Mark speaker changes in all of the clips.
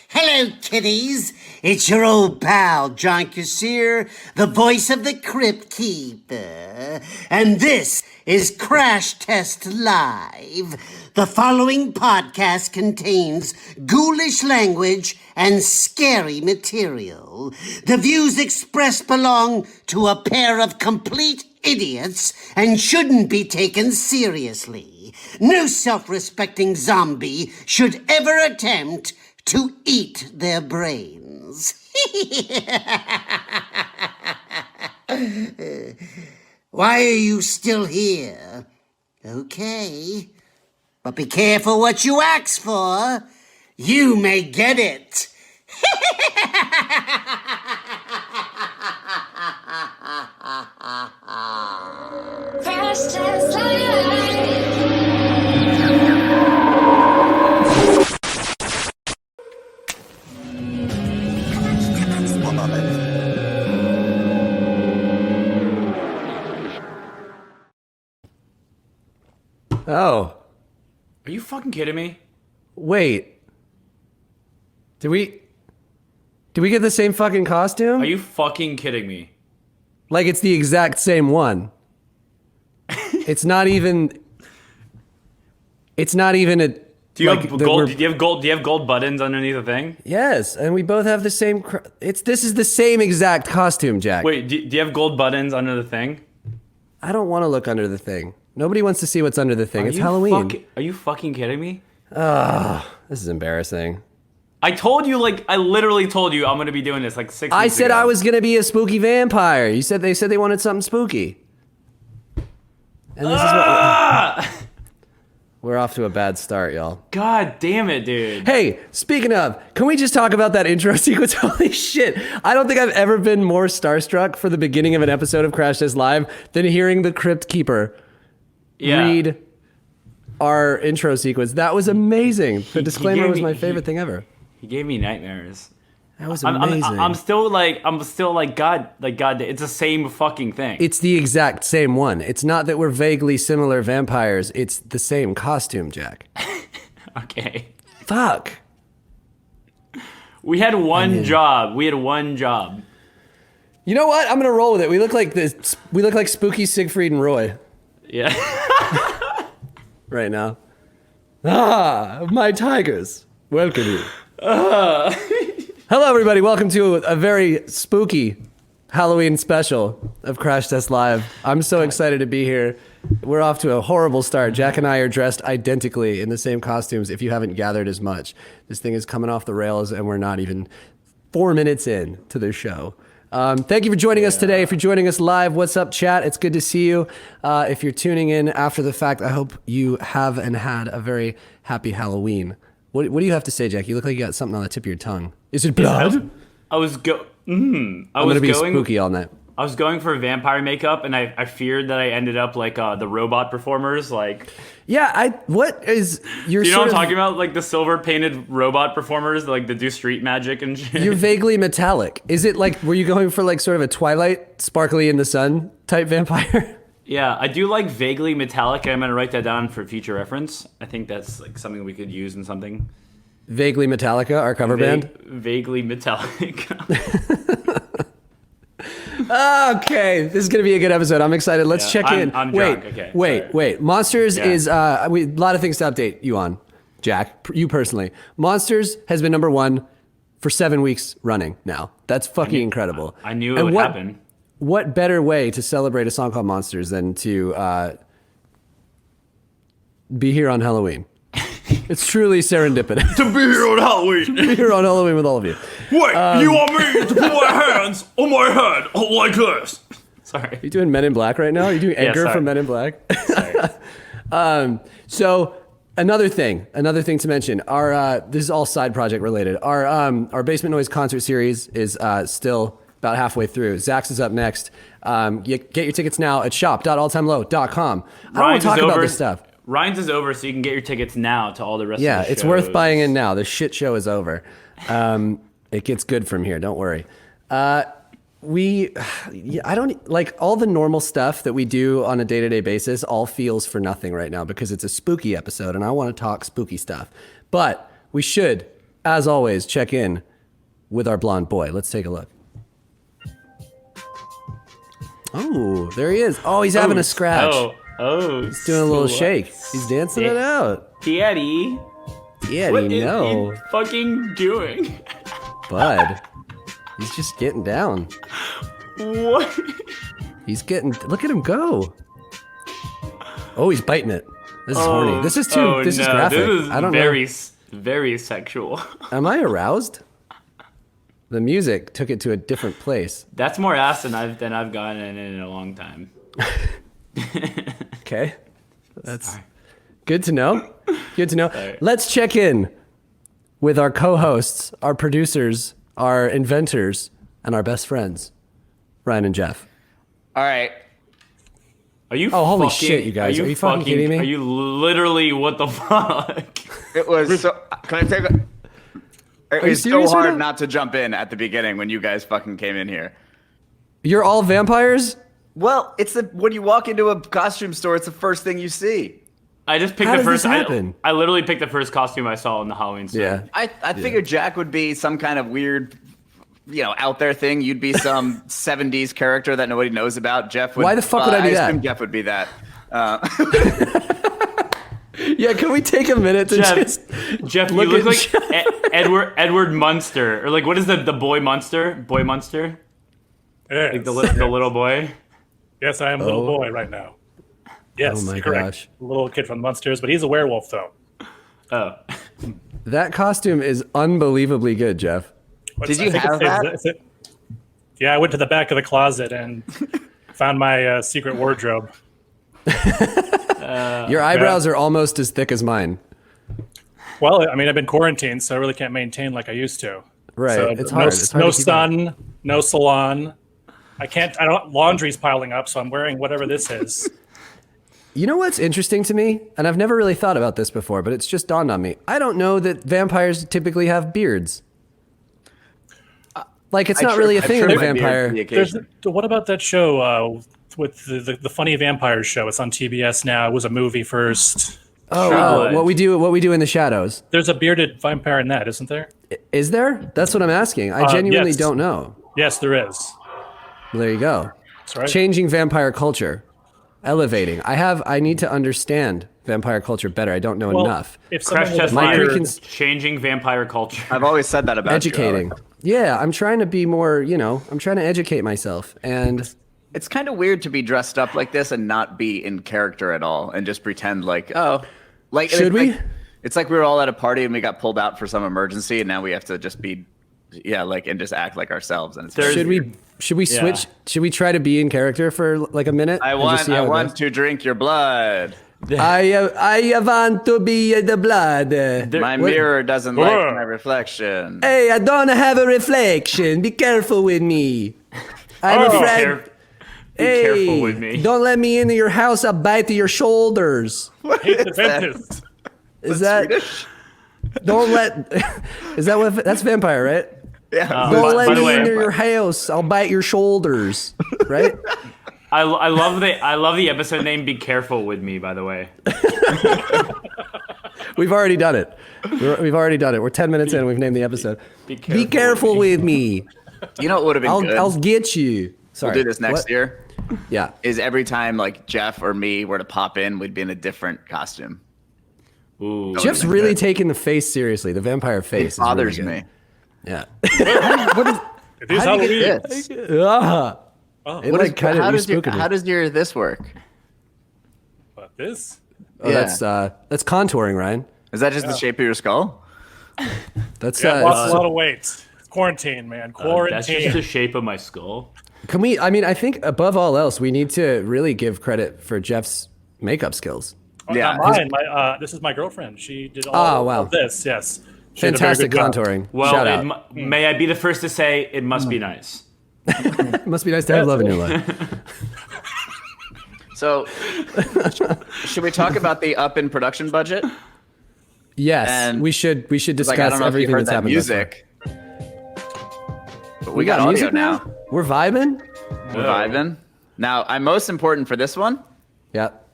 Speaker 1: Hello, kiddies. It's your old pal, John Kassir, the voice of the Crypt Keeper. And this is Crash Test Live. The following podcast contains ghoulish language and scary material. The views expressed belong to a pair of complete idiots and shouldn't be taken seriously. No self-respecting zombie should ever attempt to eat their brains. Why are you still here? Okay. But be careful what you ask for. You may get it.
Speaker 2: Crash Test Live.
Speaker 3: Oh.
Speaker 4: Are you fucking kidding me?
Speaker 3: Wait. Did we get the same fucking costume?
Speaker 4: Are you fucking kidding me?
Speaker 3: Like it's the exact same one. It's not even a
Speaker 4: Do you have gold? Do you have gold buttons underneath the thing?
Speaker 3: Yes, and we both have the same this is the same exact costume, Jack.
Speaker 4: Wait, do you have gold buttons under the thing?
Speaker 3: I don't want to look under the thing. Nobody wants to see what's under the thing. It's Halloween.
Speaker 4: Are you fucking kidding me?
Speaker 3: This is embarrassing.
Speaker 4: I literally told you I'm gonna be doing this like 6 weeks
Speaker 3: I said
Speaker 4: ago.
Speaker 3: I was gonna be a spooky vampire. They said they wanted something spooky. And this is what we're off to a bad start, y'all.
Speaker 4: God damn it, dude.
Speaker 3: Hey, speaking of, can we just talk about that intro sequence? Holy shit. I don't think I've ever been more starstruck for the beginning of an episode of Crash Test Live than hearing the Crypt Keeper read our intro sequence. That was amazing. The disclaimer was my favorite thing ever.
Speaker 4: He gave me nightmares.
Speaker 3: That was amazing.
Speaker 4: I'm still like, God, it's the same fucking thing.
Speaker 3: It's the exact same one. It's not that we're vaguely similar vampires. It's the same costume, Jack.
Speaker 4: Okay.
Speaker 3: Fuck.
Speaker 4: We had one job.
Speaker 3: You know what? I'm gonna roll with it. We look like this. We look like spooky Siegfried and Roy.
Speaker 4: Yeah.
Speaker 3: Right now. Ah, my tigers. Welcome you. Hello, everybody. Welcome to a very spooky Halloween special of Crash Test Live. I'm so excited to be here. We're off to a horrible start. Jack and I are dressed identically in the same costumes, if you haven't gathered as much. This thing is coming off the rails, and we're not even 4 minutes in to the show. Thank you for joining us today. If you're joining us live, what's up, chat? It's good to see you. If you're tuning in after the fact, I hope you have and had a very happy Halloween. What do you have to say, Jack? You look like you got something on the tip of your tongue. Is it blood?
Speaker 4: I was
Speaker 3: I'm gonna be spooky all night.
Speaker 4: I was going for vampire makeup, and I feared that I ended up like the robot performers, like.
Speaker 3: Yeah, what is your?
Speaker 4: You know what I'm talking about? Like the silver painted robot performers, like that do street magic and shit.
Speaker 3: You're vaguely metallic. Is it like, were you going for like sort of a Twilight, sparkly in the sun type vampire?
Speaker 4: Yeah, I do like vaguely metallic. I'm gonna write that down for future reference. I think that's like something we could use in something.
Speaker 3: Vaguely Metallica, our cover band.
Speaker 4: Vaguely metallic.
Speaker 3: Okay, this is gonna be a good episode. I'm excited. Let's check in.
Speaker 4: I'm drunk. Okay,
Speaker 3: wait. Monsters is a lot of things to update you on, Jack. You personally, Monsters has been #1 for 7 weeks running now. That's fucking incredible.
Speaker 4: I knew it would happen.
Speaker 3: What better way to celebrate a song called Monsters than to be here on Halloween? It's truly serendipitous.
Speaker 4: To be here on Halloween.
Speaker 3: To be here on Halloween with all of you.
Speaker 4: Wait, you want me to put my hands on my head like this? Sorry.
Speaker 3: Are you doing Men in Black right now? Are you doing Edgar from Men in Black?
Speaker 4: Sorry.
Speaker 3: So another thing to mention. Our this is all side project related. Our Basement Noise concert series is still about halfway through. Zax is up next. You get your tickets now at shop.alltimelow.com. I don't want to talk about this stuff.
Speaker 4: Ryan's is over, so you can get your tickets now to all the rest of the shows.
Speaker 3: Yeah, it's worth buying in now. The shit show is over. It gets good from here, don't worry. I don't like all the normal stuff that we do on a day-to-day basis all feels for nothing right now because it's a spooky episode and I want to talk spooky stuff. But we should, as always, check in with our blonde boy. Let's take a look. Oh, there he is. Oh, he's having a scratch. He's doing a little shake. He's dancing it out.
Speaker 4: Daddy.
Speaker 3: Yeah,
Speaker 4: What is
Speaker 3: know.
Speaker 4: he fucking doing?
Speaker 3: Bud. He's just getting down.
Speaker 4: What?
Speaker 3: He's getting. Look at him go. Oh, he's biting it. This is horny. This is too. This is graphic.
Speaker 4: This is
Speaker 3: I don't
Speaker 4: very,
Speaker 3: know.
Speaker 4: very sexual.
Speaker 3: Am I aroused? The music took it to a different place.
Speaker 4: That's more ass than I've gotten in a long time.
Speaker 3: Okay, that's good to know. Good to know.
Speaker 4: Sorry.
Speaker 3: Let's check in with our co-hosts, our producers, our inventors, and our best friends, Ryan and Jeff.
Speaker 5: All right.
Speaker 4: Are you?
Speaker 3: Oh, holy
Speaker 4: fucking,
Speaker 3: shit, you guys! Are you fucking kidding me?
Speaker 4: Are you literally what the fuck?
Speaker 5: It was so. Can I take a? It
Speaker 3: you
Speaker 5: was so
Speaker 3: serious right
Speaker 5: hard
Speaker 3: now?
Speaker 5: not to jump in at the beginning when you guys fucking came in here.
Speaker 3: You're all vampires?
Speaker 5: Well, it's the when you walk into a costume store, it's the first thing you see.
Speaker 4: I just picked
Speaker 3: How
Speaker 4: the
Speaker 3: does this
Speaker 4: first.
Speaker 3: happen?
Speaker 4: I literally picked the first costume I saw in the Halloween store.
Speaker 3: Yeah.
Speaker 5: I figured Jack would be some kind of weird, out there thing. You'd be some '70s character that nobody knows about. Jeff would.
Speaker 3: Why the fuck would I be that?
Speaker 5: assume Jeff would be that.
Speaker 3: Yeah, can we take a minute to just
Speaker 4: Jeff, you
Speaker 3: look
Speaker 4: look
Speaker 3: at
Speaker 4: like Edward Munster, or like what is the boy Munster? Boy Munster,
Speaker 6: Yes.
Speaker 4: like the little boy.
Speaker 6: Yes, I am a little boy right now. Yes,
Speaker 3: Oh my
Speaker 6: you're correct.
Speaker 3: gosh.
Speaker 6: Little kid from Munsters, but he's a werewolf though.
Speaker 4: Oh,
Speaker 3: That costume is unbelievably good, Jeff.
Speaker 5: Did you
Speaker 6: I think
Speaker 5: have that?
Speaker 6: is it- Yeah, I went to the back of the closet and found my secret wardrobe.
Speaker 3: Your eyebrows are almost as thick as mine.
Speaker 6: Well, I mean, I've been quarantined, so I really can't maintain like I used to.
Speaker 3: Right.
Speaker 6: So
Speaker 3: It's
Speaker 6: no,
Speaker 3: hard. It's hard
Speaker 6: no
Speaker 3: to keep
Speaker 6: sun, no salon. I don't. Laundry's piling up, so I'm wearing whatever this is.
Speaker 3: You know what's interesting to me? And I've never really thought about this before, but it's just dawned on me. I don't know that vampires typically have beards. Like, it's not really a thing in a vampire.
Speaker 6: What about that show with the funny vampires show? It's on TBS now. It was a movie first.
Speaker 3: Oh, what we do in the shadows.
Speaker 6: There's a bearded vampire in that, isn't there?
Speaker 3: Is there? That's what I'm asking. I genuinely
Speaker 6: yes.
Speaker 3: don't know.
Speaker 6: Yes, there is.
Speaker 3: Well, there you go.
Speaker 6: That's right.
Speaker 3: Changing vampire culture. Elevating. I need to understand vampire culture better. I don't know enough.
Speaker 6: If
Speaker 4: Crash
Speaker 6: someone
Speaker 4: Test
Speaker 6: was
Speaker 3: My
Speaker 6: hired-
Speaker 3: freaking
Speaker 4: changing vampire culture.
Speaker 5: I've always said that about
Speaker 3: educating.
Speaker 5: you, Alex.
Speaker 3: Yeah, I'm trying to be more, I'm trying to educate myself. And
Speaker 5: It's kind of weird to be dressed up like this and not be in character at all, and just pretend like, like
Speaker 3: Should we?
Speaker 5: It's like we were all at a party and we got pulled out for some emergency, and now we have to just be, and just act like ourselves. And it's
Speaker 3: should we switch? Should we try to be in character for like a minute?
Speaker 5: I
Speaker 3: and just
Speaker 5: want
Speaker 3: see how it
Speaker 5: to
Speaker 3: goes?
Speaker 5: drink your blood.
Speaker 3: I want to be the blood.
Speaker 5: My mirror doesn't like my reflection.
Speaker 3: Hey, I don't have a reflection. Be careful with me. I'm a friend.
Speaker 4: Be careful with me.
Speaker 3: Don't let me into your house. I'll bite your shoulders.
Speaker 6: Hate the dentist.
Speaker 3: Is that?
Speaker 5: Swedish?
Speaker 3: Don't let. Is that what? That's vampire, right?
Speaker 5: Yeah.
Speaker 3: Don't
Speaker 4: by
Speaker 3: let
Speaker 4: the
Speaker 3: me
Speaker 4: way-
Speaker 3: into your house. I'll bite your shoulders. Right?
Speaker 4: I love the episode name. Be careful with me. By the way,
Speaker 3: We've already done it. We've already done it. We're 10 minutes in. We've named the episode. Be careful with me.
Speaker 5: You know what would have been good?
Speaker 3: I'll get you. Sorry.
Speaker 5: We'll do this next
Speaker 3: What?
Speaker 5: year.
Speaker 3: Yeah.
Speaker 5: Is every time like Jeff or me were to pop in, we'd be in a different costume.
Speaker 4: ooh,
Speaker 3: Jeff's really taking the face seriously. The vampire
Speaker 5: It
Speaker 3: face
Speaker 5: bothers
Speaker 3: is really
Speaker 5: me.
Speaker 3: good. Yeah.
Speaker 6: It is
Speaker 5: How do you
Speaker 6: Halloween.
Speaker 5: get this?
Speaker 3: It like kind of spooked me.
Speaker 5: How does this work?
Speaker 6: But this?
Speaker 3: Oh, that's contouring, Ryan.
Speaker 5: Is that just the shape of your skull?
Speaker 3: That's
Speaker 6: Yeah, lost a lot of weight. It's quarantine, man.
Speaker 4: that's
Speaker 6: Quarantine.
Speaker 4: just the shape of my skull.
Speaker 3: Can we? I mean, I think above all else, we need to really give credit for Jeff's makeup skills.
Speaker 5: Yeah,
Speaker 6: Not mine. This is my girlfriend. She did all
Speaker 3: Oh, wow.
Speaker 6: of this. Yes. She did a very
Speaker 3: Fantastic
Speaker 6: good job.
Speaker 3: contouring.
Speaker 4: Well,
Speaker 3: Shout out.
Speaker 4: may I be the first to say it must be nice.
Speaker 3: It must be nice to have love in your life.
Speaker 5: So, should we talk about the up in production budget?
Speaker 3: Yes,
Speaker 5: And,
Speaker 3: we should discuss
Speaker 5: Like, I don't know if you
Speaker 3: everything
Speaker 5: heard
Speaker 3: that's
Speaker 5: that
Speaker 3: happened. thus far.
Speaker 5: music, but we got audio
Speaker 3: music
Speaker 5: now.
Speaker 3: We're vibing?
Speaker 5: We're vibing. Now, I'm most important for this one.
Speaker 3: Yep.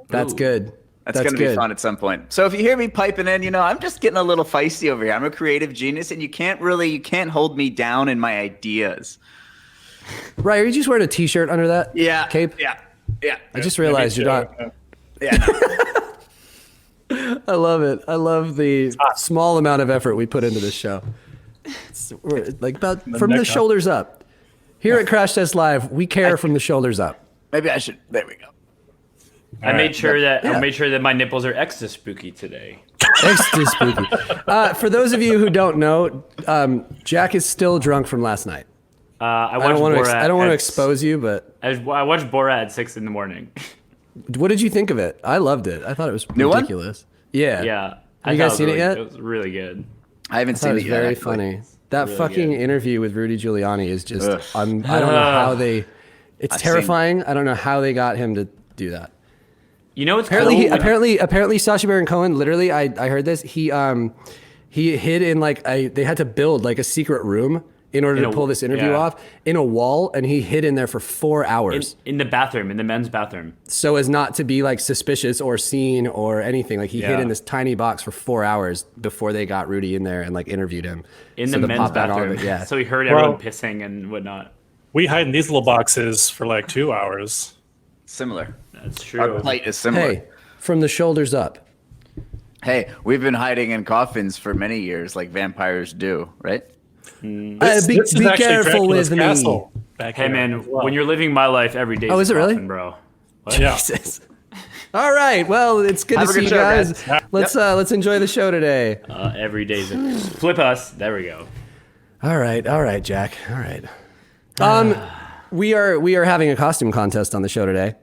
Speaker 3: That's good.
Speaker 5: That's going to be fun at some point. So if you hear me piping in, I'm just getting a little feisty over here. I'm a creative genius, and you can't hold me down in my ideas.
Speaker 3: Right, are you just wearing a t-shirt under that cape?
Speaker 5: Yeah.
Speaker 3: I just realized you're not.
Speaker 5: Yeah, no.
Speaker 3: I love it. I love the small amount of effort we put into this show. We're like about from the shoulders up. Here at Crash Test Live, we care from the shoulders up.
Speaker 5: Maybe I should. There we go.
Speaker 4: I made sure that my nipples are extra spooky today.
Speaker 3: Extra spooky. For those of you who don't know, Jack is still drunk from last night.
Speaker 4: I
Speaker 3: don't want to expose you, but
Speaker 4: I watched Borat at 6 a.m.
Speaker 3: What did you think of it? I loved it. I thought it was ridiculous. Yeah.
Speaker 4: Yeah.
Speaker 3: Have you guys seen it yet?
Speaker 4: It was really good.
Speaker 5: I haven't seen it yet.
Speaker 3: Very
Speaker 5: actually.
Speaker 3: funny. That
Speaker 4: really
Speaker 3: fucking
Speaker 4: good.
Speaker 3: interview with Rudy Giuliani is just. I don't know how they. It's terrifying. I don't know how they got him to do that.
Speaker 4: You know what's
Speaker 3: Apparently, Sacha Baron Cohen. Literally, I heard this. He hid in they had to build like a secret room in order to pull this interview off in a wall, and he hid in there for 4 hours
Speaker 4: in the bathroom, in the men's bathroom,
Speaker 3: so as not to be like suspicious or seen or anything. Like he hid in this tiny box for 4 hours before they got Rudy in there and like interviewed him
Speaker 4: in the men's bathroom.
Speaker 3: Yeah,
Speaker 4: so he heard everyone pissing and whatnot.
Speaker 6: We hide in these little boxes for like 2 hours.
Speaker 5: Similar.
Speaker 4: That's true.
Speaker 5: Our plight is similar.
Speaker 3: Hey, from the shoulders up.
Speaker 5: Hey, we've been hiding in coffins for many years, like vampires do, right?
Speaker 3: Be
Speaker 6: This is actually
Speaker 3: careful
Speaker 6: Dracula's
Speaker 3: with
Speaker 6: castle
Speaker 3: me.
Speaker 6: back
Speaker 4: Hey
Speaker 6: here
Speaker 4: man,
Speaker 6: as well.
Speaker 4: when you're living my life every day,
Speaker 3: Is it really?
Speaker 4: bro?
Speaker 6: Yeah.
Speaker 3: Jesus. All right. Well, it's good
Speaker 5: Have
Speaker 3: to
Speaker 5: a
Speaker 3: see
Speaker 5: good
Speaker 3: you
Speaker 5: show,
Speaker 3: guys.
Speaker 5: guys.
Speaker 3: Let's enjoy the show today.
Speaker 4: Every day, flip us. There we go.
Speaker 3: All right, Jack. All right. We are having a costume contest on the show today,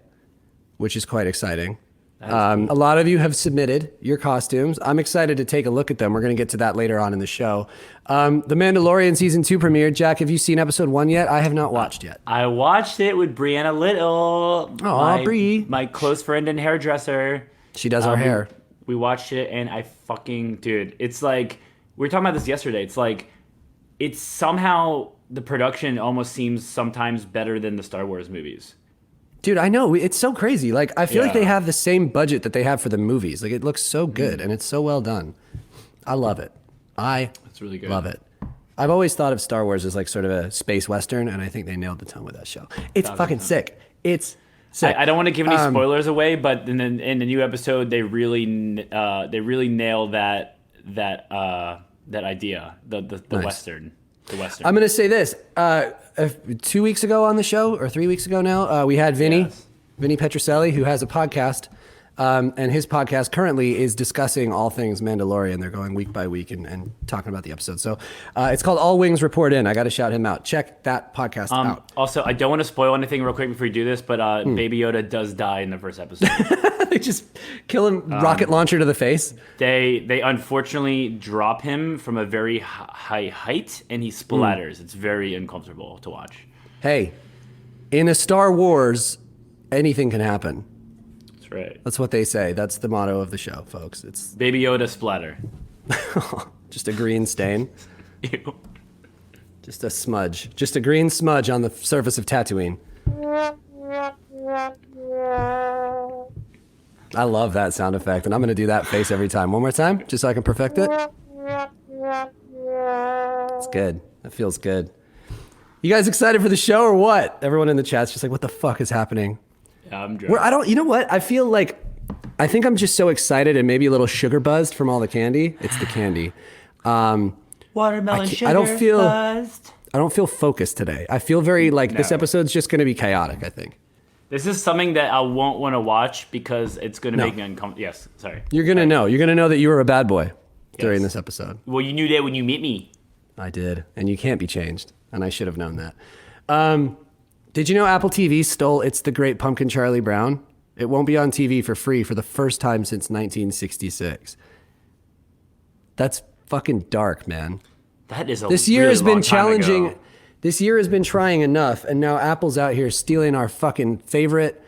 Speaker 3: which is quite exciting. A lot of you have submitted your costumes. I'm excited to take a look at them. We're going to get to that later on in the show. The Mandalorian season 2 premiered. Jack, have you seen episode 1 yet? I have not watched yet.
Speaker 4: I watched it with Brianna Little.
Speaker 3: Aw, Brie.
Speaker 4: My close friend and hairdresser.
Speaker 3: She does our hair.
Speaker 4: We watched it, and dude, it's like, we were talking about this yesterday. It's like, it's somehow, the production almost seems sometimes better than the Star Wars movies.
Speaker 3: Dude, I know. It's so crazy. Like, I feel like they have the same budget that they have for the movies. Like, it looks so good, and it's so well done. I love it.
Speaker 4: It's really good.
Speaker 3: Love it. I've always thought of Star Wars as like sort of a space western, and I think they nailed the tone with that show. It's fucking sick. It's sick.
Speaker 4: I don't want to give any spoilers away, but in the new episode, they really nail that idea, the
Speaker 3: Nice.
Speaker 4: Western. The Western.
Speaker 3: I'm going to say this. 2 weeks ago on the show, or 3 weeks ago now, we had Vinny Petroselli, who has a podcast. And his podcast currently is discussing all things Mandalorian. They're going week by week and talking about the episode. So it's called All Wings Report In. I got to shout him out. Check that podcast out.
Speaker 4: Also, I don't want to spoil anything real quick before you do this, but Baby Yoda does die in the first episode.
Speaker 3: They just kill him, rocket launcher to the face.
Speaker 4: They unfortunately drop him from a very high height, and he splatters. It's very uncomfortable to watch.
Speaker 3: Hey, in a Star Wars, anything can happen.
Speaker 4: That's right.
Speaker 3: That's what they say. That's the motto of the show, folks. It's
Speaker 4: Baby Yoda splatter.
Speaker 3: just a green stain.
Speaker 4: Ew.
Speaker 3: Just a smudge. Just a green smudge on the surface of Tatooine. I love that sound effect, and I'm going to do that face every time. One more time, just so I can perfect it. It's good. That feels good. You guys excited for the show or what? Everyone in the chat's just like, what the fuck is happening?
Speaker 4: Yeah, I'm drunk.
Speaker 3: You know what? I feel like, I think I'm just so excited and maybe a little sugar buzzed from all the candy. It's the candy.
Speaker 4: Watermelon sugar
Speaker 3: I don't feel
Speaker 4: buzzed.
Speaker 3: I don't feel focused today. I feel very like this episode's just going to be chaotic, I think.
Speaker 4: This is something that I won't want to watch because it's going to make me uncomfortable. Yes, sorry.
Speaker 3: You're going to know. You're going to know that you were a bad boy during this episode.
Speaker 4: Well, you knew that when you met me.
Speaker 3: I did. And you can't be changed. And I should have known that. Did you know Apple TV stole It's the Great Pumpkin Charlie Brown? It won't be on TV for free for the first time since 1966. That's fucking dark, man.
Speaker 4: That is a
Speaker 3: This year
Speaker 4: really
Speaker 3: has been
Speaker 4: long time
Speaker 3: challenging.
Speaker 4: ago.
Speaker 3: This year has been trying enough, and now Apple's out here stealing our fucking favorite,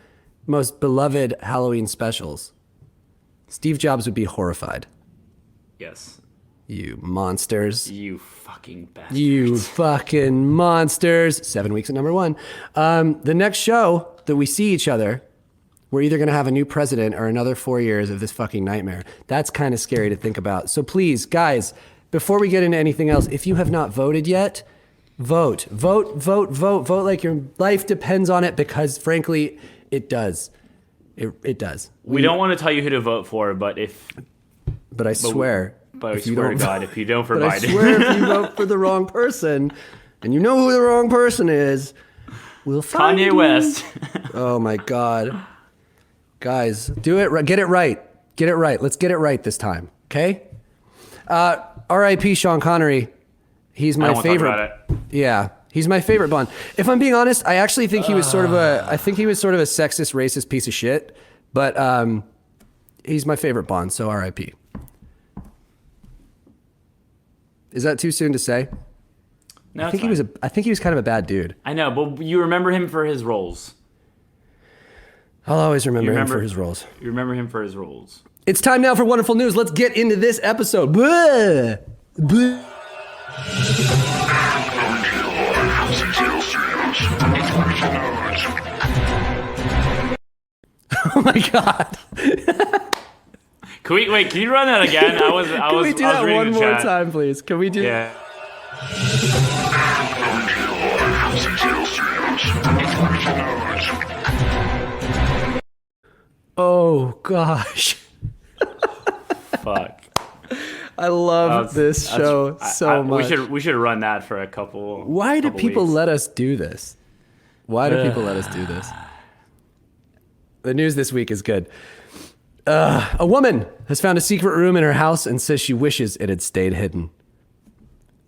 Speaker 3: most beloved Halloween specials. Steve Jobs would be horrified.
Speaker 4: Yes.
Speaker 3: You monsters.
Speaker 4: You fucking bastards.
Speaker 3: You fucking monsters. 7 weeks at number 1. The next show that we see each other, we're either going to have a new president or another 4 years of this fucking nightmare. That's kind of scary to think about. So please, guys, before we get into anything else, if you have not voted yet, vote. Vote like your life depends on it, because frankly, it does. It does.
Speaker 4: We don't want to tell you who to vote for, but
Speaker 3: I swear.
Speaker 4: But I swear to God, if you don't for
Speaker 3: But I
Speaker 4: Biden.
Speaker 3: swear if you vote for the wrong person, and you know who the wrong person is, we'll find
Speaker 4: Kanye
Speaker 3: you.
Speaker 4: West.
Speaker 3: Oh my God. Guys, do it. Get it right. Get it right. Let's get it right this time. Okay? R.I.P. Sean Connery. He's my favorite.
Speaker 4: Talk about it.
Speaker 3: Yeah. He's my favorite Bond. If I'm being honest, I actually think he was sort of a sexist, racist piece of shit. But he's my favorite Bond, so R.I.P. Is that too soon to say?
Speaker 4: No,
Speaker 3: I think he was kind of a bad dude.
Speaker 4: I know, but you remember him for his roles.
Speaker 3: I'll always remember him for his roles.
Speaker 4: You remember him for his roles.
Speaker 3: It's time now for wonderful news. Let's get into this episode. Blah! Blah. Oh my God.
Speaker 4: Can you run that again?
Speaker 3: Can we do that one more time, please? Can we do
Speaker 4: Yeah.
Speaker 3: Oh gosh.
Speaker 4: Fuck.
Speaker 3: I love this show so much.
Speaker 4: We should run that for a couple.
Speaker 3: Why do people
Speaker 4: weeks.
Speaker 3: let us do this? Why do people let us do this? The news this week is good. A woman has found a secret room in her house and says she wishes it had stayed hidden.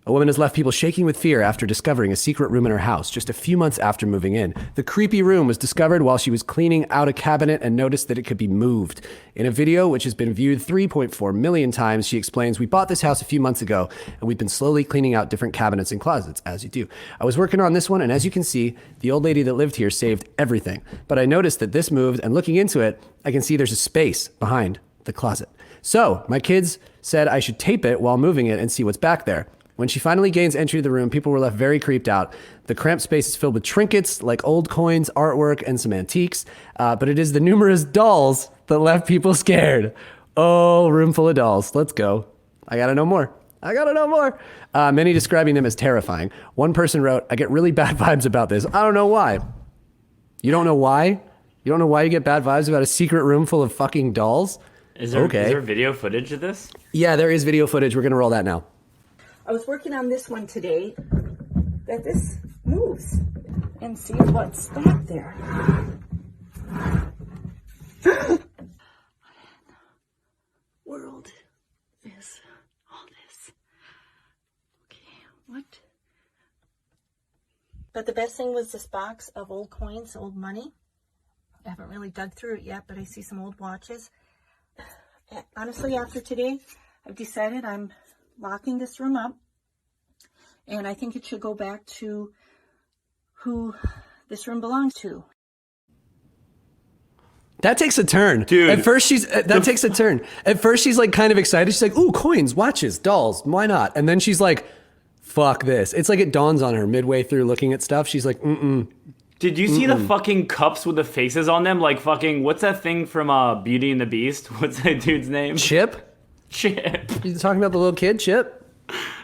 Speaker 3: A woman has left people shaking with fear after discovering a secret room in her house just a few months after moving in. The creepy room was discovered while she was cleaning out a cabinet and noticed that it could be moved. In a video, which has been viewed 3.4 million times, she explains, "We bought this house a few months ago, and we've been slowly cleaning out different cabinets and closets, as you do. I was working on this one, and as you can see, the old lady that lived here saved everything. But I noticed that this moved, and looking into it, I can see there's a space behind the closet. So my kids said I should tape it while moving it and see what's back there. When she finally gains entry to the room, people were left very creeped out. The cramped space is filled with trinkets, like old coins, artwork, and some antiques. But it is the numerous dolls that left people scared. Oh, room full of dolls. Let's go. I gotta know more. Many describing them as terrifying. One person wrote, "I get really bad vibes about this. I don't know why." You don't know why? You don't know why you get bad vibes about a secret room full of fucking dolls?
Speaker 4: Is there video footage of this?
Speaker 3: Yeah, there is video footage. We're gonna roll that now.
Speaker 7: I was working on this one today, that this moves, and see what's back there. World is all this. Okay, what? But the best thing was this box of old coins, old money. I haven't really dug through it yet, but I see some old watches. Honestly, after today, I've decided I'm locking this room up, and I think it should go back to who this room belongs to.
Speaker 3: That takes a turn.
Speaker 4: Dude.
Speaker 3: At first she's like kind of excited. She's like, "Ooh, coins, watches, dolls, why not?" And then she's like, "Fuck this." It's like it dawns on her midway through looking at stuff. She's like,
Speaker 4: Did you see the fucking cups with the faces on them? Like fucking, what's that thing from Beauty and the Beast? What's that dude's name?
Speaker 3: Chip?
Speaker 4: Chip.
Speaker 3: You talking about the little kid, Chip?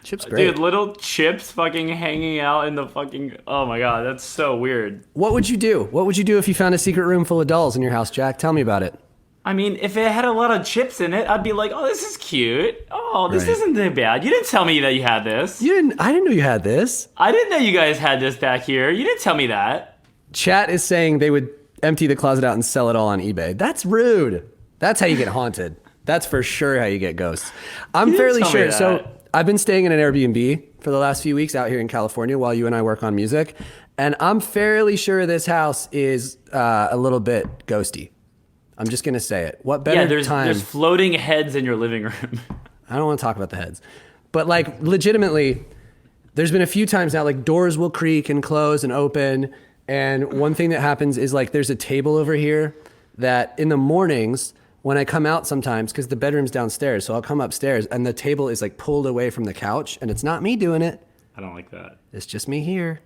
Speaker 3: Chip's great.
Speaker 4: Dude, little Chips fucking hanging out in the fucking... Oh my God, that's so weird.
Speaker 3: What would you do? What would you do if you found a secret room full of dolls in your house, Jack? Tell me about it.
Speaker 4: I mean, if it had a lot of chips in it, I'd be like, oh, this is cute. Oh, this
Speaker 3: Right.
Speaker 4: isn't that bad. You didn't tell me that you had this.
Speaker 3: I didn't know you had this.
Speaker 4: I didn't know you guys had this back here. You didn't tell me that.
Speaker 3: Chat is saying they would empty the closet out and sell it all on eBay. That's rude. That's how you get haunted. That's for sure how you get ghosts. I'm
Speaker 4: You didn't
Speaker 3: fairly
Speaker 4: tell me
Speaker 3: sure.
Speaker 4: that.
Speaker 3: So I've been staying in an Airbnb for the last few weeks out here in California while you and I work on music. And I'm fairly sure this house is a little bit ghosty. I'm just going to say it. What better time?
Speaker 4: There's floating heads in your living room.
Speaker 3: I don't want to talk about the heads. But like legitimately, there's been a few times now, like doors will creak and close and open. And one thing that happens is like there's a table over here that in the mornings, when I come out sometimes, because the bedroom's downstairs, so I'll come upstairs and the table is like pulled away from the couch, and it's not me doing it.
Speaker 4: I don't like that.
Speaker 3: It's just me here.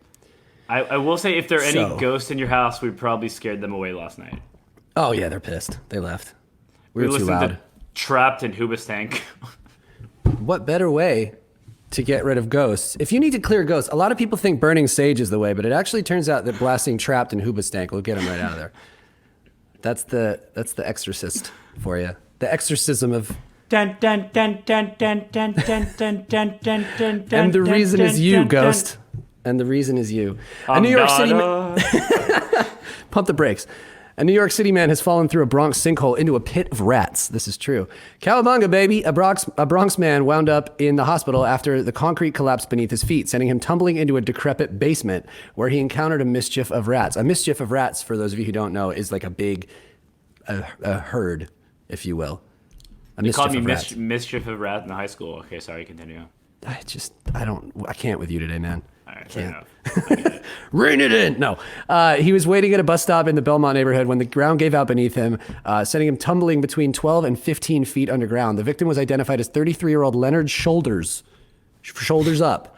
Speaker 4: I will say, if there are any ghosts in your house, we probably scared them away last night.
Speaker 3: Oh yeah, they're pissed. They left. We were too
Speaker 4: listened
Speaker 3: loud.
Speaker 4: to Trapped in Hoobastank.
Speaker 3: What better way to get rid of ghosts? If you need to clear ghosts, a lot of people think burning sage is the way, but it actually turns out that blasting Trapped in Hoobastank will get them right out of there. That's the exorcist for you. The exorcism of.
Speaker 4: Dun, dun, dun, dun, dun, dun, dun, dun, dun, dun, dun,
Speaker 3: And the
Speaker 4: dun,
Speaker 3: reason
Speaker 4: dun,
Speaker 3: is you,
Speaker 4: dun,
Speaker 3: ghost. And the reason is you. A New York City pump the brakes. A New York City man has fallen through a Bronx sinkhole into a pit of rats. This is true. Cowabunga, baby. A Bronx man wound up in the hospital after the concrete collapsed beneath his feet, sending him tumbling into a decrepit basement where he encountered a mischief of rats. A mischief of rats, for those of you who don't know, is like a big a herd, if you will.
Speaker 4: You called me mischief of rat in high school. Okay, sorry, continue.
Speaker 3: I can't with you today, man.
Speaker 4: All right, fair enough.
Speaker 3: Rein it in. No. He was waiting at a bus stop in the Belmont neighborhood when the ground gave out beneath him, sending him tumbling between 12 and 15 feet underground. The victim was identified as 33-year-old Leonard Shoulders. Shoulders up.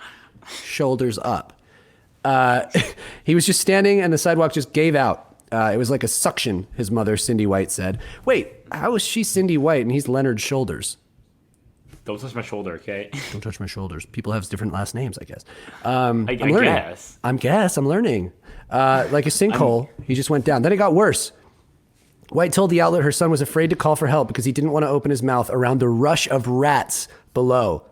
Speaker 3: Shoulders up. He was just standing and the sidewalk just gave out. It was like a suction, his mother, Cindy White, said. Wait, how is she Cindy White and he's Leonard Shoulders?
Speaker 4: Don't touch my shoulder, okay?
Speaker 3: Don't touch my shoulders. People have different last names, I guess.
Speaker 4: I guess.
Speaker 3: I'm learning. Like a sinkhole, he just went down. Then it got worse. White told the outlet her son was afraid to call for help because he didn't want to open his mouth around the rush of rats below.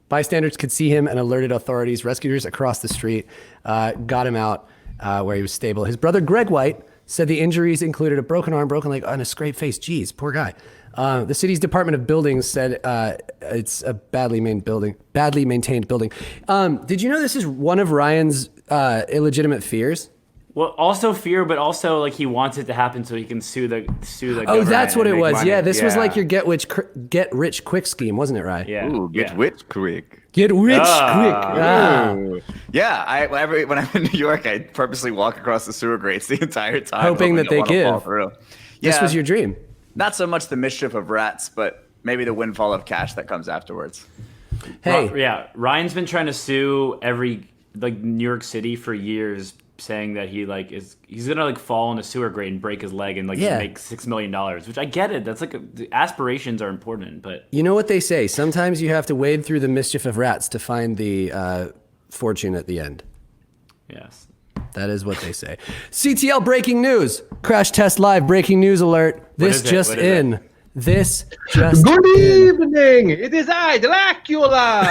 Speaker 3: Bystanders could see him and alerted authorities. Rescuers across the street got him out where he was stable. His brother, Greg White, said the injuries included a broken arm, broken leg, and a scraped face. Jeez, poor guy. The city's Department of Buildings said it's a badly maintained building. Did you know this is one of Ryan's illegitimite fears?
Speaker 4: Well, also fear, but also like he wants it to happen so he can sue the.
Speaker 3: Oh, that's what it was.
Speaker 4: Money.
Speaker 3: Yeah, this was like your get rich quick scheme, wasn't it, Ryan?
Speaker 4: Yeah.
Speaker 5: Ooh, get rich quick.
Speaker 3: Get rich quick. Ah.
Speaker 5: Yeah, when I'm in New York, I purposely walk across the sewer grates the entire time,
Speaker 3: hoping that they give. This was your dream.
Speaker 5: Not so much the mischief of rats, but maybe the windfall of cash that comes afterwards.
Speaker 3: Hey,
Speaker 4: Ryan's been trying to sue every New York City for years, saying that he's gonna fall in a sewer grate and break his leg and make $6 million. Which I get it. That's the aspirations are important, but
Speaker 3: you know what they say. Sometimes you have to wade through the mischief of rats to find the fortune at the end.
Speaker 4: Yes.
Speaker 3: That is what they say. CTL breaking news. Crash Test Live breaking news alert. This just in. Good
Speaker 8: evening. It is I, Dracula.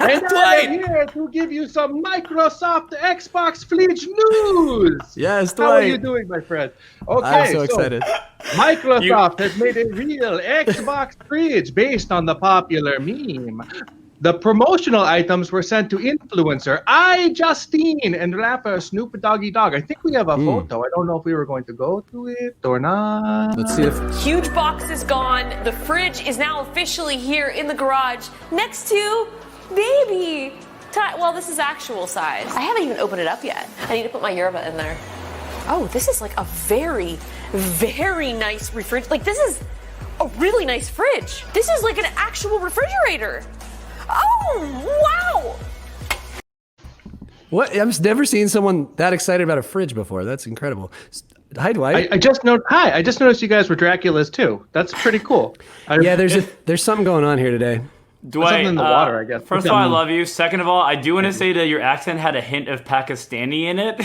Speaker 8: And I am here to give you some Microsoft Xbox Fleet news.
Speaker 3: Yes, Dwight.
Speaker 8: How are you doing, my friend? Okay,
Speaker 3: I'm so excited.
Speaker 8: Microsoft has made a real Xbox fridge based on the popular meme. The promotional items were sent to influencer Justine and rapper Snoop Doggy Dogg. I think we have a photo. I don't know if we were going to go to it or not.
Speaker 3: Let's see if...
Speaker 9: Huge box is gone. The fridge is now officially here in the garage next to baby. Well, this is actual size. I haven't even opened it up yet. I need to put my yerba in there. Oh, this is like a very, very nice refrigerator. Like, this is a really nice fridge. This is like an actual refrigerator. Oh, wow!
Speaker 3: What? I've never seen someone that excited about a fridge before. That's incredible. Hi, Dwight.
Speaker 8: I just noticed you guys were Draculas too. That's pretty cool.
Speaker 3: Yeah, there's something going on here today.
Speaker 4: Dwight,
Speaker 8: something in the water, I guess.
Speaker 4: First of all, I love you. Second of all, I do want to say that your accent had a hint of Pakistani in it.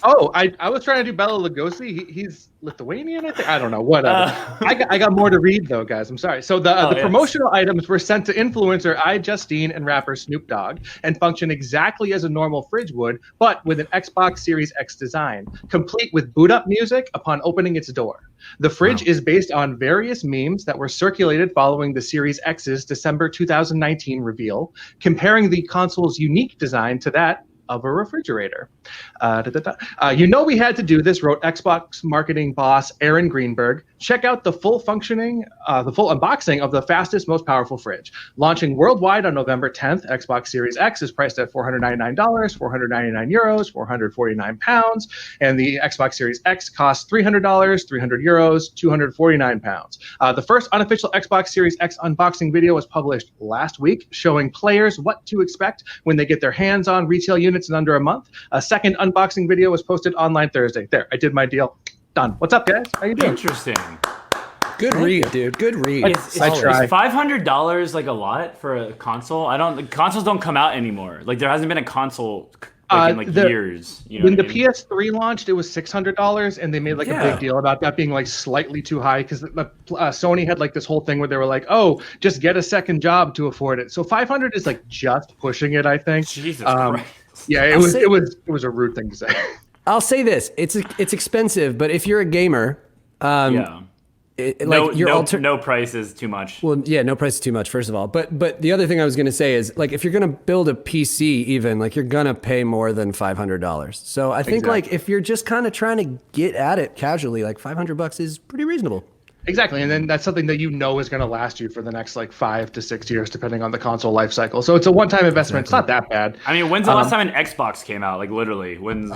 Speaker 8: Oh, I was trying to do Bela Lugosi. He's Lithuanian, I think. I don't know. Whatever. I got more to read though, guys. I'm sorry. So the promotional items were sent to influencer Justine and rapper Snoop Dogg and function exactly as a normal fridge would, but with an Xbox Series X design, complete with boot up music upon opening its door. The fridge is based on various memes that were circulated following the Series X's December 2019 reveal, comparing the console's unique design to that of a refrigerator. We had to do this, wrote Xbox marketing boss Aaron Greenberg, check out the full unboxing of the fastest, most powerful fridge. Launching worldwide on November 10th, Xbox Series X is priced at $499, 499 euros, 449 pounds, and the Xbox Series X costs $300, 300 euros, 249 pounds. The first unofficial Xbox Series X unboxing video was published last week, showing players what to expect when they get their hands on retail units in under a month. A second unboxing video was posted online Thursday. There, I did my deal. Done. What's up, guys? How you doing?
Speaker 4: Interesting.
Speaker 3: Good read, dude. Good read.
Speaker 4: Is $500 like a lot for a console? Consoles don't come out anymore. Like there hasn't been a console in years. You know
Speaker 8: when the PS3 launched, it was $600, and they made like a big deal about that being like slightly too high because Sony had like this whole thing where they were like, "Oh, just get a second job to afford it." So 500 is like just pushing it, I think.
Speaker 4: Jesus Christ.
Speaker 8: Yeah, it was a rude thing to say.
Speaker 3: I'll say this: it's expensive, but if you're a gamer,
Speaker 4: no price is too much.
Speaker 3: Well, yeah, no price is too much. First of all, but the other thing I was going to say is like if you're going to build a PC, even like you're going to pay more than $500. So I think like if you're just kind of trying to get at it casually, like $500 is pretty reasonable.
Speaker 8: Exactly, and then that's something that is going to last you for the next like 5 to 6 years, depending on the console life cycle. So it's a one-time investment. It's not that bad.
Speaker 4: I mean, when's the last time an Xbox came out? Like literally,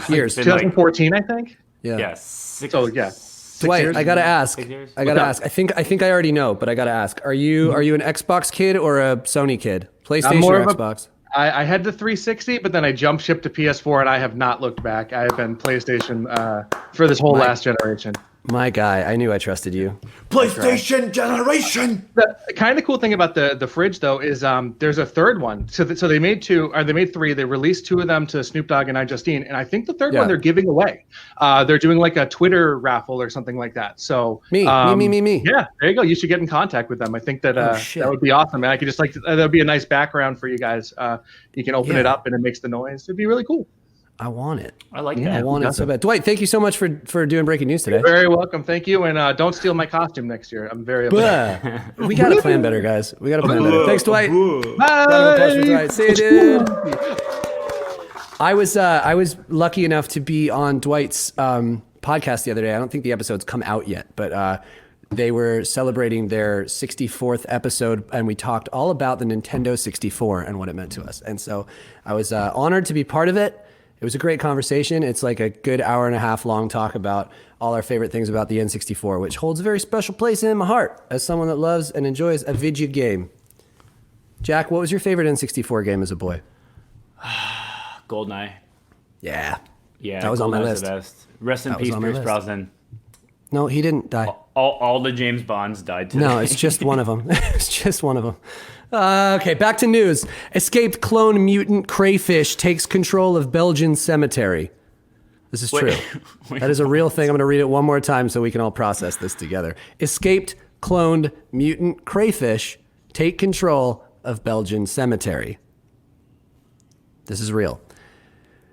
Speaker 3: years.
Speaker 8: 2014, I think.
Speaker 3: Yeah.
Speaker 4: Yes. Yeah,
Speaker 8: so yeah.
Speaker 3: Dwight, I gotta ask. I think I already know, but I gotta ask. Are you an Xbox kid or a Sony kid? PlayStation or Xbox?
Speaker 8: I had the 360, but then I jump shipped to PS4, and I have not looked back. I have been PlayStation for this whole last generation.
Speaker 3: My guy, I knew I trusted you.
Speaker 10: PlayStation generation.
Speaker 8: The kind of cool thing about the fridge, though, is there's a third one. So they made they made 3. They released 2 of them to Snoop Dogg and iJustine, and I think the third one they're giving away. They're doing like a Twitter raffle or something like that. So
Speaker 3: me.
Speaker 8: Yeah, there you go. You should get in contact with them. I think that that would be awesome, and I could just that would be a nice background for you guys. You can open it up and it makes the noise. It'd be really cool.
Speaker 3: I want it.
Speaker 4: I like that.
Speaker 3: I want it so bad. Dwight, thank you so much for doing breaking news today.
Speaker 8: You're very welcome. Thank you. And don't steal my costume next year. I'm very upset.
Speaker 3: We got to plan better, guys. We got to plan better. Thanks, Dwight.
Speaker 8: Bye.
Speaker 3: See you, dude. I was lucky enough to be on Dwight's podcast the other day. I don't think the episode's come out yet, but they were celebrating their 64th episode, and we talked all about the Nintendo 64 and what it meant to us. And so I was honored to be part of it. It was a great conversation. It's like a good hour and a half long talk about all our favorite things about the N64, which holds a very special place in my heart as someone that loves and enjoys a video game. Jack, what was your favorite N64 game as a boy?
Speaker 4: GoldenEye.
Speaker 3: Yeah.
Speaker 4: Yeah,
Speaker 3: that was on my list.
Speaker 4: The best. Rest in peace, Pierce Brosnan.
Speaker 3: No, he didn't die.
Speaker 4: All the James Bonds died today.
Speaker 3: No, it's just one of them. It's just one of them. Okay, back to news. Escaped clone mutant crayfish takes control of Belgian cemetery. This is true. That is a real thing. I'm going to read it one more time so we can all process this together. Escaped cloned mutant crayfish take control of Belgian cemetery. This is real.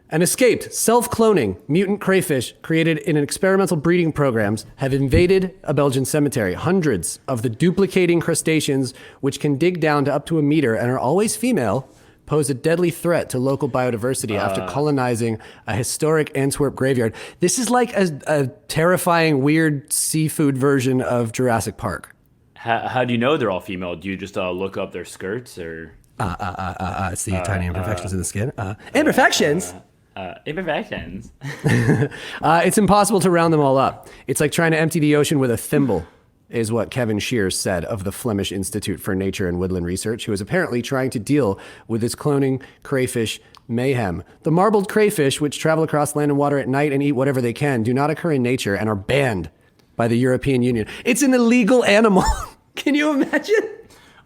Speaker 3: An escaped, self-cloning mutant crayfish created in experimental breeding programs have invaded a Belgian cemetery. Hundreds of the duplicating crustaceans, which can dig down to up to a meter and are always female, pose a deadly threat to local biodiversity after colonizing a historic Antwerp graveyard. This is like a terrifying, weird seafood version of Jurassic Park.
Speaker 4: How do you know they're all female? Do you just look up their skirts, or?
Speaker 3: It's the tiny imperfections in the skin. Imperfections?
Speaker 4: Imperfections.
Speaker 3: It's impossible to round them all up. It's like trying to empty the ocean with a thimble, is what Kevin Shears said of the Flemish Institute for Nature and Woodland Research, who is apparently trying to deal with this cloning crayfish mayhem. The marbled crayfish, which travel across land and water at night and eat whatever they can, do not occur in nature and are banned by the European Union. It's an illegal animal. Can you imagine?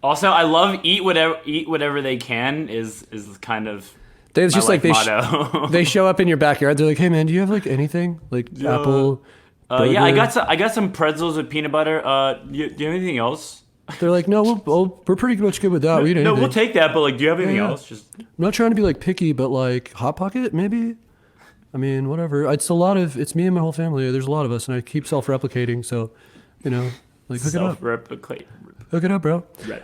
Speaker 4: Also, I love eat whatever they can is kind of
Speaker 3: it's just like
Speaker 4: motto.
Speaker 3: They show up in your backyard. They're like, "Hey man, do you have like anything like apple?"
Speaker 4: Yeah, I got some pretzels with peanut butter. Do you have anything else?
Speaker 3: They're like, "No, we're pretty much good with that.
Speaker 4: No, we'll take that. But like, do you have anything else?"
Speaker 3: I'm not trying to be like picky, but like Hot Pocket maybe. I mean, whatever. It's me and my whole family. There's a lot of us, and I keep self-replicating. So, like hook it up.
Speaker 4: Self-replicate.
Speaker 3: Hook it up, bro.
Speaker 4: Right.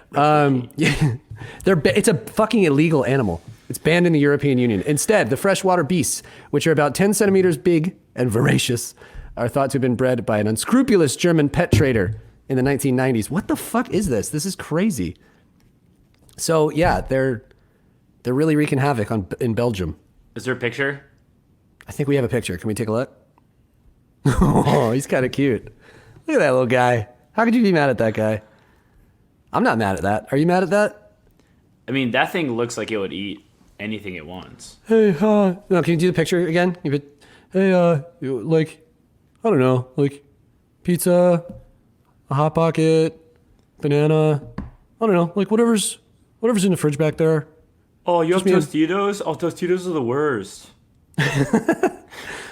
Speaker 3: Yeah. It's a fucking illegal animal. It's banned in the European Union. Instead, the freshwater beasts, which are about 10 centimeters big and voracious, are thought to have been bred by an unscrupulous German pet trader in the 1990s. What the fuck is this? This is crazy. So yeah, they're really wreaking havoc in Belgium.
Speaker 4: Is there a picture?
Speaker 3: I think we have a picture. Can we take a look? Oh, he's kind of cute. Look at that little guy. How could you be mad at that guy? I'm not mad at that. Are you mad at that?
Speaker 4: I mean, that thing looks like it would eat anything it wants.
Speaker 3: Hey, no, can you do the picture again? Hey, like, I don't know, like pizza, a Hot Pocket, banana. I don't know, like whatever's in the fridge back there.
Speaker 4: Oh, you have Tostitos? Oh, Tostitos are the worst.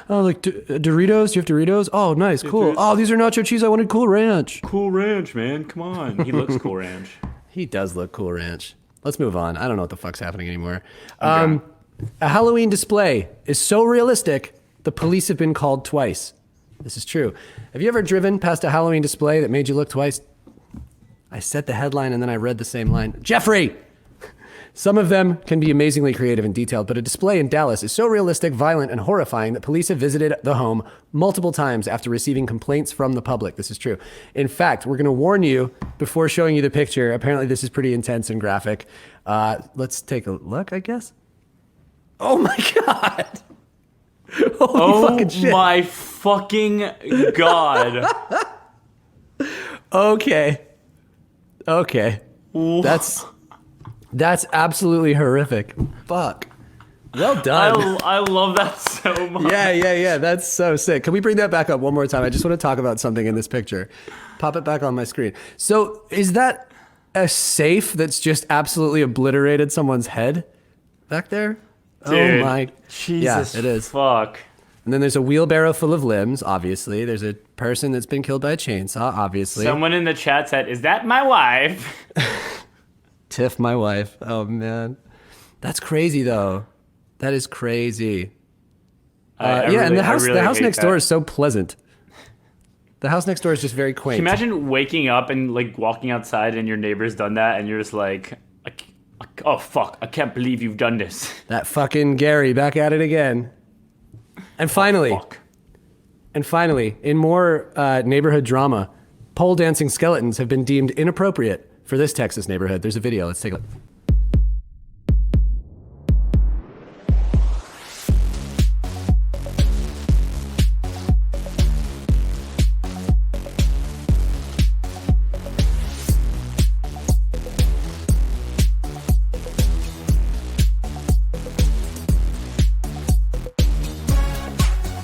Speaker 3: Oh, like Doritos? You have Doritos? Oh, nice, cool. Oh, these are nacho cheese. I wanted Cool Ranch.
Speaker 4: Cool Ranch, man. Come on. He looks Cool Ranch.
Speaker 3: He does look Cool Ranch. Let's move on. I don't know what the fuck's happening anymore. A Halloween display is so realistic, the police have been called twice. This is true. Have you ever driven past a Halloween display that made you look twice? I said the headline and then I read the same line. Jeffrey! Some of them can be amazingly creative and detailed, but a display in Dallas is so realistic, violent, and horrifying that police have visited the home multiple times after receiving complaints from the public. This is true. In fact, we're going to warn you before showing you the picture. Apparently, this is pretty intense and graphic. Let's take a look, I guess. Oh my God. Holy fucking shit.
Speaker 4: Oh my fucking God.
Speaker 3: Okay. That's absolutely horrific. Fuck. Well done.
Speaker 4: I love that so much.
Speaker 3: Yeah. That's so sick. Can we bring that back up one more time? I just want to talk about something in this picture. Pop it back on my screen. So is that a safe that's just absolutely obliterated someone's head back there?
Speaker 4: Dude,
Speaker 3: oh my.
Speaker 4: Jesus.
Speaker 3: Yeah, it is.
Speaker 4: Fuck.
Speaker 3: And then there's a wheelbarrow full of limbs, obviously. There's a person that's been killed by a chainsaw, obviously.
Speaker 4: Someone in the chat said, "Is that my wife?"
Speaker 3: Tiff, my wife. Oh, man. That's crazy, though. That is crazy. And the house next door is so pleasant. The house next door is just very quaint.
Speaker 4: Can you imagine waking up and like walking outside and your neighbor's done that and you're just like, oh, fuck, I can't believe you've done this.
Speaker 3: That fucking Gary back at it again. And finally, in more neighborhood drama, pole dancing skeletons have been deemed inappropriate for this Texas neighborhood. There's a video. Let's take a look.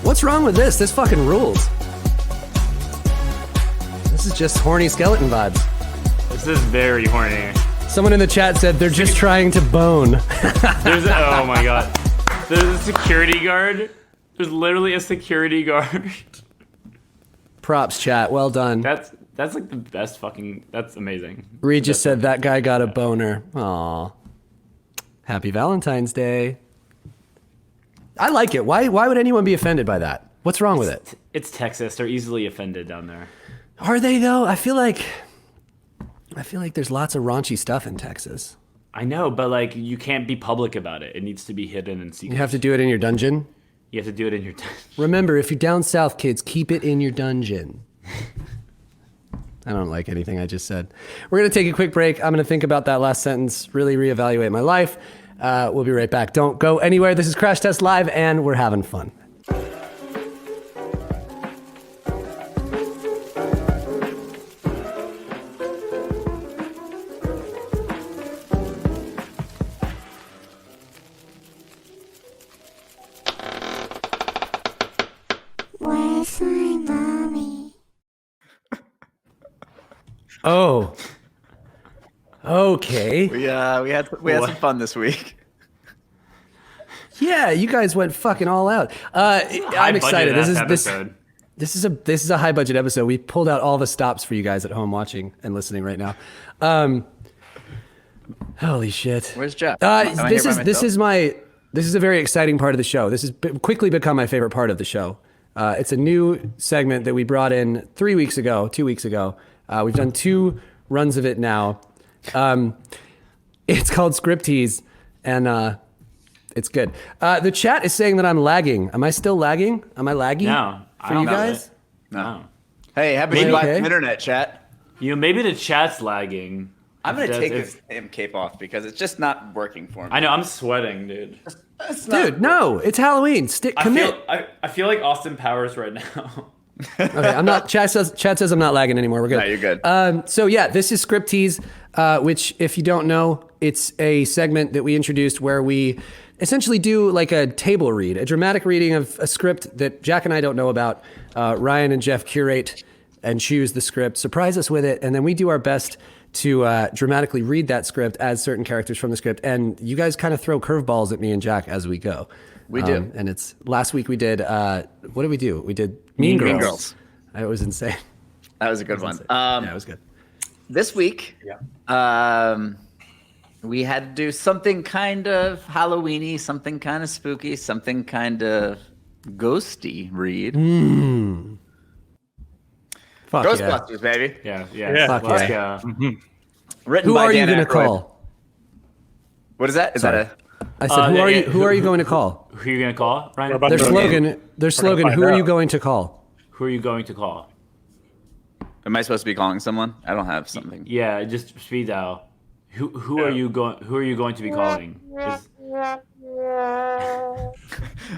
Speaker 3: What's wrong with this? This fucking rules. This is just horny skeleton vibes.
Speaker 4: This is very horny.
Speaker 3: Someone in the chat said they're just trying to bone.
Speaker 4: Oh my God. There's a security guard. There's literally a security guard.
Speaker 3: Props, chat. Well done.
Speaker 4: That's like the best fucking. That's amazing.
Speaker 3: Reed just said that guy got a boner. Aw. Happy Valentine's Day. I like it. Why would anyone be offended by that? What's wrong with it?
Speaker 4: It's Texas. They're easily offended down there.
Speaker 3: Are they though? I feel like there's lots of raunchy stuff in Texas.
Speaker 4: I know, but like you can't be public about it. It needs to be hidden and secret.
Speaker 3: You have to do it in your dungeon?
Speaker 4: You have to do it in your dungeon.
Speaker 3: Remember, if you're down south, kids, keep it in your dungeon. I don't like anything I just said. We're going to take a quick break. I'm going to think about that last sentence, really reevaluate my life. We'll be right back. Don't go anywhere. This is Crash Test Live, and we're having fun.
Speaker 2: Where's my mommy?
Speaker 3: Oh. Okay.
Speaker 5: We had some fun this week.
Speaker 3: Yeah, you guys went fucking all out. I'm excited. This is a high budget episode. We pulled out all the stops for you guys at home watching and listening right now. Holy shit.
Speaker 5: Where's Jeff?
Speaker 3: This is a very exciting part of the show. This has quickly become my favorite part of the show. It's a new segment that we brought in 2 weeks ago. We've done 2 runs of it now. It's called Scriptease, and it's good. The chat is saying that I'm lagging. Am I still lagging? Am I laggy?
Speaker 4: No,
Speaker 3: for you guys?
Speaker 4: No.
Speaker 5: Hey, happy
Speaker 3: Maybe-
Speaker 5: Black
Speaker 3: okay.
Speaker 5: internet chat.
Speaker 4: Maybe the chat's lagging.
Speaker 5: I'm gonna take
Speaker 4: If-
Speaker 5: this damn cape off because it's just not working for me.
Speaker 4: I know, I'm sweating, dude.
Speaker 3: Dude, no, it's Halloween. Commit.
Speaker 4: I feel like Austin Powers right now.
Speaker 3: Okay, I'm not. Chat says I'm not lagging anymore. We're good.
Speaker 5: No, you're good.
Speaker 3: So yeah, this is Scriptease, which, if you don't know, it's a segment that we introduced where we essentially do like a table read, a dramatic reading of a script that Jack and I don't know about. Ryan and Jeff curate and choose the script, surprise us with it, and then we do our best to dramatically read that script as certain characters from the script. And you guys kind of throw curveballs at me and Jack as we go.
Speaker 5: We do.
Speaker 3: And it's last week we did. What did we do? We did Mean Girls.
Speaker 5: Mean Girls.
Speaker 3: It was insane.
Speaker 5: That was a good one.
Speaker 3: Yeah, it was good.
Speaker 5: This week, we had to do something kind of Halloweeny, something kind of spooky, something kind of ghosty read.
Speaker 3: Fuck
Speaker 5: Ghostbusters, baby.
Speaker 4: Yeah.
Speaker 3: Fuck
Speaker 4: Let's
Speaker 3: yeah.
Speaker 4: go.
Speaker 5: Written
Speaker 3: Who
Speaker 5: by
Speaker 3: are you
Speaker 5: Dan
Speaker 3: going to
Speaker 5: Aykroyd.
Speaker 3: call?
Speaker 5: What is that? Is
Speaker 3: Sorry.
Speaker 5: that
Speaker 3: I said, who are you going to call?
Speaker 4: Who are you gonna call, Ryan?
Speaker 6: about
Speaker 3: Their
Speaker 6: to-
Speaker 3: slogan,
Speaker 6: find
Speaker 3: who are you
Speaker 6: out.
Speaker 3: going to call?
Speaker 4: Who are you going to call?
Speaker 5: Am I supposed to be calling someone? I don't have something.
Speaker 4: Yeah, just speed dial. Who are you going? Who are you going to be calling?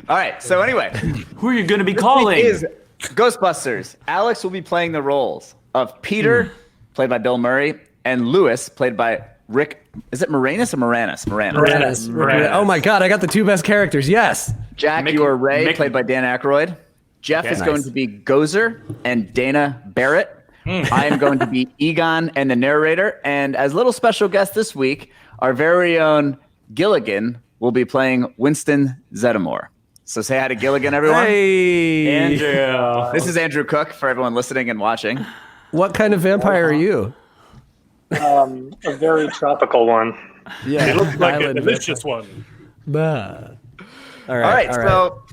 Speaker 5: All right. So anyway,
Speaker 4: Who are you going to be calling?
Speaker 5: is Ghostbusters. Alex will be playing the roles of Peter, played by Bill Murray, and Lewis, played by Rick. Is it Moranis or Moranis?
Speaker 6: Moranis.
Speaker 3: Oh my god, I got the two best characters. Yes.
Speaker 5: Jack,
Speaker 4: Mick-
Speaker 5: you are Ray,
Speaker 4: Mick-
Speaker 5: played by Dan Aykroyd. Jeff is
Speaker 3: nice.
Speaker 5: going to be Gozer and Dana Barrett. I am going to be Egon and the narrator. And as little special guest this week, our very own Gilligan will be playing Winston Zeddemore. So say hi to Gilligan, everyone.
Speaker 3: Hey.
Speaker 4: Andrew.
Speaker 5: This is Andrew Cook for everyone listening and watching.
Speaker 3: What kind of vampire are you?
Speaker 11: A very tropical one.
Speaker 3: Yeah.
Speaker 6: It looks like a
Speaker 3: Island
Speaker 6: delicious one.
Speaker 3: vampire. All
Speaker 5: All right,
Speaker 3: right.
Speaker 5: so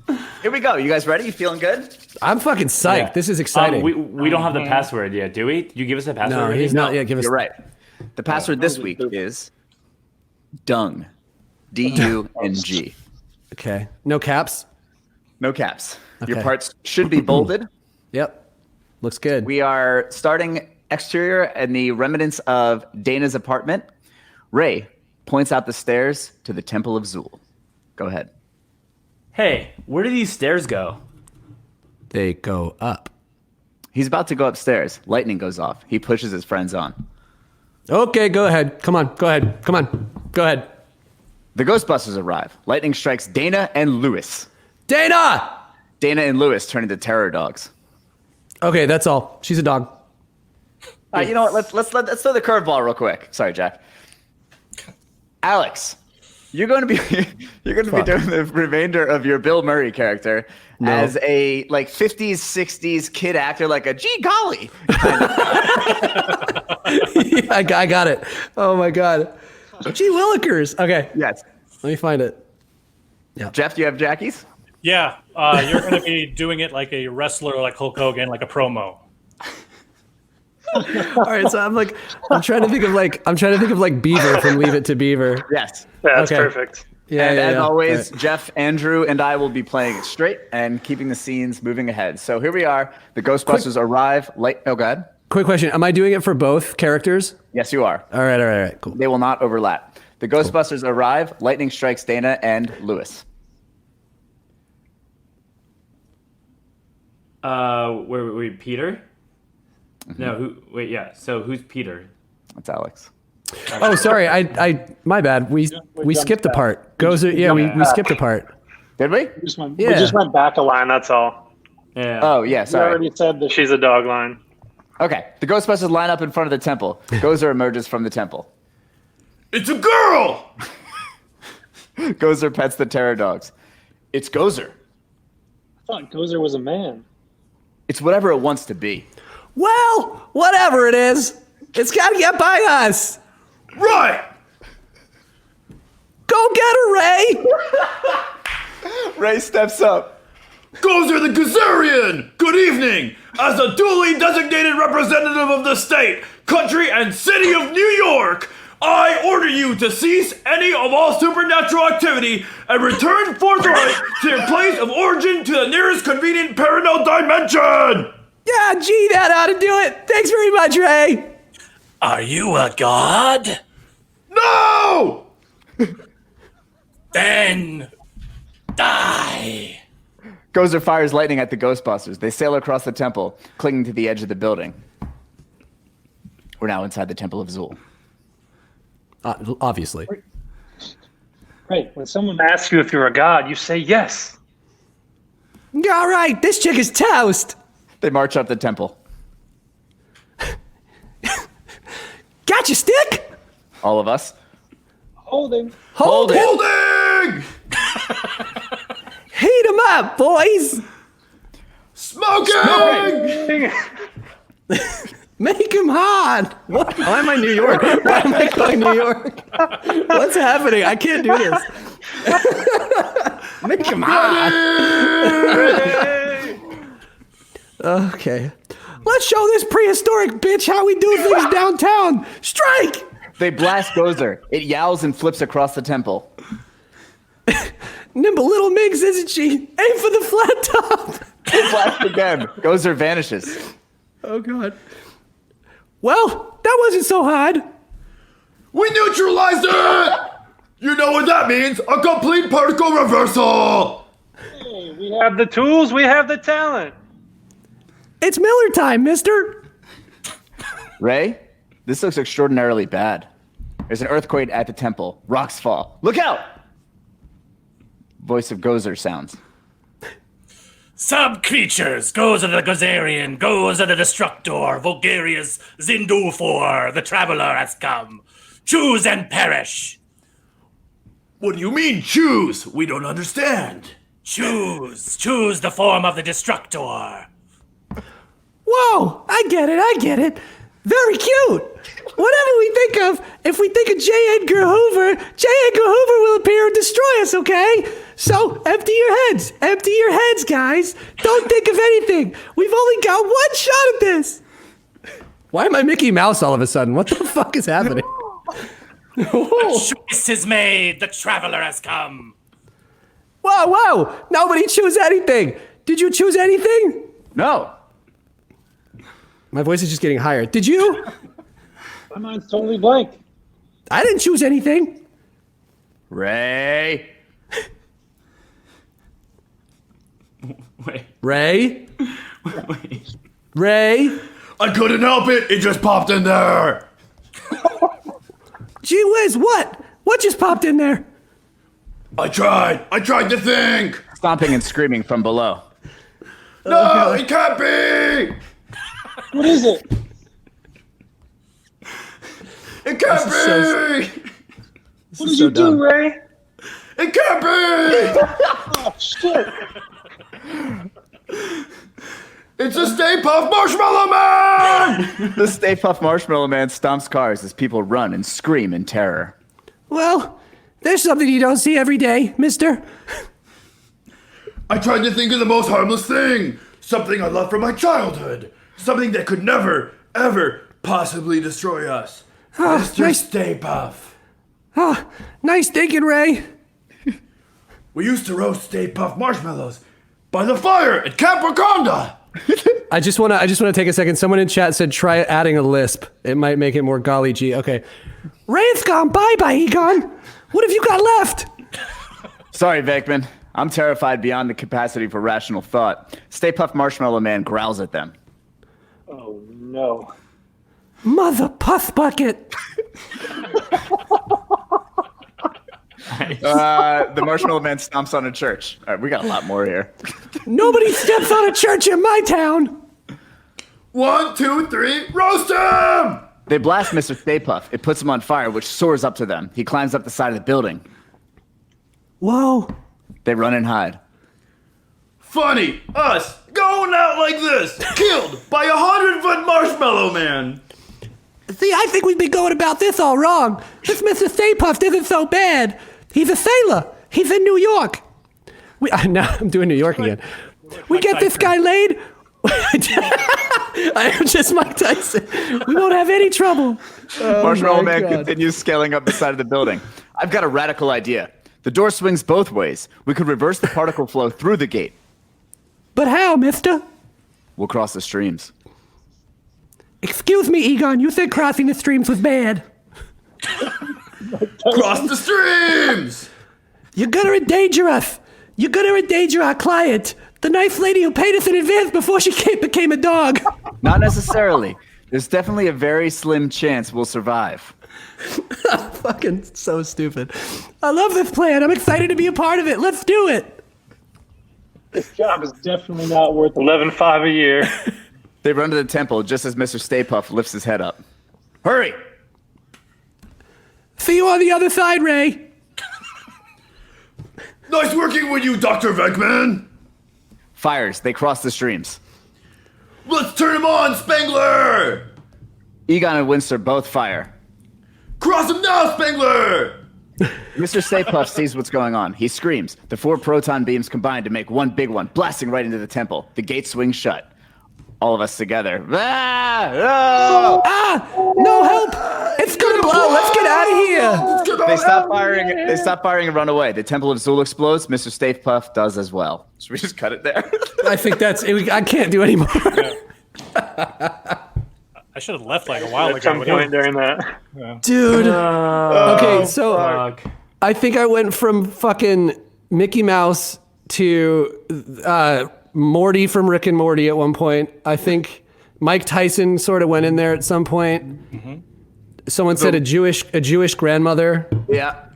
Speaker 5: here we go. You guys ready? You feeling good?
Speaker 3: I'm fucking psyched.
Speaker 4: Yeah.
Speaker 3: This is exciting.
Speaker 4: We don't have the password yet, do we? Did you give us a password?
Speaker 3: no,
Speaker 4: already?
Speaker 3: he's not yet. Give us.
Speaker 5: You're right. The password this week is dung. D-U-N-G.
Speaker 3: Okay. No caps.
Speaker 5: No caps. Your
Speaker 3: Okay.
Speaker 5: parts should be bolded.
Speaker 3: Yep. Looks good.
Speaker 5: We are starting exterior in the remnants of Dana's apartment. Ray points out the stairs to the Temple of Zool. Go ahead.
Speaker 4: Hey, where do these stairs go?
Speaker 3: They go up.
Speaker 5: He's about to go upstairs. Lightning goes off. He pushes his friends on.
Speaker 3: Okay, go ahead. Come on. Go ahead. Come on. Go ahead.
Speaker 5: The Ghostbusters arrive. Lightning strikes Dana and Lewis.
Speaker 3: Dana!
Speaker 5: Dana and Lewis turn into terror dogs.
Speaker 3: Okay, that's all. She's a dog.
Speaker 5: All right, you know what? Let's throw the curveball real quick. Sorry, Jack. Alex, you're going to be doing the remainder of your Bill Murray character as a like 50s 60s kid actor, like a gee golly.
Speaker 3: Yeah, I got it. Oh my god. Gee Willikers. Okay.
Speaker 5: Yes.
Speaker 3: Let me find it.
Speaker 5: Jeff, do you have Jackie's?
Speaker 6: Yeah, you're going to be doing it like a wrestler, like Hulk Hogan, like a promo.
Speaker 3: All right, so I'm trying to think of like Beaver from Leave It to Beaver.
Speaker 5: Yes.
Speaker 11: That's
Speaker 3: Okay.
Speaker 11: perfect.
Speaker 3: Yeah,
Speaker 5: And
Speaker 3: yeah,
Speaker 5: as
Speaker 3: yeah.
Speaker 5: always,
Speaker 3: All right.
Speaker 5: Jeff, Andrew, and I will be playing it straight and keeping the scenes moving ahead. So here we are. The Ghostbusters arrive. Oh, God.
Speaker 3: Quick question: am I doing it for both characters?
Speaker 5: Yes, you are.
Speaker 3: All right, cool.
Speaker 5: They will not overlap. The Ghostbusters arrive. Lightning strikes Dana and Lewis.
Speaker 4: Wait, Peter? No, wait, yeah. So who's Peter?
Speaker 5: That's Alex.
Speaker 3: Oh, sorry, I my bad. We skipped a part. We skipped a part.
Speaker 5: Did we?
Speaker 11: We just went back a line, that's all.
Speaker 4: Yeah.
Speaker 5: Oh, yeah,
Speaker 11: You
Speaker 5: sorry.
Speaker 11: already said that she's a dog line.
Speaker 5: Okay. The Ghostbusters line up in front of the temple. Gozer emerges from the temple.
Speaker 10: It's a girl!
Speaker 5: Gozer pets the terror dogs. It's Gozer.
Speaker 11: I thought Gozer was a man.
Speaker 5: It's whatever it wants to be.
Speaker 3: Well, whatever it is, it's got to get by us.
Speaker 10: Right!
Speaker 3: Go get her, Ray.
Speaker 5: Ray steps up.
Speaker 10: Gozer the Gazarian! Good evening! As a duly designated representative of the state, country, and city of New York, I order you to cease any of all supernatural activity and return forthright to your place of origin to the nearest convenient parallel dimension!
Speaker 3: Yeah, gee, that ought to do it. Thanks very much, Ray.
Speaker 6: Are you a god?
Speaker 10: No!
Speaker 6: Then die.
Speaker 5: Gozer fires lightning at the Ghostbusters. They sail across the temple, clinging to the edge of the building. We're now inside the Temple of Zul.
Speaker 3: Obviously.
Speaker 11: Right. When someone asks you if you're a god, you say yes.
Speaker 3: All right, this chick is toast.
Speaker 5: They march up the temple.
Speaker 3: Got your stick?
Speaker 5: All of us.
Speaker 11: Holding.
Speaker 3: Hold it.
Speaker 10: Holding!
Speaker 3: Heat 'em up, boys.
Speaker 10: Smoking!
Speaker 3: Make him hard. What? Why am I New York? Why am I going New York? What's happening? I can't do this. Make him hard. Okay. Let's show this prehistoric bitch how we do things downtown. Strike!
Speaker 5: They blast Gozer. It yowls and flips across the temple.
Speaker 3: Nimble little Minx, isn't she? Aim for the flat top.
Speaker 5: They blast again. Gozer vanishes.
Speaker 3: Oh, God. Well, that wasn't so hard.
Speaker 10: We neutralized it! You know what that means? A complete particle reversal!
Speaker 11: Hey, we have the tools, we have the talent.
Speaker 3: It's Miller time, mister.
Speaker 5: Ray, this looks extraordinarily bad. There's an earthquake at the temple. Rocks fall. Look out! Voice of Gozer sounds.
Speaker 6: Sub-creatures, goes of the Gozerian, goes of the Destructor, Vulgarius, Zindufor, the Traveler has come. Choose and perish.
Speaker 10: What do you mean, choose? We don't understand.
Speaker 6: Choose the form of the Destructor.
Speaker 3: Whoa, I get it. Very cute. Whatever we think of, if we think of J. Edgar Hoover will appear and destroy us, okay? So, empty your heads, guys. Don't think of anything. We've only got one shot at this. Why am I Mickey Mouse all of a sudden? What the fuck is happening?
Speaker 6: The choice is made, the Traveler has come.
Speaker 3: Whoa, nobody choose anything. Did you choose anything?
Speaker 5: No.
Speaker 3: My voice is just getting higher. Did you?
Speaker 11: My mind's totally blank.
Speaker 3: I didn't choose anything.
Speaker 5: Ray.
Speaker 10: Wait.
Speaker 3: Ray?
Speaker 10: Wait.
Speaker 3: Ray?
Speaker 10: I couldn't help it. It just popped in there.
Speaker 3: Gee whiz, what? What just popped in there?
Speaker 10: I tried to think.
Speaker 5: Stomping and screaming from below.
Speaker 10: No, it can't be.
Speaker 11: What is it?
Speaker 10: It can't be.
Speaker 11: What did you do, Ray?
Speaker 10: It can't be.
Speaker 11: Oh, shit.
Speaker 10: It's a Stay Puft Marshmallow Man!
Speaker 5: The Stay Puft Marshmallow Man stomps cars as people run and scream in terror.
Speaker 3: Well, there's something you don't see every day, mister.
Speaker 10: I tried to think of the most harmless thing. Something I loved from my childhood. Something that could never, ever possibly destroy us. Mr. Stay Puft.
Speaker 3: Nice thinking, Ray.
Speaker 10: We used to roast Stay Puft marshmallows by the fire at Camp Wakanda.
Speaker 3: I just want to take a second. Someone in chat said try adding a lisp. It might make it more golly gee. Okay. Ray's gone. Bye, Egon. What have you got left?
Speaker 5: Sorry, Venkman. I'm terrified beyond the capacity for rational thought. Stay Puft Marshmallow Man growls at them.
Speaker 11: Oh, no.
Speaker 3: Mother puff bucket.
Speaker 5: The Marshmallow Man stomps on a church. All right, we got a lot more here.
Speaker 3: Nobody steps on a church in my town.
Speaker 10: 1, 2, 3, roast him!
Speaker 5: They blast Mr. Stay Puft. It puts him on fire, which soars up to them. He climbs up the side of the building.
Speaker 3: Whoa.
Speaker 5: They run and hide.
Speaker 10: Funny, us going out like this, killed by a 100-foot Marshmallow Man.
Speaker 3: See, I think we've been going about this all wrong. This Mr. Stay Puft isn't so bad. He's a sailor. He's in New York. Now I'm doing New York again. We get this guy laid. I am just Mike Tyson. We won't have any trouble.
Speaker 5: Marshmallow Man
Speaker 3: God.
Speaker 5: continues scaling up the side of the building. I've got a radical idea. The door swings both ways. We could reverse the particle flow through the gate.
Speaker 3: But how, mister?
Speaker 5: We'll cross the streams.
Speaker 3: Excuse me, Egon, you said crossing the streams was bad.
Speaker 10: Cross the streams!
Speaker 3: You're gonna endanger us. You're gonna endanger our client. The nice lady who paid us in advance before she became a dog.
Speaker 5: Not necessarily. There's definitely a very slim chance we'll survive.
Speaker 3: Fucking so stupid. I love this plan. I'm excited to be a part of it. Let's do it.
Speaker 11: This job is definitely not worth 11.5 a year.
Speaker 5: They run to the temple just as Mr. Stay Puft lifts his head up. Hurry!
Speaker 3: See you on the other side, Ray.
Speaker 10: Nice working with you, Dr. Venkman!
Speaker 5: Fires. They cross the streams.
Speaker 10: Let's turn him on, Spengler!
Speaker 5: Egon and Winster both fire.
Speaker 10: Cross him now, Spengler!
Speaker 5: Mr. Stay Puft sees what's going on. He screams. The 4 proton beams combine to make one big one, blasting right into the temple. The gate swings shut. All of us together. Ah! Oh!
Speaker 3: Ah! No help! It's gonna blow! Let's get out of here!
Speaker 5: They stop firing. They stop firing and run away. The Temple of Zul explodes. Mr. Stay Puft does as well. Should we just cut it there?
Speaker 3: I think I can't do anymore.
Speaker 6: I should have left like a while ago.
Speaker 11: At some point during that. Yeah.
Speaker 3: Dude. Okay, so
Speaker 4: Fuck.
Speaker 3: I think I went from fucking Mickey Mouse to Morty from Rick and Morty at one point. I think Mike Tyson sort of went in there at some point. Mm-hmm. Someone said a Jewish grandmother.
Speaker 5: Yeah.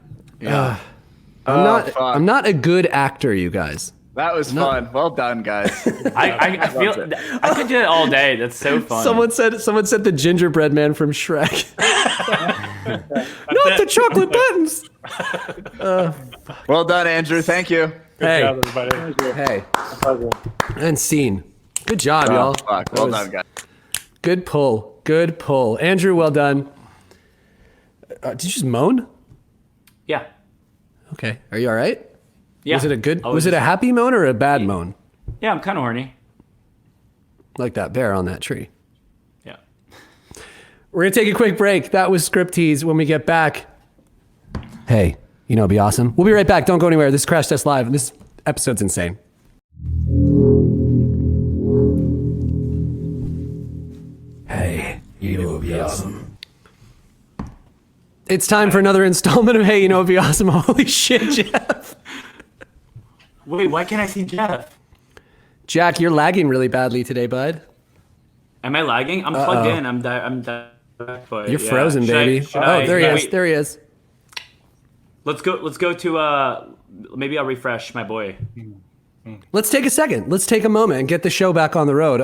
Speaker 3: I'm not a good actor, you guys.
Speaker 5: That was fun. Well done, guys.
Speaker 4: I feel I could do it all day. That's so fun.
Speaker 3: Someone said the gingerbread man from Shrek. Not the chocolate buttons.
Speaker 5: Well done, Andrew. Thank you.
Speaker 3: Hey.
Speaker 6: Good job, everybody.
Speaker 3: Hey. And scene. Good job, y'all.
Speaker 5: Fuck. Well done, guys.
Speaker 3: Good pull. Good pull. Andrew, well done. Did you just moan?
Speaker 4: Yeah.
Speaker 3: Okay. Are you all right?
Speaker 4: Yeah.
Speaker 3: Was it a happy moan or a bad moan?
Speaker 4: Yeah, I'm kind of horny.
Speaker 3: Like that bear on that tree.
Speaker 4: Yeah.
Speaker 3: We're going to take a quick break. That was Scriptease. When we get back, hey, you know, it'd be awesome. We'll be right back. Don't go anywhere. This is Crash Test Live. This episode's insane. Hey, you know, it'd be awesome. It's time for another installment of Hey, you know, it'd be awesome. Holy shit, Jeff.
Speaker 4: Wait, why can't I see Jeff?
Speaker 3: Jack, you're lagging really badly today, bud.
Speaker 4: Am I lagging? I'm plugged in. I'm
Speaker 3: You're frozen, baby. There he is.
Speaker 4: Wait.
Speaker 3: There he is.
Speaker 4: Let's go to maybe I'll refresh my boy.
Speaker 3: Let's take a second. Let's take a moment and get the show back on the road.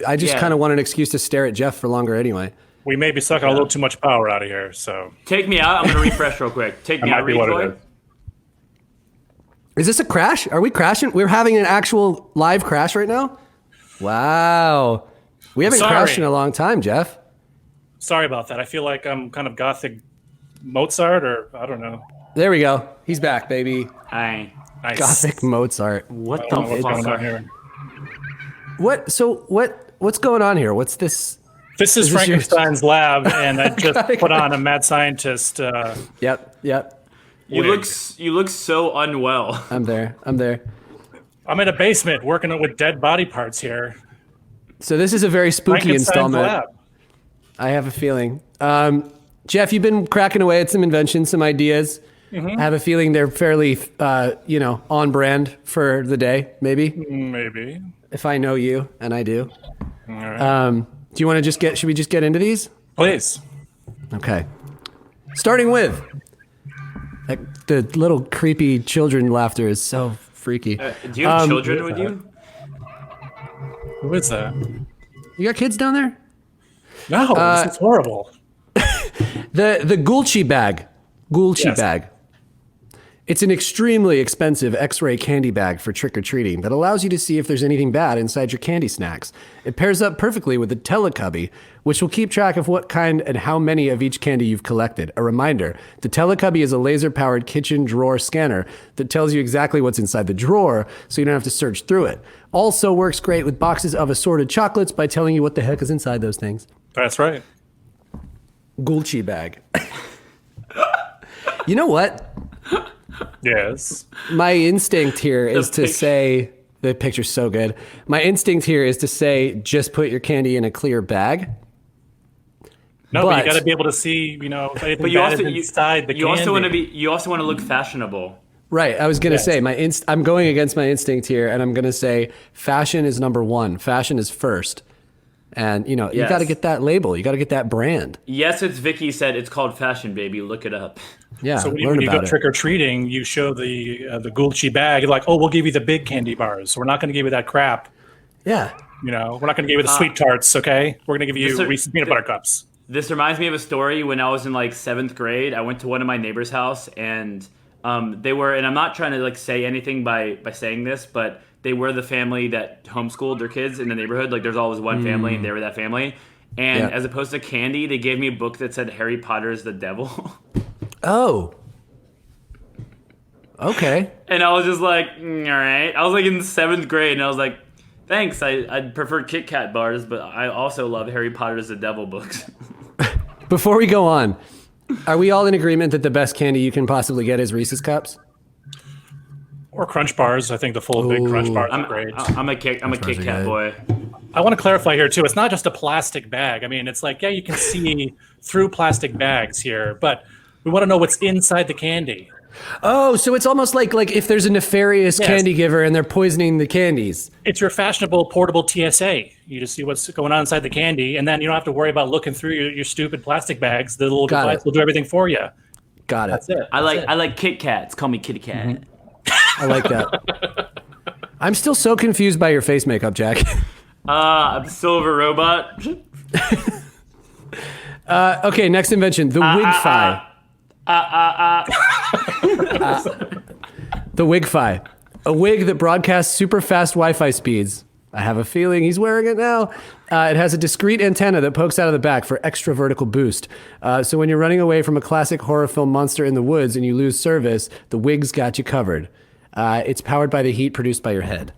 Speaker 3: I just kind of want an excuse to stare at Jeff for longer anyway.
Speaker 6: We may be sucking a little too much power out of here, so.
Speaker 4: Take me out. I'm going to refresh real quick. Take me out.
Speaker 6: Might be what it is.
Speaker 3: Is this a crash? Are we crashing? We're having an actual live crash right now? Wow. We haven't crashed in a long time, Jeff.
Speaker 6: Sorry about that. I feel like I'm kind of gothic Mozart, or I don't know.
Speaker 3: There we go. He's back, baby.
Speaker 4: Hi.
Speaker 6: Nice.
Speaker 3: Gothic Mozart.
Speaker 4: What
Speaker 6: I
Speaker 4: the
Speaker 6: don't know what's going on
Speaker 4: fuck?
Speaker 6: here.
Speaker 3: What's going on here? What's this?
Speaker 6: This is Frankenstein's lab, and I just put on a mad scientist.
Speaker 3: Yep.
Speaker 4: You look so unwell.
Speaker 3: I'm there.
Speaker 6: I'm in a basement working with dead body parts here.
Speaker 3: So this is a very spooky
Speaker 6: Frankenstein's
Speaker 3: installment.
Speaker 6: lab.
Speaker 3: I have a feeling. Jeff, you've been cracking away at some inventions, some ideas. Mm-hmm. I have a feeling they're fairly, on brand for the day, maybe.
Speaker 6: Maybe.
Speaker 3: If I know you, and I do.
Speaker 6: All right.
Speaker 3: Do you want to should we just get into these?
Speaker 6: Please.
Speaker 3: Okay. Starting with, the little creepy children laughter is so freaky.
Speaker 4: Do you have children with you?
Speaker 6: Who is that?
Speaker 3: You got kids down there?
Speaker 6: No, this is horrible.
Speaker 3: The Gulchi bag. Bag. It's an extremely expensive X-ray candy bag for trick-or-treating that allows you to see if there's anything bad inside your candy snacks. It pairs up perfectly with the Telecubby, which will keep track of what kind and how many of each candy you've collected. A reminder, the Telecubby is a laser-powered kitchen drawer scanner that tells you exactly what's inside the drawer, so you don't have to search through it. Also works great with boxes of assorted chocolates by telling you what the heck is inside those things.
Speaker 6: That's right.
Speaker 3: Gucci bag. You know what?
Speaker 11: Yes.
Speaker 3: My instinct here is to say, the picture's so good. My instinct here is to say, just put your candy in a clear bag.
Speaker 11: No, but you got to be able to see, anything
Speaker 4: But you
Speaker 11: bad
Speaker 4: also
Speaker 11: inside the
Speaker 4: you
Speaker 11: candy.
Speaker 4: also want to look fashionable.
Speaker 3: Right. I was going to say I'm going against my instinct here, and I'm going to say fashion is number one. Fashion is first. And, you got to get that label. You got to get that brand.
Speaker 4: Yes, it's Vicky said it's called fashion, baby. Look it up.
Speaker 3: Yeah,
Speaker 11: So when you go trick-or-treating, you show the Gucci bag. You're like, oh, we'll give you the big candy bars. So we're not going to give you that crap.
Speaker 3: Yeah.
Speaker 11: We're not going to give you the sweet tarts, okay? We're going to give you Reese's peanut butter cups.
Speaker 4: This reminds me of a story when I was in like 7th grade. I went to one of my neighbor's house, and they were, and I'm not trying to like say anything by saying this, but they were the family that homeschooled their kids in the neighborhood. Like there's always one family, and they were that family. And as opposed to candy, they gave me a book that said Harry Potter's the Devil.
Speaker 3: Oh. Okay.
Speaker 4: And I was just like, all right. I was like in 7th grade, and I was like, thanks. I'd prefer Kit Kat bars, but I also love Harry Potter's the Devil books.
Speaker 3: Before we go on, are we all in agreement that the best candy you can possibly get is Reese's Cups?
Speaker 11: Or Crunch Bars. I think the full big Crunch Bars are great.
Speaker 4: I'm a Kit Kat boy.
Speaker 11: I want to clarify here, too. It's not just a plastic bag. I mean, it's like, you can see through plastic bags here, but we want to know what's inside the candy.
Speaker 3: Oh, so it's almost like if there's a nefarious candy giver and they're poisoning the candies.
Speaker 11: It's your fashionable portable TSA. You just see what's going on inside the candy, and then you don't have to worry about looking through your stupid plastic bags. The little device will do everything for you.
Speaker 3: Got it.
Speaker 11: That's it.
Speaker 4: I like Kit Kats. Call me Kitty Kat.
Speaker 3: Mm-hmm. I like that. I'm still so confused by your face makeup, Jack.
Speaker 4: I'm Silver Robot.
Speaker 3: Okay, next invention, the Wigfi. The Wigfi, a wig that broadcasts super fast Wi-Fi speeds. I have a feeling he's wearing it now. It has a discrete antenna that pokes out of the back for extra vertical boost. So when you're running away from a classic horror film monster in the woods and you lose service, the wig's got you covered. It's powered by the heat produced by your head.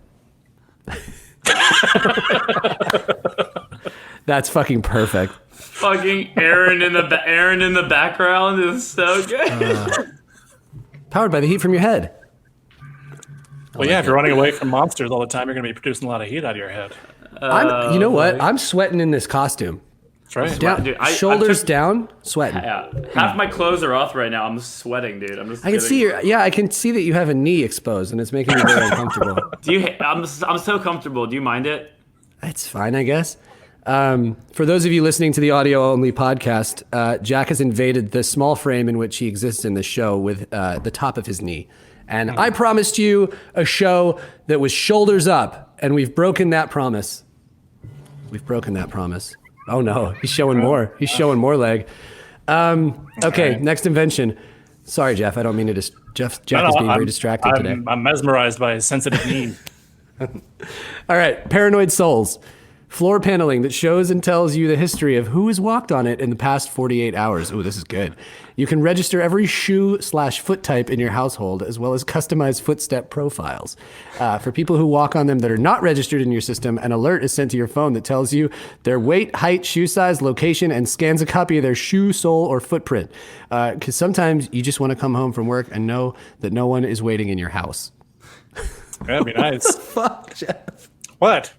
Speaker 3: That's fucking perfect.
Speaker 4: Fucking Aaron in the background is so good.
Speaker 3: Powered by the heat from your head.
Speaker 11: Well, if you're running away from monsters all the time, you're going to be producing a lot of heat out of your head.
Speaker 3: You know what? I'm sweating in this costume.
Speaker 11: That's right.
Speaker 3: Down,
Speaker 4: dude,
Speaker 3: shoulders down, sweating.
Speaker 4: Yeah, half my clothes are off right now. I'm sweating, dude.
Speaker 3: I can see I can see that you have a knee exposed, and it's making me very uncomfortable.
Speaker 4: I'm so comfortable. Do you mind it?
Speaker 3: It's fine, I guess. For those of you listening to the audio-only podcast, Jack has invaded the small frame in which he exists in the show with the top of his knee. And I promised you a show that was shoulders up, and we've broken that promise. Oh no, he's showing more. He's showing more leg. Okay, next invention. Sorry, Jeff, I don't mean to Jack is being very distracted today.
Speaker 11: I'm mesmerized by his sensitive knee.
Speaker 3: All right, paranoid souls. Floor paneling that shows and tells you the history of who has walked on it in the past 48 hours. Ooh, this is good. You can register every shoe/foot type in your household, as well as customized footstep profiles. For people who walk on them that are not registered in your system, an alert is sent to your phone that tells you their weight, height, shoe size, location, and scans a copy of their shoe, sole, or footprint. Because sometimes you just want to come home from work and know that no one is waiting in your house.
Speaker 11: That'd be nice.
Speaker 3: Fuck, Jeff.
Speaker 11: What?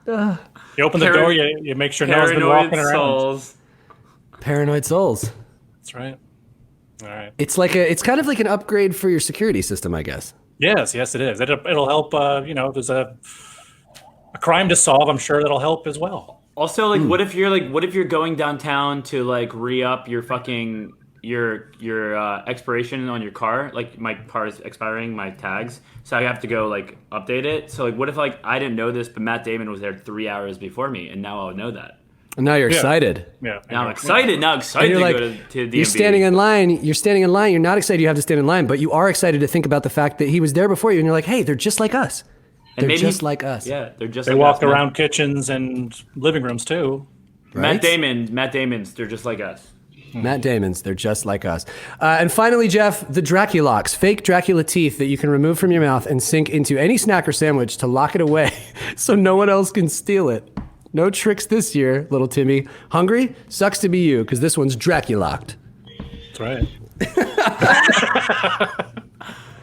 Speaker 11: You open the door, you make sure no one's been walking around.
Speaker 3: Paranoid souls.
Speaker 11: That's right. All right.
Speaker 3: It's kind of like an upgrade for your security system, I guess.
Speaker 11: Yes, it is. It'll help. There's a crime to solve. I'm sure that'll help as well.
Speaker 4: Also, what if you're going downtown to re-up your fucking your expiration on your car? Like my car is expiring, my tags, so I have to go update it. So what if I didn't know this, but Matt Damon was there 3 hours before me, and now I'll know that.
Speaker 3: And now you're excited.
Speaker 11: Yeah.
Speaker 4: Now I'm excited. Now excited to go to DMV.
Speaker 3: You're standing in line. You're not excited you have to stand in line, but you are excited to think about the fact that he was there before you, and you're like, hey, they're just like us. They're just like us.
Speaker 4: Yeah, they're just.
Speaker 11: They walk around kitchens and living rooms too.
Speaker 3: Right?
Speaker 4: Matt Damon's, they're just like us.
Speaker 3: Matt Damon's, they're just like us. And finally, Jeff, the Draculocks, fake Dracula teeth that you can remove from your mouth and sink into any snack or sandwich to lock it away so no one else can steal it. No tricks this year, little Timmy. Hungry? Sucks to be you, because this one's Dracula-locked.
Speaker 11: That's right.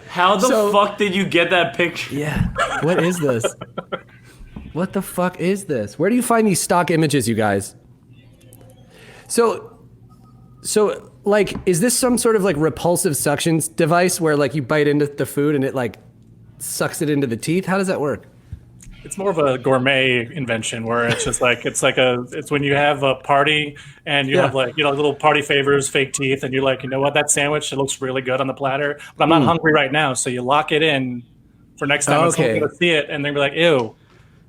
Speaker 4: How the fuck did you get that picture?
Speaker 3: Yeah. What is this? What the fuck is this? Where do you find these stock images, you guys? So, like, is this some sort of like repulsive suction device where like you bite into the food and it like sucks it into the teeth? How does that work?
Speaker 11: It's more of a gourmet invention where it's just like it's when you have a party and you have like little party favors, fake teeth, and you're like, you know what, that sandwich, it looks really good on the platter, but I'm not hungry right now, so you lock it in for next time when someone's gonna see it and they're like, ew,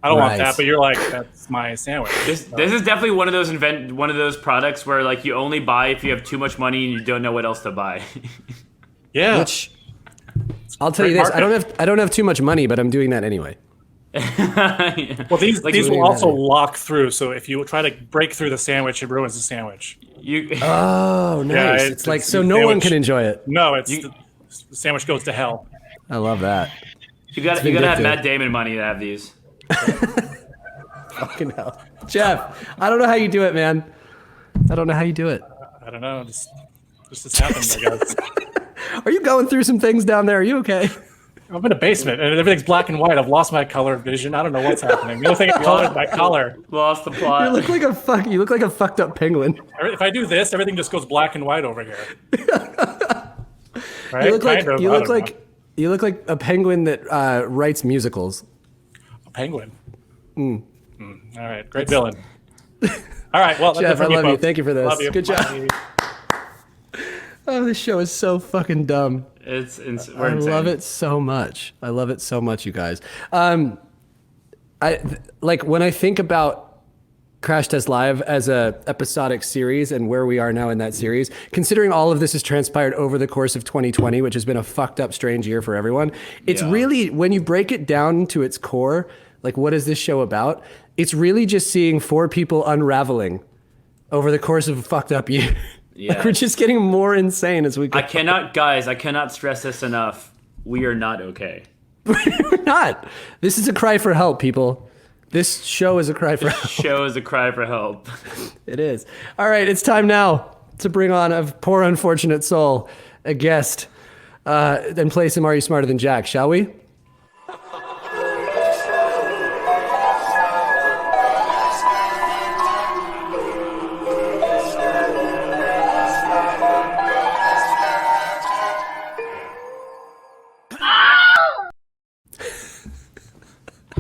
Speaker 11: I don't want that, but you're like, that's my sandwich.
Speaker 4: This is definitely one of those products where like you only buy if you have too much money and you don't know what else to buy.
Speaker 11: Yeah.
Speaker 3: Which I'll tell you this, I don't have too much money, but I'm doing that anyway.
Speaker 11: Well, these will also lock through, so if you try to break through the sandwich, it ruins the sandwich.
Speaker 3: Oh, nice. Yeah, it's like so no one can enjoy it.
Speaker 11: No, the sandwich goes to hell.
Speaker 3: I love that.
Speaker 4: You gotta have Matt Damon money to have these.
Speaker 3: Fucking hell. Jeff, I don't know how you do it, man. I don't know how you do it.
Speaker 11: I don't know. Just happens, I guess.
Speaker 3: Are you going through some things down there? Are you okay?
Speaker 11: I'm in a basement and everything's black and white. I've lost my color vision. I don't know what's happening. The only thing I call is my color.
Speaker 4: Lost the plot.
Speaker 3: You look like a fucked up penguin.
Speaker 11: If I do this, everything just goes black and white over here. Right?
Speaker 3: You look like a penguin that writes musicals.
Speaker 11: A penguin. All right, great villain. All right, well,
Speaker 3: Jeff, I love you. Thank you for this.
Speaker 11: Love you.
Speaker 3: Good job. Oh, this show is so fucking dumb.
Speaker 4: We're
Speaker 3: I
Speaker 4: insane.
Speaker 3: love it so much. I love it so much, you guys. I like when I think about Crash Test Live as a episodic series and where we are now in that series, considering all of this has transpired over the course of 2020, which has been a fucked up, strange year for everyone. It's really, when you break it down to its core, like what is this show about? It's really just seeing four people unraveling over the course of a fucked up year.
Speaker 4: Yeah.
Speaker 3: Like we're just getting more insane as we go.
Speaker 4: I cannot stress this enough. We are not okay.
Speaker 3: We're not. This is a cry for help, people. This show is a cry for help.
Speaker 4: This show is a cry for help.
Speaker 3: It is. All right, it's time now to bring on a poor unfortunate soul, a guest, and play some Are You Smarter Than Jack, shall we?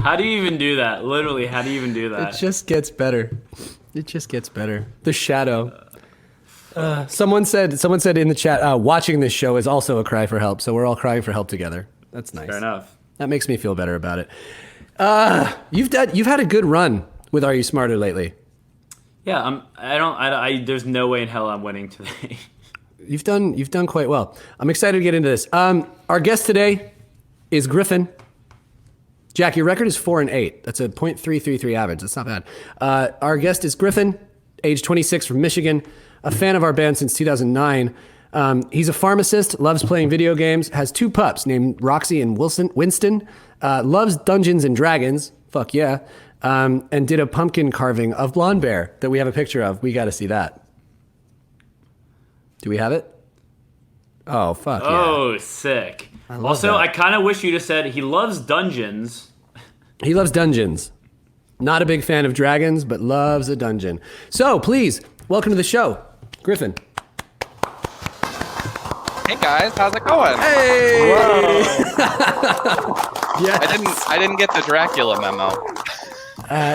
Speaker 4: How do you even do that? Literally, how do you even do that?
Speaker 3: It just gets better. It just gets better. The shadow. Someone said in the chat, watching this show is also a cry for help. So we're all crying for help together. That's nice.
Speaker 4: Fair enough.
Speaker 3: That makes me feel better about it. You've had a good run with Are You Smarter lately?
Speaker 4: Yeah, there's no way in hell I'm winning today.
Speaker 3: You've done quite well. I'm excited to get into this. Our guest today is Griffin. Jack, your record is 4-8. That's a .333 average. That's not bad. Our guest is Griffin, age 26, from Michigan, a fan of our band since 2009. He's a pharmacist, loves playing video games, has two pups named Roxy and Winston, loves Dungeons and Dragons, fuck yeah, and did a pumpkin carving of Blonde Bear that we have a picture of. We got to see that. Do we have it? Oh, fuck yeah.
Speaker 4: Oh, sick. I kind of wish you just said he loves dungeons.
Speaker 3: He loves dungeons. Not a big fan of dragons, but loves a dungeon. So, please, welcome to the show, Griffin.
Speaker 12: Hey guys, how's it going?
Speaker 3: Hey!
Speaker 12: Yeah, I didn't get the Dracula memo.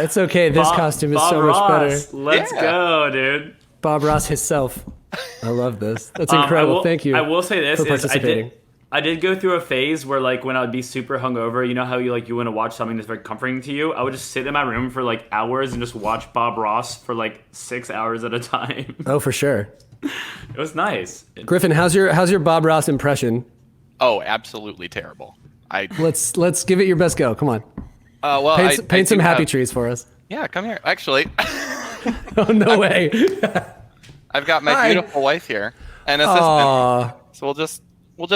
Speaker 3: It's okay. This costume is
Speaker 4: Bob
Speaker 3: so
Speaker 4: Ross,
Speaker 3: much better.
Speaker 4: Let's go, dude.
Speaker 3: Bob Ross himself. I love this. That's incredible. Thank you.
Speaker 4: I will say this:
Speaker 3: for participating.
Speaker 4: I did go through a phase where, like, when I would be super hungover, you know how you want to watch something that's very comforting to you. I would just sit in my room for like hours and just watch Bob Ross for like 6 hours at a time.
Speaker 3: Oh, for sure.
Speaker 4: It was nice.
Speaker 3: Griffin, how's your Bob Ross impression?
Speaker 12: Oh, absolutely terrible.
Speaker 3: Let's give it your best go. Come on.
Speaker 12: Well,
Speaker 3: paint some happy trees for us.
Speaker 12: Yeah, come here. Actually.
Speaker 3: Oh no way.
Speaker 12: I've got my beautiful wife here, and assistant. So we'll just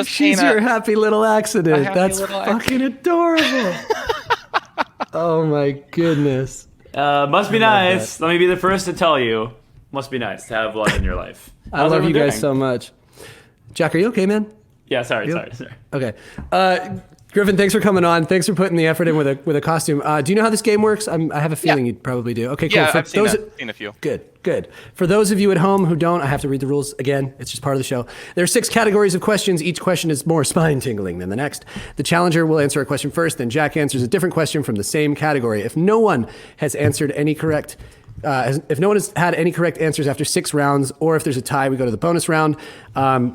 Speaker 3: She's your happy little accident. That's
Speaker 12: little
Speaker 3: fucking adorable. Oh my goodness.
Speaker 4: Must be nice. Let me be the first to tell you. Must be nice to have blood in your life.
Speaker 3: I love you guys so much. Jack, are you okay, man?
Speaker 4: Yeah, sorry.
Speaker 3: Okay. Griffin, thanks for coming on. Thanks for putting the effort in with a costume. Do you know how this game works? I have a feeling you probably do. Okay, cool.
Speaker 12: Yeah,
Speaker 3: For
Speaker 12: I've seen a few.
Speaker 3: Good. For those of you at home who don't, I have to read the rules again. It's just part of the show. There are 6 categories of questions. Each question is more spine-tingling than the next. The challenger will answer a question first, then Jack answers a different question from the same category. If no one has answered any correct if no one has had any correct answers after 6 rounds, or if there's a tie, we go to the bonus round.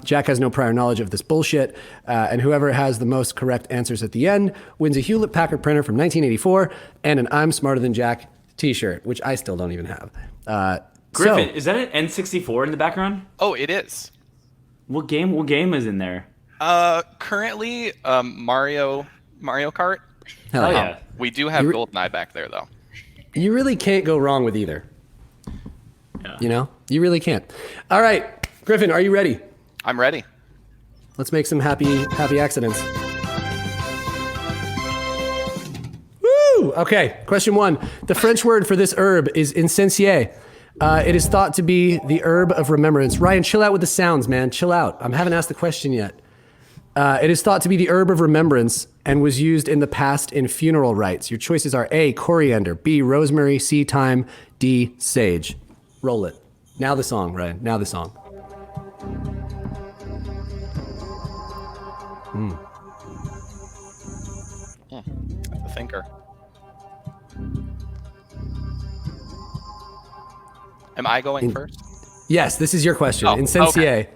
Speaker 3: Jack has no prior knowledge of this bullshit, and whoever has the most correct answers at the end wins a Hewlett-Packard printer from 1984 and an I'm Smarter Than Jack t-shirt, which I still don't even have.
Speaker 4: Griffin, is that an N64 in the background?
Speaker 12: Oh, it is.
Speaker 4: What game is in there?
Speaker 12: Currently, Mario Kart.
Speaker 3: Hell yeah.
Speaker 12: We do have GoldenEye back there, though.
Speaker 3: You really can't go wrong with either.
Speaker 4: Yeah.
Speaker 3: You know? You really can't. All right. Griffin, are you ready?
Speaker 12: I'm ready.
Speaker 3: Let's make some happy accidents. Woo! Okay, question 1. The French word for this herb is incensier. It is thought to be the herb of remembrance. Ryan, chill out with the sounds, man. Chill out. I haven't asked the question yet. It is thought to be the herb of remembrance and was used in the past in funeral rites. Your choices are A, coriander, B, rosemary, C, thyme, D, sage. Roll it. Now the song, Ryan. Now the song.
Speaker 12: The thinker. Am I going first?
Speaker 3: Yes, this is your question.
Speaker 12: Oh,
Speaker 3: Incensier.
Speaker 12: okay.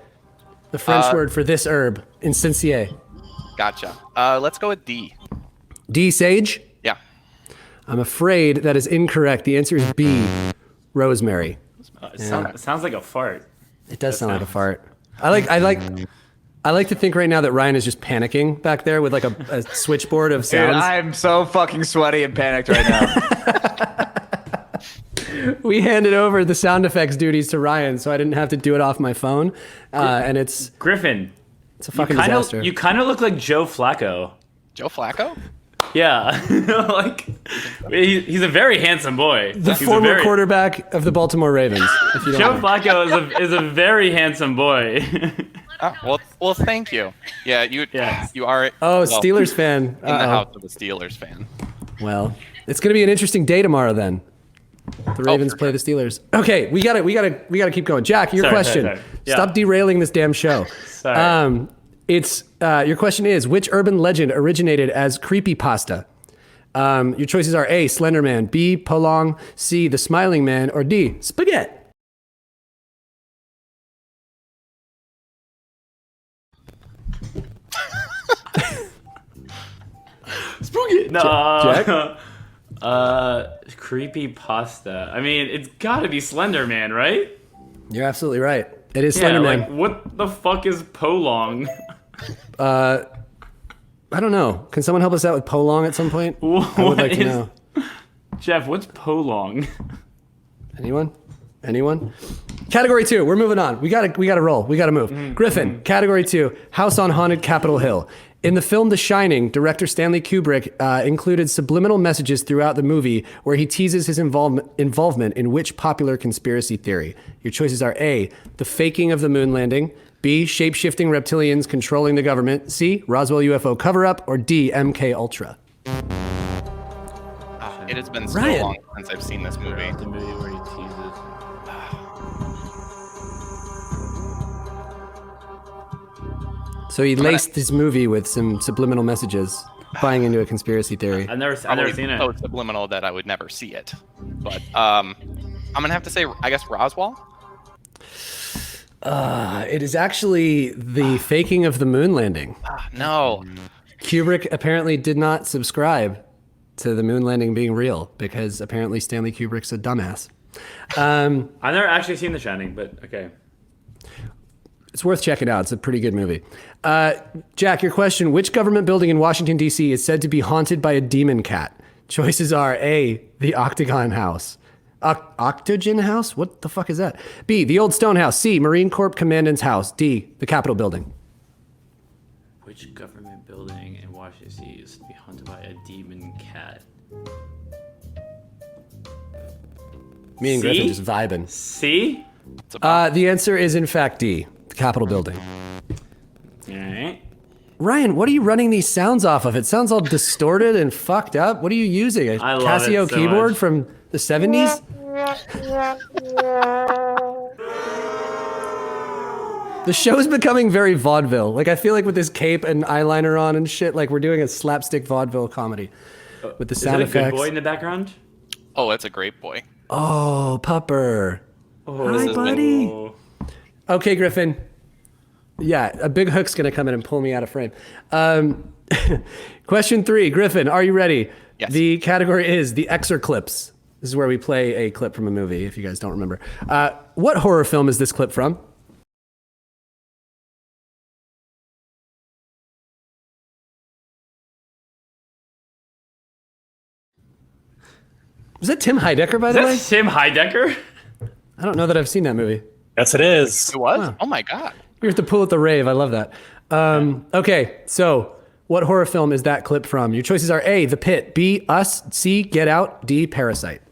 Speaker 3: The French word for this herb. Incensier.
Speaker 12: Gotcha. Let's go with D.
Speaker 3: D, sage?
Speaker 12: Yeah.
Speaker 3: I'm afraid that is incorrect. The answer is B, rosemary.
Speaker 4: It sounds like a fart.
Speaker 3: It does sound like a fart. I like to think right now that Ryan is just panicking back there with like a switchboard of sounds.
Speaker 5: Dude, I'm so fucking sweaty and panicked right now.
Speaker 3: We handed over the sound effects duties to Ryan, so I didn't have to do it off my phone. And it's
Speaker 4: Griffin.
Speaker 3: It's a fucking disaster.
Speaker 4: You kind of look like Joe Flacco.
Speaker 12: Joe Flacco?
Speaker 4: Yeah, like he's a very handsome boy.
Speaker 3: The former quarterback of the Baltimore Ravens. If you don't
Speaker 4: Joe
Speaker 3: know.
Speaker 4: Flacco is a very handsome boy.
Speaker 12: Well, thank you. Yeah, you are.
Speaker 3: Steelers fan.
Speaker 12: In the house of a Steelers fan.
Speaker 3: Well, it's gonna be an interesting day tomorrow then. The Ravens play the Steelers. Okay, we gotta keep going. Jack, your question.
Speaker 4: Sorry. Yeah.
Speaker 3: Stop derailing this damn show.
Speaker 4: Sorry.
Speaker 3: Your question is, which urban legend originated as creepypasta? Your choices are A, Slender Man, B, Polong, C, the Smiling Man, or D, Spaghetti.
Speaker 4: Spooky. No.
Speaker 3: Jack?
Speaker 4: Creepy pasta. I mean, it's gotta be Slender Man, right?
Speaker 3: You're absolutely right. It is Slender Man.
Speaker 4: Like, what the fuck is Polong?
Speaker 3: I don't know. Can someone help us out with Polong at some point? I would like to know.
Speaker 4: Jeff, what's Polong?
Speaker 3: Anyone? Category 2. We're moving on. We gotta roll. We gotta move. Griffin. Category 2. House on Haunted Capitol Hill. In the film The Shining, director Stanley Kubrick included subliminal messages throughout the movie where he teases his involvement in which popular conspiracy theory? Your choices are A, the faking of the moon landing, B, shape-shifting reptilians controlling the government, C, Roswell UFO cover-up, or D, MK Ultra.
Speaker 12: It has been so long since I've seen this movie.
Speaker 4: The movie where he teases.
Speaker 3: So he laced this movie with some subliminal messages, buying into a conspiracy theory.
Speaker 4: I've never seen it.
Speaker 12: So subliminal that I would never see it. But I'm gonna have to say, I guess Roswell.
Speaker 3: It is actually the faking of the moon landing.
Speaker 12: No.
Speaker 3: Kubrick apparently did not subscribe to the moon landing being real because apparently Stanley Kubrick's a dumbass.
Speaker 4: I've never actually seen The Shining, but okay.
Speaker 3: It's worth checking out. It's a pretty good movie. Jack, your question. Which government building in Washington, D.C. is said to be haunted by a demon cat? Choices are A, the Octagon House. Octagon House? What the fuck is that? B, the Old Stone House. C, Marine Corps Commandant's House. D, the Capitol Building.
Speaker 4: Which government building in Washington, D.C. is to be haunted by a demon cat?
Speaker 3: Me and
Speaker 4: C?
Speaker 3: Griffin just vibing.
Speaker 4: C?
Speaker 3: The answer is in fact D, the Capitol building.
Speaker 4: All right.
Speaker 3: Ryan, what are you running these sounds off of? It sounds all distorted and fucked up. What are you using? A
Speaker 4: I love
Speaker 3: Casio
Speaker 4: it so
Speaker 3: keyboard
Speaker 4: much.
Speaker 3: from the 70s? The show's becoming very vaudeville. Like, I feel like with this cape and eyeliner on and shit, like we're doing a slapstick vaudeville comedy with the sound
Speaker 4: Is it a
Speaker 3: effects.
Speaker 4: good boy in the background?
Speaker 12: Oh, it's a great boy.
Speaker 3: Oh, Pupper.
Speaker 4: Oh,
Speaker 3: Hi, buddy. Okay, Griffin. Yeah, a big hook's gonna come in and pull me out of frame. Question 3, Griffin, are you ready?
Speaker 12: Yes.
Speaker 3: The category is the Xer clips. This is where we play a clip from a movie, if you guys don't remember. What horror film is this clip from? Was that Tim Heidecker, by the way?
Speaker 4: Is that Tim Heidecker?
Speaker 3: I don't know that I've seen that movie.
Speaker 11: Yes, it is.
Speaker 12: It was?
Speaker 3: Wow.
Speaker 12: Oh my god.
Speaker 3: You have to pull at the rave. I love that. Okay, so what horror film is that clip from? Your choices are A, The Pit, B, Us, C, Get Out, D, Parasite.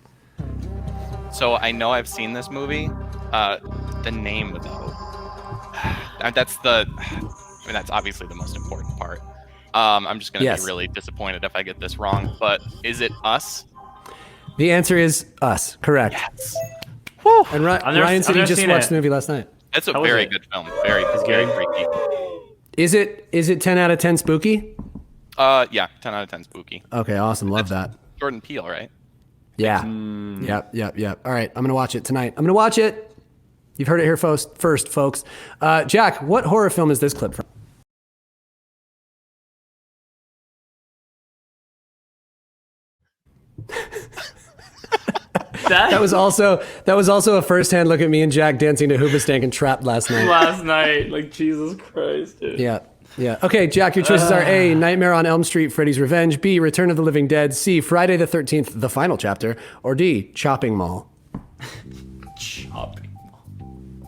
Speaker 12: So I know I've seen this movie. The name though. That's obviously the most important part. I'm just gonna be really disappointed if I get this wrong. But is it Us?
Speaker 3: The answer is Us. Correct.
Speaker 12: Yes.
Speaker 3: And Ryan said he just watched the movie last night.
Speaker 12: It's a very good film. Very freaky.
Speaker 3: Is it 10 out of 10 spooky?
Speaker 12: Yeah, 10 out of 10 spooky.
Speaker 3: Okay, awesome. Love that.
Speaker 12: Jordan Peele, right?
Speaker 3: Yeah. Yep. All right, I'm going to watch it tonight. I'm going to watch it. You've heard it here first, folks. Jack, what horror film is this clip from? That was also a first-hand look at me and Jack dancing to Hoobastank and Trapped last night.
Speaker 4: Like Jesus Christ, dude.
Speaker 3: Yeah. Okay, Jack, your choices are A, Nightmare on Elm Street, Freddy's Revenge, B, Return of the Living Dead, C, Friday the 13th, the final chapter, or D, Chopping Mall.
Speaker 4: Chopping Mall.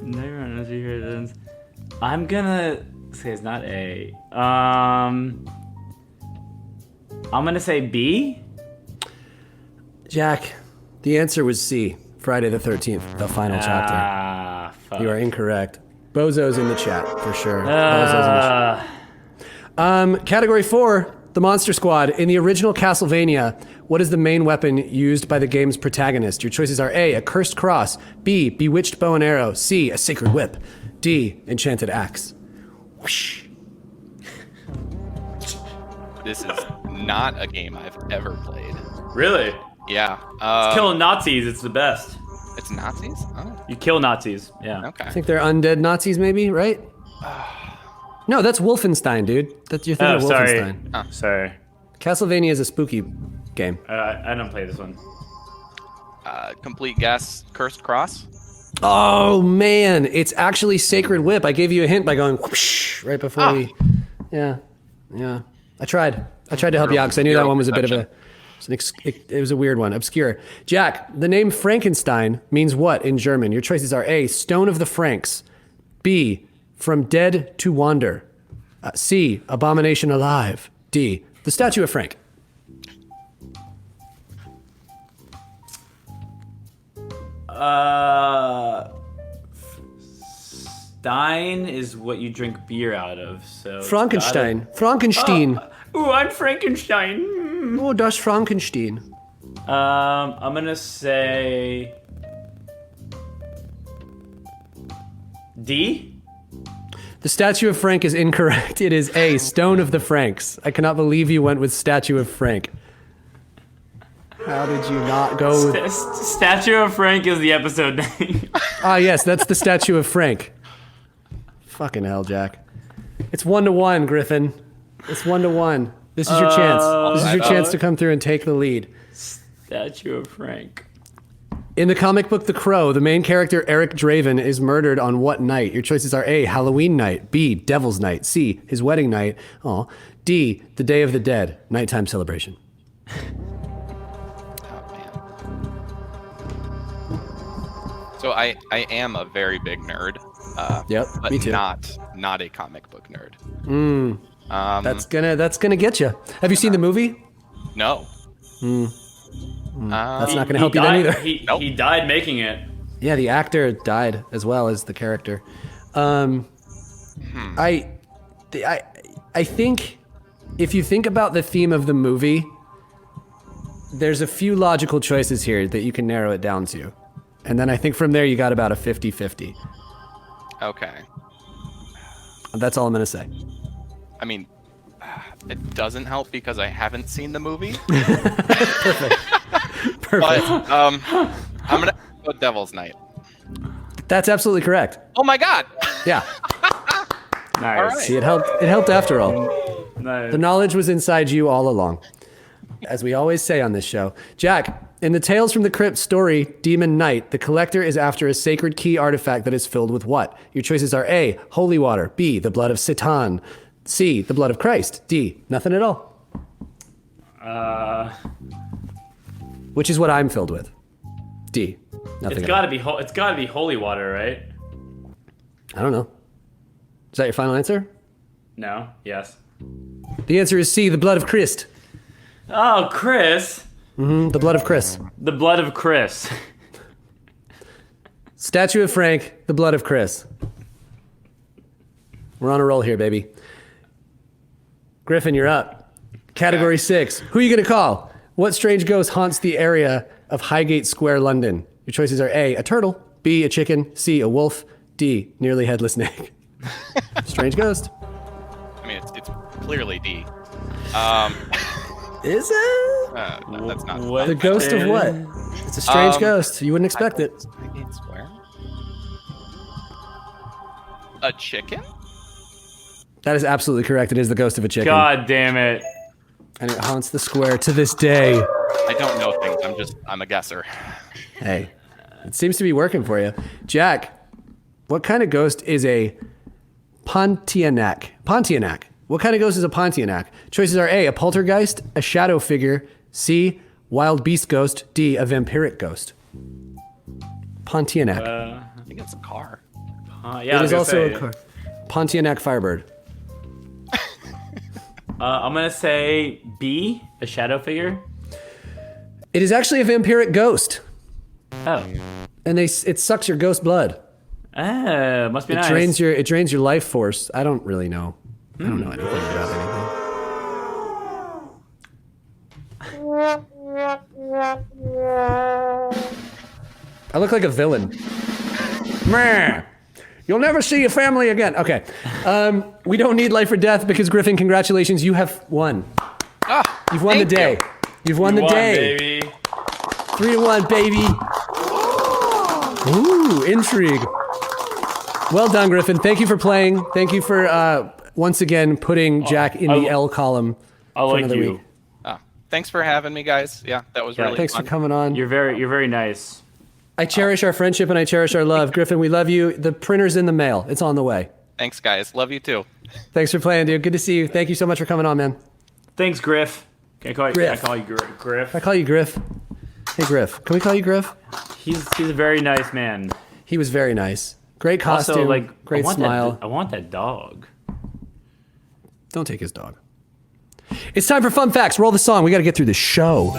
Speaker 4: Nightmare on Elm Street, Revenge. I'm gonna say it's not A. I'm gonna say B.
Speaker 3: Jack, the answer was C, Friday the 13th, the final chapter.
Speaker 4: Fuck.
Speaker 3: You are incorrect. Bozo's in the chat, for sure. Bozo's in the chat. Category 4, the Monster Squad. In the original Castlevania, what is the main weapon used by the game's protagonist? Your choices are A, a cursed cross, B, bewitched bow and arrow, C, a sacred whip, D, enchanted axe. Whoosh.
Speaker 12: This is not a game I've ever played.
Speaker 4: Really?
Speaker 12: Yeah.
Speaker 4: It's killing Nazis. It's the best.
Speaker 12: It's Nazis? Oh.
Speaker 4: You kill Nazis. Yeah.
Speaker 12: Okay.
Speaker 3: I think they're undead Nazis, maybe, right? No, that's Wolfenstein, dude. That's your thing of Wolfenstein.
Speaker 4: Oh, sorry.
Speaker 3: Castlevania is a spooky game.
Speaker 4: I don't play this one.
Speaker 12: Complete guess, Cursed Cross?
Speaker 3: Oh, man. It's actually Sacred Whip. I gave you a hint by going whoosh right before we... Yeah. I tried to help you out because I knew that one was a bit of a... It was a weird one. Obscure. Jack, the name Frankenstein means what in German? Your choices are A, Stone of the Franks, B, From Dead to Wander, C, Abomination Alive, D, The Statue of Frank.
Speaker 4: Stein is what you drink beer out of. So
Speaker 3: Frankenstein. Frankenstein.
Speaker 4: Ooh, I'm Frankenstein.
Speaker 3: Oh, das Frankenstein.
Speaker 4: I'm gonna say D.
Speaker 3: The Statue of Frank is incorrect. It is A, Stone of the Franks. I cannot believe you went with Statue of Frank. How did you not go with...
Speaker 4: Statue of Frank is the episode name.
Speaker 3: Yes, that's the Statue of Frank. Fucking hell, Jack. It's 1-1, Griffin. It's 1-1. This is your chance. This is your chance to come through and take the lead.
Speaker 4: Statue of Frank.
Speaker 3: In the comic book The Crow, the main character, Eric Draven, is murdered on what night? Your choices are A, Halloween night, B, Devil's night, C, his wedding night, D, the Day of the Dead, nighttime celebration.
Speaker 12: So I am a very big nerd.
Speaker 3: Yep,
Speaker 12: but
Speaker 3: me too.
Speaker 12: Not a comic book nerd.
Speaker 3: That's gonna get you. Have you seen the movie?
Speaker 12: No.
Speaker 3: That's not going to help you then either.
Speaker 4: He died making it.
Speaker 3: Yeah, the actor died as well as the character. I think if you think about the theme of the movie, there's a few logical choices here that you can narrow it down to. And then I think from there you got about a 50-50.
Speaker 12: Okay.
Speaker 3: That's all I'm going to say.
Speaker 12: I mean, it doesn't help because I haven't seen the movie.
Speaker 3: Perfect.
Speaker 12: But I'm going to go Devil's Night.
Speaker 3: That's absolutely correct.
Speaker 12: Oh my god!
Speaker 3: Yeah.
Speaker 4: Nice.
Speaker 12: All right.
Speaker 3: See, it helped. It helped after all.
Speaker 4: Nice.
Speaker 3: The knowledge was inside you all along, as we always say on this show. Jack, in the Tales from the Crypt story, Demon Knight, the collector is after a sacred key artifact that is filled with what? Your choices are A, holy water, B, the blood of Satan, C, the blood of Christ, D, nothing at all. Which is what I'm filled with. D, nothing.
Speaker 4: It's gotta be. It's gotta be holy water, right?
Speaker 3: I don't know. Is that your final answer?
Speaker 4: No. Yes.
Speaker 3: The answer is C, the blood of Christ.
Speaker 4: Oh, Chris.
Speaker 3: The blood of Chris.
Speaker 4: The blood of Chris.
Speaker 3: Statue of Frank, the blood of Chris. We're on a roll here, baby. Griffin, you're up. Category 6. Who are you going to call? What strange ghost haunts the area of Highgate Square, London? Your choices are A, a turtle, B, a chicken, C, a wolf, D, nearly headless Nick. Strange ghost.
Speaker 12: I mean, it's clearly D.
Speaker 3: Is it?
Speaker 12: No, that's not.
Speaker 3: The ghost of what? It's a strange ghost. You wouldn't expect it.
Speaker 12: Highgate Square? A chicken?
Speaker 3: That is absolutely correct. It is the ghost of a chicken.
Speaker 4: God damn it.
Speaker 3: And it haunts the square to this day.
Speaker 12: I don't know things. I'm a guesser.
Speaker 3: Hey, it seems to be working for you. Jack, what kind of ghost is a Pontianak? Pontianak. What kind of ghost is a Pontianak? Choices are A, a poltergeist, a shadow figure, C, wild beast ghost, D, a vampiric ghost. Pontianak.
Speaker 12: I think it's a car.
Speaker 4: Yeah,
Speaker 3: it is also a car. Pontianak Firebird.
Speaker 4: I'm gonna say B, a shadow figure.
Speaker 3: It is actually a vampiric ghost.
Speaker 4: Oh.
Speaker 3: And it sucks your ghost blood.
Speaker 4: Must be nice.
Speaker 3: It drains your life force. I don't really know. I don't know anything about anything. I look like a villain. Meh. You'll never see your family again. Okay. We don't need life or death because Griffin, congratulations, you have won. You've won the day. You've won the day.
Speaker 4: Baby.
Speaker 3: 3-1, baby. Ooh, intrigue. Well done, Griffin. Thank you for playing. Thank you for once again putting Jack in the L column for another week.
Speaker 12: Thanks for having me, guys. Yeah, that was really
Speaker 3: thanks
Speaker 12: fun.
Speaker 3: for coming on.
Speaker 4: You're very nice.
Speaker 3: I cherish our friendship and I cherish our love. Griffin, we love you. The printer's in the mail. It's on the way.
Speaker 12: Thanks, guys. Love you too.
Speaker 3: Thanks for playing, dude. Good to see you. Thank you so much for coming on, man.
Speaker 4: Thanks, Griff. Can I call you
Speaker 3: Griff.
Speaker 4: Griff?
Speaker 3: I call you Griff. Hey, Griff. Can we call you Griff?
Speaker 4: He's a very nice man.
Speaker 3: He was very nice. Great costume.
Speaker 4: Also,
Speaker 3: great smile.
Speaker 4: I want that dog.
Speaker 3: Don't take his dog. It's time for fun facts. Roll the song. We got to get through the show.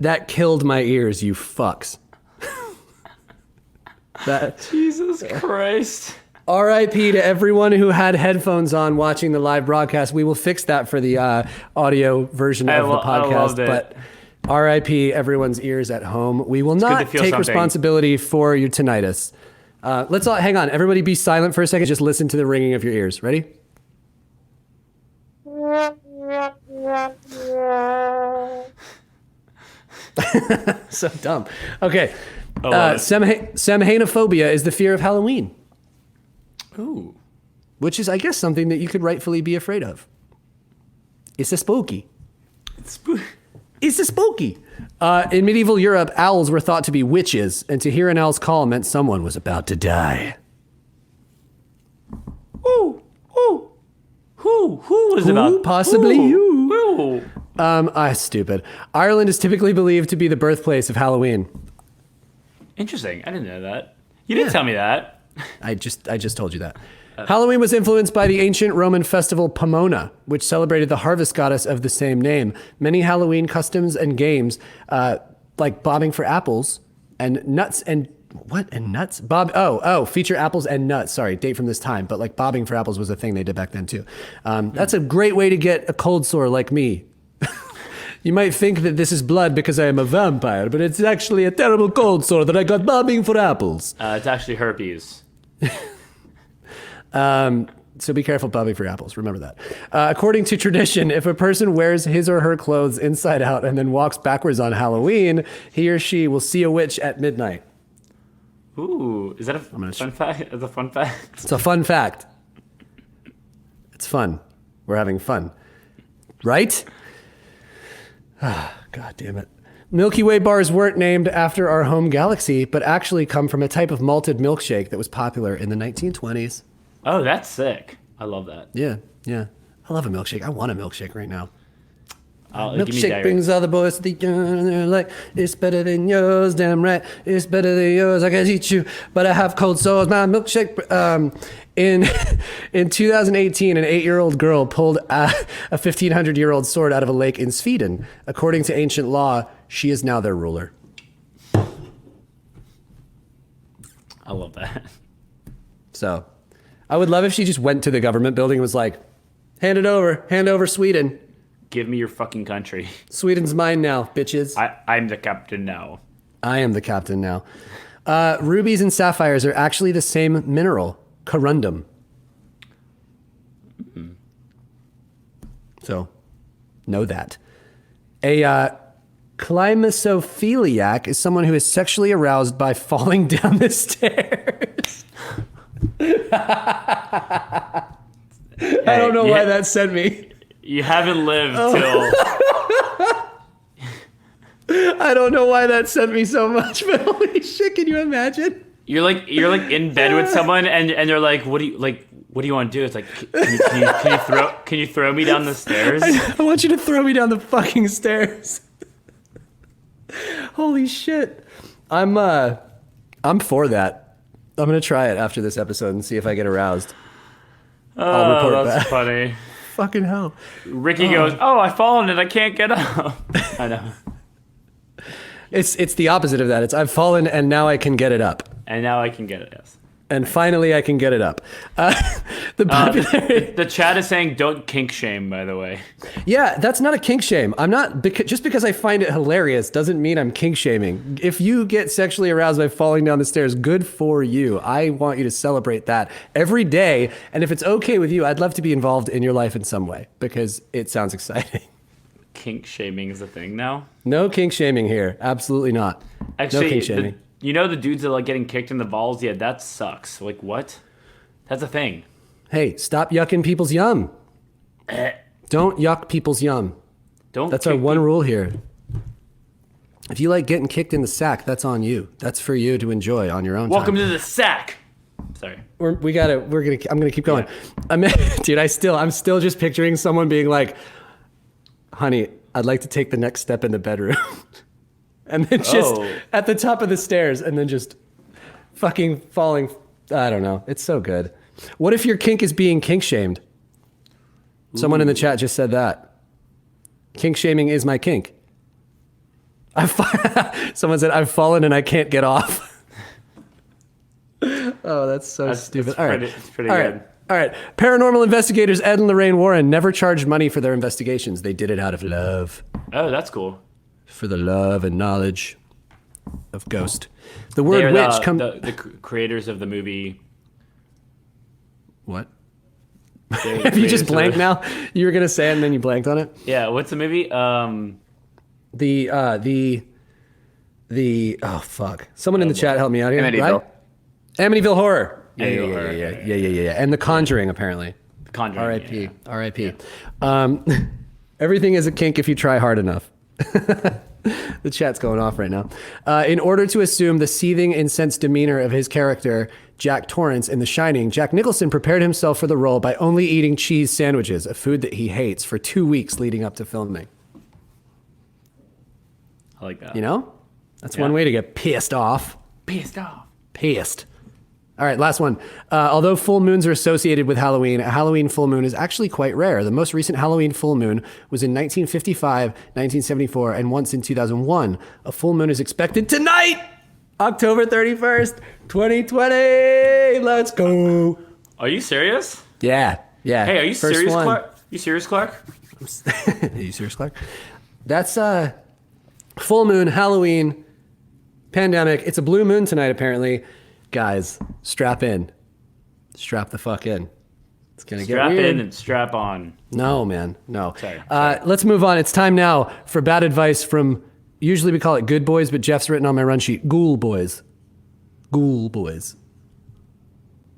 Speaker 3: That killed my ears, you fucks.
Speaker 4: Jesus Christ.
Speaker 3: R.I.P. to everyone who had headphones on watching the live broadcast. We will fix that for the audio version of the podcast. But R.I.P. everyone's ears at home. We will not take responsibility for your tinnitus. Let's all hang on. Everybody be silent for a second. Just listen to the ringing of your ears. Ready? So dumb. Okay. Samhainophobia is the fear of Halloween.
Speaker 4: Ooh.
Speaker 3: Which is, I guess, something that you could rightfully be afraid of. It's a spooky. It's a spooky. In medieval Europe, owls were thought to be witches, and to hear an owl's call meant someone was about to die.
Speaker 4: Who was about?
Speaker 3: Possibly you. Stupid. Ireland is typically believed to be the birthplace of Halloween.
Speaker 4: Interesting. I didn't know that. You didn't tell me that.
Speaker 3: I just told you that. Halloween was influenced by the ancient Roman festival Pomona, which celebrated the harvest goddess of the same name. Many Halloween customs and games, like bobbing for apples and nuts and nuts? Feature apples and nuts. Sorry, date from this time. But like bobbing for apples was a thing they did back then too. That's a great way to get a cold sore like me. You might think that this is blood because I am a vampire, but it's actually a terrible cold sore that I got bobbing for apples.
Speaker 4: It's actually herpes.
Speaker 3: So be careful bobbing for apples. Remember that. According to tradition, if a person wears his or her clothes inside out and then walks backwards on Halloween, he or she will see a witch at midnight.
Speaker 4: Ooh, is that a fun fact? It's a fun fact.
Speaker 3: It's a fun fact. It's fun. We're having fun. Right? God damn it. Milky Way bars weren't named after our home galaxy, but actually come from a type of malted milkshake that was popular in the 1920s.
Speaker 4: Oh, that's sick. I love that.
Speaker 3: Yeah. I love a milkshake. I want a milkshake right now.
Speaker 4: Milkshake
Speaker 3: brings all the boys to the yard. They're like, it's better than yours, damn right. It's better than yours. I can eat you, but I have cold sores. My milkshake. In 2018, an 8-year-old girl pulled a 1,500-year-old sword out of a lake in Sweden. According to ancient law, she is now their ruler.
Speaker 4: I love that.
Speaker 3: So, I would love if she just went to the government building and was like, hand over Sweden.
Speaker 4: Give me your fucking country.
Speaker 3: Sweden's mine now, bitches.
Speaker 4: I'm the captain now.
Speaker 3: I am the captain now. Rubies and sapphires are actually the same mineral, corundum.
Speaker 4: Mm-hmm.
Speaker 3: So, know that. A climasophiliac is someone who is sexually aroused by falling down the stairs. I don't know why that sent me.
Speaker 4: You haven't lived till...
Speaker 3: I don't know why that sent me so much, but holy shit, can you imagine?
Speaker 4: You're like in bed with someone and they're like, what do you want to do? It's like, can you throw me down the stairs?
Speaker 3: I want you to throw me down the fucking stairs. Holy shit. I'm for that. I'm gonna try it after this episode and see if I get aroused. I'll report
Speaker 4: that's
Speaker 3: back.
Speaker 4: funny.
Speaker 3: Fucking hell.
Speaker 4: Ricky goes, I've fallen and I can't get up. I know.
Speaker 3: It's the opposite of that. It's I've fallen and now I can get it up.
Speaker 4: And now I can get it, yes.
Speaker 3: And finally I can get it up.
Speaker 4: The chat is saying don't kink shame, by the way.
Speaker 3: Yeah, that's not a kink shame. I'm not, just because I find it hilarious doesn't mean I'm kink shaming. If you get sexually aroused by falling down the stairs, good for you. I want you to celebrate that every day. And if it's okay with you, I'd love to be involved in your life in some way because it sounds exciting.
Speaker 4: Kink shaming is a thing now?
Speaker 3: No kink shaming here. Absolutely not.
Speaker 4: Actually,
Speaker 3: no kink shaming.
Speaker 4: You know the dudes that like getting kicked in the balls? Yeah, that sucks. Like, what? That's a thing.
Speaker 3: Hey, stop yucking people's yum. Don't yuck people's yum. That's our one rule here. If you like getting kicked in the sack, that's on you. That's for you to enjoy on your own time.
Speaker 4: Welcome to the sack. Sorry.
Speaker 3: I'm gonna keep going. Yeah. Dude, I'm still just picturing someone being like, honey, I'd like to take the next step in the bedroom. And then just at the top of the stairs and then just fucking falling. I don't know. It's so good. What if your kink is being kink shamed? Someone in the chat just said that. Kink shaming is my kink. Someone said, I've fallen and I can't get off. Oh, that's so stupid.
Speaker 4: It's pretty good.
Speaker 3: All right. Paranormal investigators Ed and Lorraine Warren never charged money for their investigations. They did it out of love.
Speaker 4: Oh, that's cool.
Speaker 3: For the love and knowledge of Ghost. The word witch comes...
Speaker 4: The creators of the movie...
Speaker 3: What? Have you just blanked now? You were going to say it and then you blanked on it?
Speaker 4: Yeah, what's the movie?
Speaker 3: Oh, fuck. Someone in the chat help me out here. Amityville. Right? Amityville Horror. Yeah. And The Conjuring, apparently.
Speaker 4: The Conjuring.
Speaker 3: R.I.P. R.I.P. Everything is a kink if you try hard enough. The chat's going off right now. In order to assume the seething, incensed demeanor of his character, Jack Torrance in The Shining, Jack Nicholson prepared himself for the role by only eating cheese sandwiches, a food that he hates, for 2 weeks leading up to filming.
Speaker 4: I like that.
Speaker 3: You know? That's one way to get pissed off.
Speaker 4: Pissed off.
Speaker 3: Pissed. All right, last one. Although full moons are associated with Halloween, a Halloween full moon is actually quite rare. The most recent Halloween full moon was in 1955, 1974, and once in 2001. A full moon is expected tonight, October 31st, 2020. Let's go.
Speaker 4: Are you serious?
Speaker 3: Yeah.
Speaker 4: Hey, are you
Speaker 3: First
Speaker 4: serious,
Speaker 3: one.
Speaker 4: Clark? You serious, Clark?
Speaker 3: Are you serious, Clark? That's full moon, Halloween, pandemic. It's a blue moon tonight, apparently. Guys, strap in. Strap the fuck in. It's gonna get weird.
Speaker 4: Strap in and strap on.
Speaker 3: No, man, no.
Speaker 4: Sorry.
Speaker 3: Let's move on. It's time now for bad advice from, usually we call it good boys, but Jeff's written on my run sheet, ghoul boys. Ghoul boys.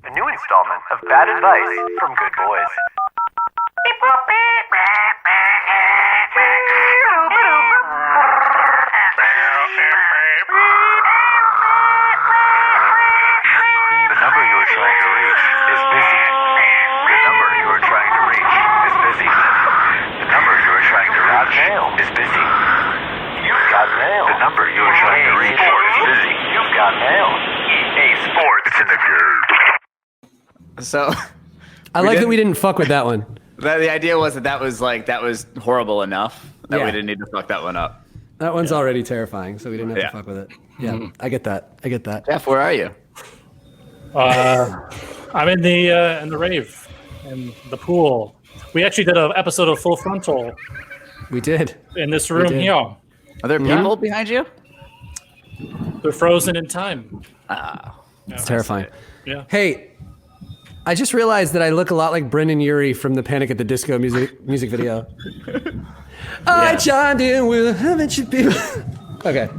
Speaker 13: A new installment of bad advice from good boys. The number you are trying to reach is busy. The number you are trying to reach is busy. The number you are trying to reach is busy. You've got mail. The number you are trying to reach is busy. You've got mail. EA Sports. It's in the good.
Speaker 5: So
Speaker 3: I like that we didn't fuck with that one.
Speaker 5: the idea was that was horrible enough that
Speaker 3: Yeah.
Speaker 5: we didn't need to fuck that one up.
Speaker 3: That one's already terrifying, so we didn't have to fuck with it. Yeah, I get that.
Speaker 5: Jeff, where are you?
Speaker 11: I'm in the rave, in the pool. We actually did an episode of Full Frontal
Speaker 3: We did.
Speaker 11: in this room
Speaker 3: did.
Speaker 11: here.
Speaker 5: Are there people behind you?
Speaker 11: They're frozen in time.
Speaker 3: It's terrifying.
Speaker 11: Yeah.
Speaker 3: Hey, I just realized that I look a lot like Brendan Urie from the Panic at the Disco music video. I chimed in with a bunch of people. Okay.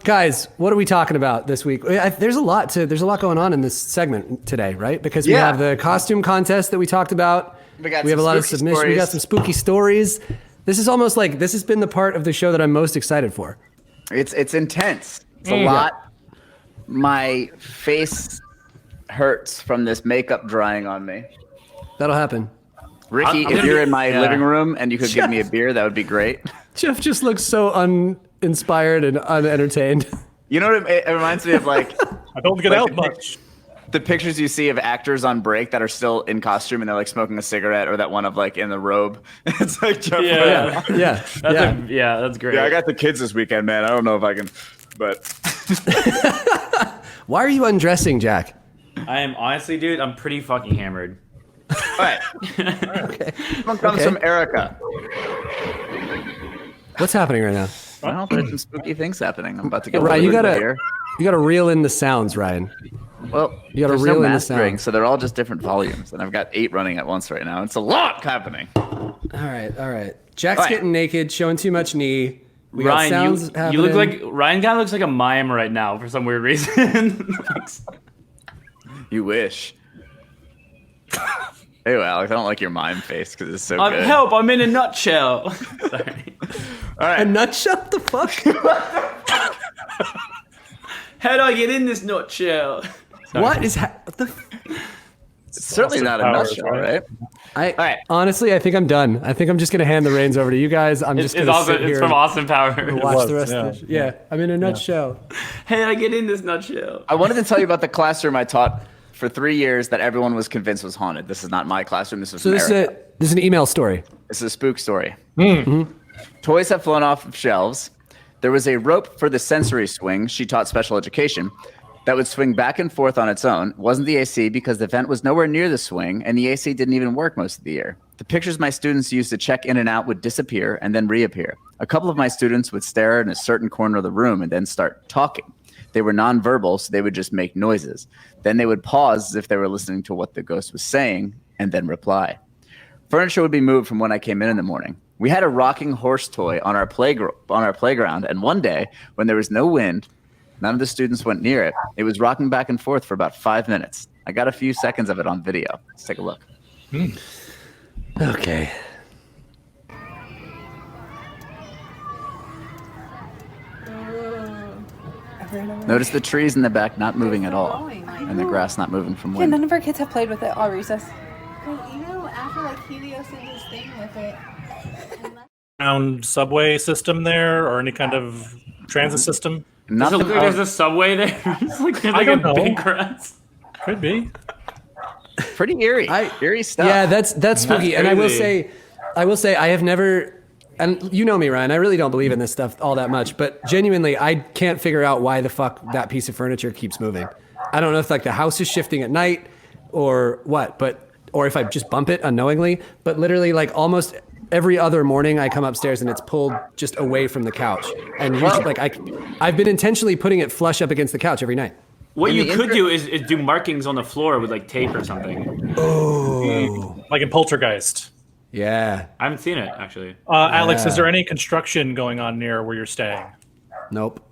Speaker 3: Guys, what are we talking about this week? There's a lot going on in this segment today, right? Because we have the costume contest that we talked about. We have a lot of submissions. We got some spooky stories. This is almost like this has been the part of the show that I'm most excited for.
Speaker 5: It's intense. It's a lot. My face hurts from this makeup drying on me.
Speaker 3: That'll happen.
Speaker 5: Ricky, if you're in my living room and you could give me a beer, that would be great.
Speaker 3: Jeff just looks so uninspired and unentertained.
Speaker 5: You know what it reminds me of? Like,
Speaker 11: I don't get out much.
Speaker 5: The pictures you see of actors on break that are still in costume and they're like smoking a cigarette, or that one of like in the robe. It's like Jeff.
Speaker 4: That's great.
Speaker 5: Yeah, I got the kids this weekend, man. I don't know if I can, but.
Speaker 3: Why are you undressing, Jack?
Speaker 4: I am honestly, dude, I'm pretty fucking hammered.
Speaker 5: All right.
Speaker 3: Okay.
Speaker 5: This one comes from Erica.
Speaker 3: What's happening right now?
Speaker 5: Well, there's some spooky things happening. I'm about to get
Speaker 3: Ryan, you
Speaker 5: here.
Speaker 3: gotta reel in the sounds, Ryan.
Speaker 5: Well,
Speaker 3: you gotta
Speaker 5: there's
Speaker 3: reel
Speaker 5: no
Speaker 3: in the
Speaker 5: mastering,
Speaker 3: sounds.
Speaker 5: so they're all just different volumes, and I've got 8 running at once right now. It's a lot happening.
Speaker 3: All right. Jack's
Speaker 5: All right.
Speaker 3: getting naked, showing too much knee. We got
Speaker 4: Ryan,
Speaker 3: sounds
Speaker 4: you look
Speaker 3: happening.
Speaker 4: like Ryan kind of looks like a mime right now for some weird reason.
Speaker 5: You wish. Hey, Alex, I don't like your mime face because it's so good.
Speaker 4: Help! I'm in a nutshell. Sorry.
Speaker 5: All right.
Speaker 3: A nutshell? The fuck?
Speaker 4: How do I get in this nutshell?
Speaker 3: What is
Speaker 5: It's certainly not a nutshell, right?
Speaker 3: All right. Honestly, I think I'm done. I think I'm just gonna hand the reins over to you guys. I'm just gonna sit here.
Speaker 4: It's from Austin Powers.
Speaker 3: and watch the rest of this. Yeah, I'm in a nutshell.
Speaker 4: How do I get in this nutshell?
Speaker 5: I wanted to tell you about the classroom I taught for 3 years that everyone was convinced was haunted. This is not my classroom. This is
Speaker 3: So
Speaker 5: from
Speaker 3: this
Speaker 5: Erica.
Speaker 3: is an email story.
Speaker 5: This is a spook story. Toys have flown off of shelves. There was a rope for the sensory swing. She taught special education that would swing back and forth on its own. It wasn't the AC because the vent was nowhere near the swing, and the AC didn't even work most of the year. The pictures my students used to check in and out would disappear and then reappear. A couple of my students would stare in a certain corner of the room and then start talking. They were nonverbal, so they would just make noises. Then they would pause as if they were listening to what the ghost was saying and then reply. Furniture would be moved from when I came in the morning. We had a rocking horse toy on our playground, and one day, when there was no wind, none of the students went near it. It was rocking back and forth for about 5 minutes. I got a few seconds of it on video. Let's take a look.
Speaker 3: Okay.
Speaker 5: Notice the trees in the back not moving at all, and the grass not moving from
Speaker 14: Yeah,
Speaker 5: wind.
Speaker 14: none of our kids have played with it all recess.
Speaker 2: You know, after like Helios did his thing with it.
Speaker 11: underground subway system there or any kind of transit system?
Speaker 4: Does it look like there's a subway there? It's like there's like a big grass.
Speaker 11: Could be.
Speaker 5: Pretty eerie. Eerie stuff.
Speaker 3: Yeah, that's spooky. And I will say I have never, and you know me, Ryan, I really don't believe in this stuff all that much, but genuinely, I can't figure out why the fuck that piece of furniture keeps moving. I don't know if like the house is shifting at night or what, or if I just bump it unknowingly, but literally like almost every other morning I come upstairs and it's pulled just away from the couch. And usually, I've been intentionally putting it flush up against the couch every night.
Speaker 4: What you could do is do markings on the floor with like tape or something.
Speaker 3: Oh.
Speaker 11: Like in Poltergeist.
Speaker 3: Yeah.
Speaker 4: I haven't seen it, actually.
Speaker 11: Alex, is there any construction going on near where you're staying?
Speaker 3: Nope.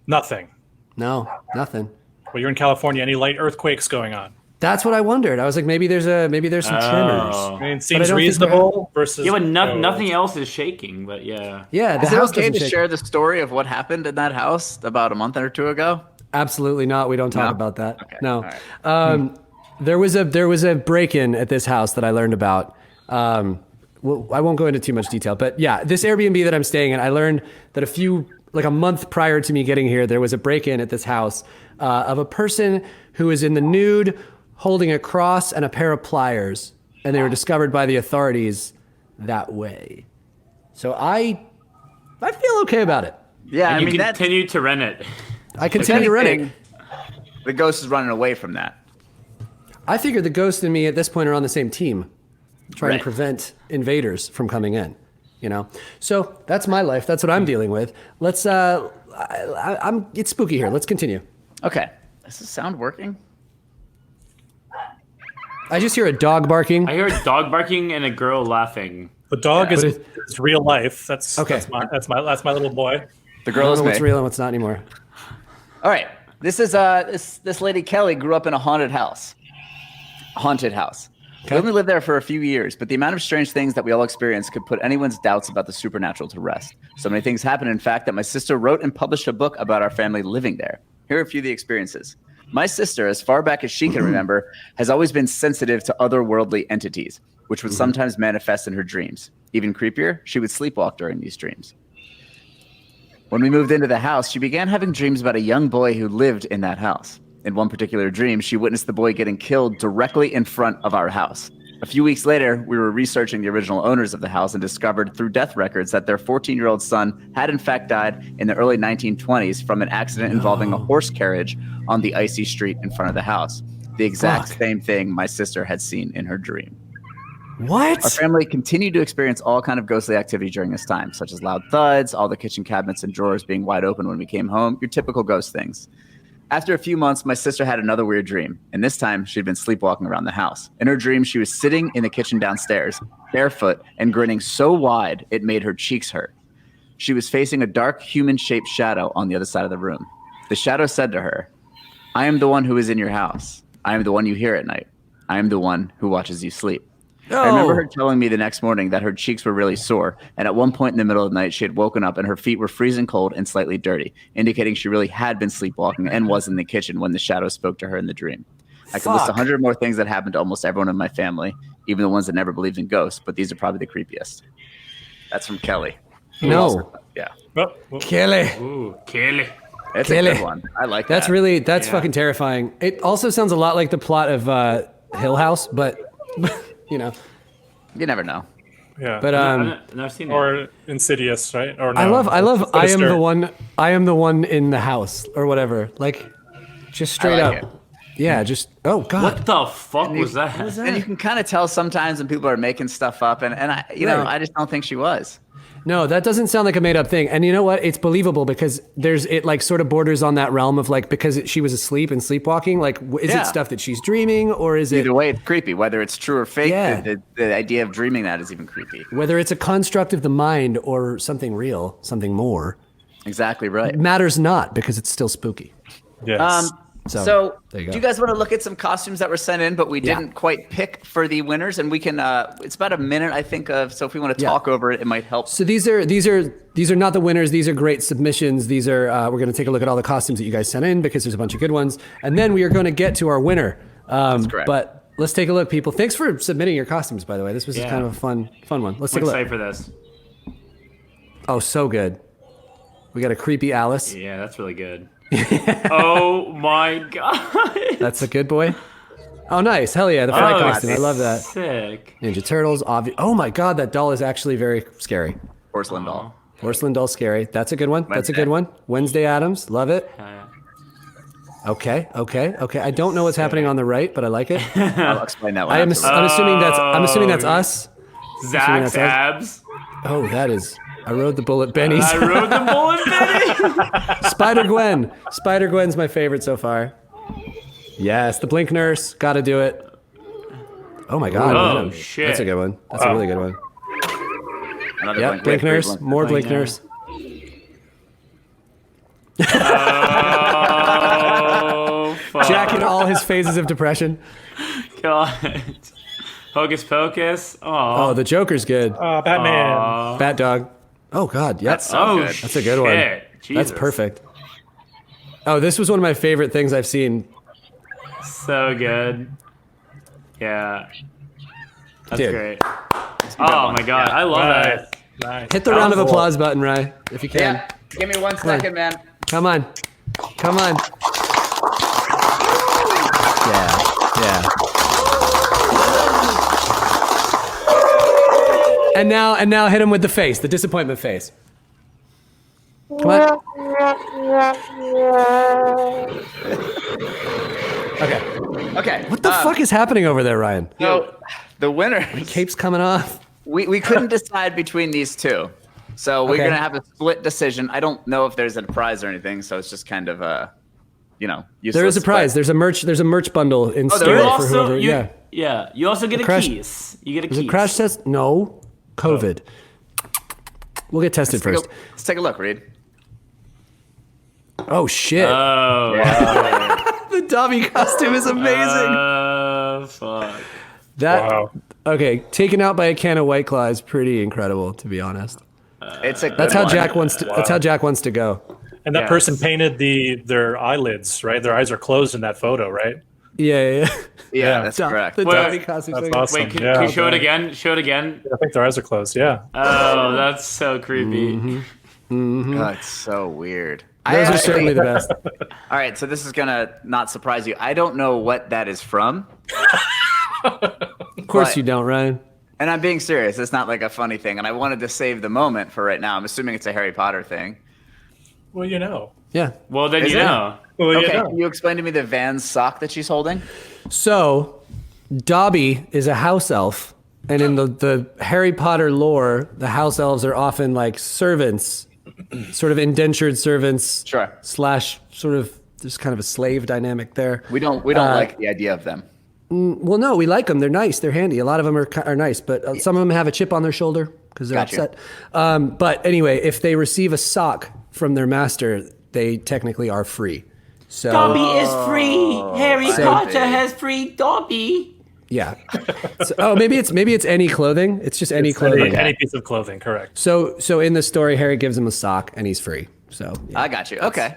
Speaker 11: Nothing.
Speaker 3: No, nothing.
Speaker 11: Well, you're in California. Any light earthquakes going on?
Speaker 3: That's what I wondered. I was like, maybe there's some tremors.
Speaker 11: I mean, it seems reasonable versus.
Speaker 4: Yeah, but nothing else is shaking. But yeah.
Speaker 3: Yeah, the
Speaker 5: Is it
Speaker 3: house
Speaker 5: okay
Speaker 3: doesn't
Speaker 5: to
Speaker 3: shake.
Speaker 5: share the story of what happened in that house about a month or two ago?
Speaker 3: Absolutely not. We don't talk
Speaker 5: No?
Speaker 3: about that.
Speaker 5: Okay.
Speaker 3: No.
Speaker 5: All right.
Speaker 3: There was a break-in at this house that I learned about. Well, I won't go into too much detail, but yeah, this Airbnb that I'm staying in, I learned that a month prior to me getting here, there was a break-in at this house of a person who was in the nude, holding a cross and a pair of pliers, and they were discovered by the authorities that way. So I feel okay about it.
Speaker 5: Yeah,
Speaker 4: And
Speaker 5: I
Speaker 4: you
Speaker 5: mean,
Speaker 4: continue to rent it.
Speaker 3: I continue to rent it.
Speaker 5: The ghost is running away from that.
Speaker 3: I figure the ghost and me at this point are on the same team, trying
Speaker 5: Right.
Speaker 3: to prevent invaders from coming in. You know, so that's my life. That's what I'm dealing with. Let's. It's spooky here. Let's continue.
Speaker 5: Okay, is the sound working?
Speaker 3: I just hear a dog barking.
Speaker 4: I hear a dog barking and a girl laughing.
Speaker 11: The dog
Speaker 3: Yeah.
Speaker 11: is real life. That's
Speaker 3: Okay.
Speaker 11: That's my little boy.
Speaker 5: The
Speaker 3: I
Speaker 5: girl
Speaker 3: don't
Speaker 5: is
Speaker 3: know what's
Speaker 5: me.
Speaker 3: real and what's not anymore.
Speaker 5: All right, this is this lady Kelly grew up in a haunted house. We only lived there for a few years, but the amount of strange things that we all experienced could put anyone's doubts about the supernatural to rest. So many things happened, in fact, that my sister wrote and published a book about our family living there. Here are a few of the experiences. My sister, as far back as she can remember, has always been sensitive to otherworldly entities, which would sometimes manifest in her dreams. Even creepier, she would sleepwalk during these dreams. When we moved into the house, she began having dreams about a young boy who lived in that house. In one particular dream, she witnessed the boy getting killed directly in front of our house. A few weeks later, we were researching the original owners of the house and discovered through death records that their 14-year-old son had in fact died in the early 1920s from an accident involving a horse carriage on the icy street in front of the house. The exact same thing my sister had seen in her dream.
Speaker 3: What?
Speaker 5: Our family continued to experience all kind of ghostly activity during this time, such as loud thuds, all the kitchen cabinets and drawers being wide open when we came home, your typical ghost things. After a few months, my sister had another weird dream, and this time she'd been sleepwalking around the house. In her dream, she was sitting in the kitchen downstairs, barefoot and grinning so wide it made her cheeks hurt. She was facing a dark human-shaped shadow on the other side of the room. The shadow said to her, "I am the one who is in your house. I am the one you hear at night. I am the one who watches you sleep." I remember her telling me the next morning that her cheeks were really sore, and at one point in the middle of the night, she had woken up and her feet were freezing cold and slightly dirty, indicating she really had been sleepwalking and was in the kitchen when the shadow spoke to her in the dream. I could list 100 more things that happened to almost everyone in my family, even the ones that never believed in ghosts, but these are probably the creepiest. That's from Kelly.
Speaker 3: No.
Speaker 5: Yeah.
Speaker 3: Kelly.
Speaker 4: Ooh, Kelly.
Speaker 5: It's
Speaker 3: Kelly.
Speaker 5: a good one. I like
Speaker 3: That's
Speaker 5: that.
Speaker 3: That's fucking terrifying. It also sounds a lot like the plot of Hill House, but you know.
Speaker 5: You never know.
Speaker 11: Yeah.
Speaker 3: But
Speaker 4: I've never seen
Speaker 11: or Insidious, right? Or no,
Speaker 3: I love I am
Speaker 11: Sinister.
Speaker 3: the one in the house or whatever. Like just straight
Speaker 5: I like
Speaker 3: up. Yeah, just oh god.
Speaker 4: What the fuck was that?
Speaker 5: And you can kind of tell sometimes when people are making stuff up, and I, you know, I just don't think she was.
Speaker 3: No, that doesn't sound like a made up thing. And you know what? It's believable because it like sort of borders on that realm of like, because she was asleep and sleepwalking. Like, is it stuff that she's dreaming or is it?
Speaker 5: Either way, it's creepy. Whether it's true or fake,
Speaker 3: Yeah.
Speaker 5: the idea of dreaming that is even creepy.
Speaker 3: Whether it's a construct of the mind or something real, something more.
Speaker 5: Exactly right.
Speaker 3: Matters not because it's still spooky.
Speaker 11: Yes.
Speaker 5: So
Speaker 3: there you
Speaker 5: do
Speaker 3: go.
Speaker 5: you guys want to look at some costumes that were sent in, but we didn't quite pick for the winners? And we can, it's about a minute, I think, of, so if we want to talk over it, it might help.
Speaker 3: So these are not the winners. These are great submissions. These are we're going to take a look at all the costumes that you guys sent in because there's a bunch of good ones, and then we are going to get to our winner.
Speaker 5: That's correct.
Speaker 3: But let's take a look, people. Thanks for submitting your costumes, by the way. This was just kind of a fun one. Let's
Speaker 4: I'm
Speaker 3: take a look.
Speaker 4: excited for this.
Speaker 3: Oh, so good. We got a creepy Alice.
Speaker 4: Yeah, that's really good. Oh my god.
Speaker 3: That's a good boy. Oh, nice. Hell yeah, the fry costume. I love that.
Speaker 4: Sick.
Speaker 3: Ninja Turtles, oh my god, that doll is actually very scary.
Speaker 5: Porcelain doll.
Speaker 3: Porcelain doll scary. That's a good one. That's a good one. Wednesday Addams, love it. Okay. I don't know what's happening on the right, but I like it.
Speaker 5: I'll explain that one.
Speaker 3: I'm assuming that's us.
Speaker 4: Zach's abs.
Speaker 3: Oh, that is. I rode the bullet Benny's.
Speaker 4: I rode the bullet Benny.
Speaker 3: Spider-Gwen. Spider-Gwen's my favorite so far. Yes, the Blink Nurse. Gotta do it. Oh my god.
Speaker 4: Oh, shit.
Speaker 3: That's a good one. That's a really good one. Yep, Blink Nurse. More Blink Nurse.
Speaker 4: Oh, fuck.
Speaker 3: Jack in all his phases of depression.
Speaker 4: God. Hocus Pocus.
Speaker 3: Oh, the Joker's good.
Speaker 11: Batman.
Speaker 3: Bat Dog. Oh god, yep.
Speaker 5: That's so good.
Speaker 3: That's a good one.
Speaker 4: Jesus.
Speaker 3: That's perfect. Oh, this was one of my favorite things I've seen.
Speaker 4: So good. Yeah. That's
Speaker 3: Dude.
Speaker 4: great. Oh my god, I love that.
Speaker 11: Nice.
Speaker 3: Hit the round of applause button, Rye, if you can.
Speaker 5: Yeah. Give me 1 second, man.
Speaker 3: Come on. Come on. Yeah. And now hit him with the face, the disappointment face. Come on.
Speaker 5: Okay.
Speaker 3: What the fuck is happening over there, Ryan?
Speaker 5: So the winner.
Speaker 3: Cape's coming off.
Speaker 5: We couldn't decide between these two. So we're
Speaker 3: Okay.
Speaker 5: going to have a split decision. I don't know if there's a prize or anything, so it's just kind of useless.
Speaker 3: There is a prize. There's a merch bundle in
Speaker 5: there
Speaker 3: store
Speaker 5: is?
Speaker 3: for whoever. Yeah.
Speaker 4: Yeah. You also get a
Speaker 3: crash-
Speaker 4: keys. You get a
Speaker 3: Is
Speaker 4: keys.
Speaker 3: it crash test? No. COVID. We'll get tested first.
Speaker 5: Let's take a look, Reed.
Speaker 3: Oh shit. The Dobby costume is amazing.
Speaker 4: Fuck.
Speaker 3: That okay, taken out by a can of White Claw is pretty incredible, to be honest.
Speaker 5: It's a
Speaker 3: That's
Speaker 5: good
Speaker 3: how
Speaker 5: one.
Speaker 3: Jack wants to. That's how Jack wants to go.
Speaker 11: And that
Speaker 4: Yes.
Speaker 11: person painted their eyelids, right? Their eyes are closed in that photo, right?
Speaker 3: Yeah.
Speaker 5: Yeah, that's correct.
Speaker 3: The
Speaker 4: Wait,
Speaker 3: Dobby costume.
Speaker 11: that's
Speaker 3: thing.
Speaker 11: awesome.
Speaker 4: Wait, can
Speaker 11: Yeah,
Speaker 4: you show it
Speaker 11: man.
Speaker 4: again? Show it again.
Speaker 11: I think their eyes are closed. Yeah.
Speaker 4: Oh, that's so creepy.
Speaker 5: Oh, it's so weird.
Speaker 3: Those are certainly the best.
Speaker 5: All right, so this is gonna not surprise you. I don't know what that is from,
Speaker 3: Of course
Speaker 5: But-
Speaker 3: you don't, Ryan.
Speaker 5: and I'm being serious. It's not like a funny thing, and I wanted to save the moment for right now. I'm assuming it's a Harry Potter thing.
Speaker 11: Well, you know.
Speaker 3: Yeah.
Speaker 4: Well, then
Speaker 5: Is
Speaker 4: you
Speaker 5: it?
Speaker 4: know.
Speaker 11: Well, you
Speaker 5: Okay,
Speaker 11: know.
Speaker 5: can you explain to me the Vans sock that she's holding?
Speaker 3: So, Dobby is a house elf, and in the Harry Potter lore, the house elves are often like servants, sort of indentured servants.
Speaker 5: Sure.
Speaker 3: Slash, sort of, there's kind of a slave dynamic there.
Speaker 5: We don't like the idea of them.
Speaker 3: Well, no, we like them. They're nice. They're handy. A lot of them are nice, but some of them have a chip on their shoulder because they're
Speaker 5: Gotcha.
Speaker 3: upset. But anyway, if they receive a sock from their master, they technically are free. So
Speaker 1: Dobby is free. Harry
Speaker 3: So-
Speaker 1: Potter has free Dobby.
Speaker 3: yeah. Maybe it's any clothing. It's just any
Speaker 11: It's
Speaker 3: clothing.
Speaker 11: any piece of clothing, correct.
Speaker 3: So in the story, Harry gives him a sock and he's free. So yeah.
Speaker 5: I got you. Okay.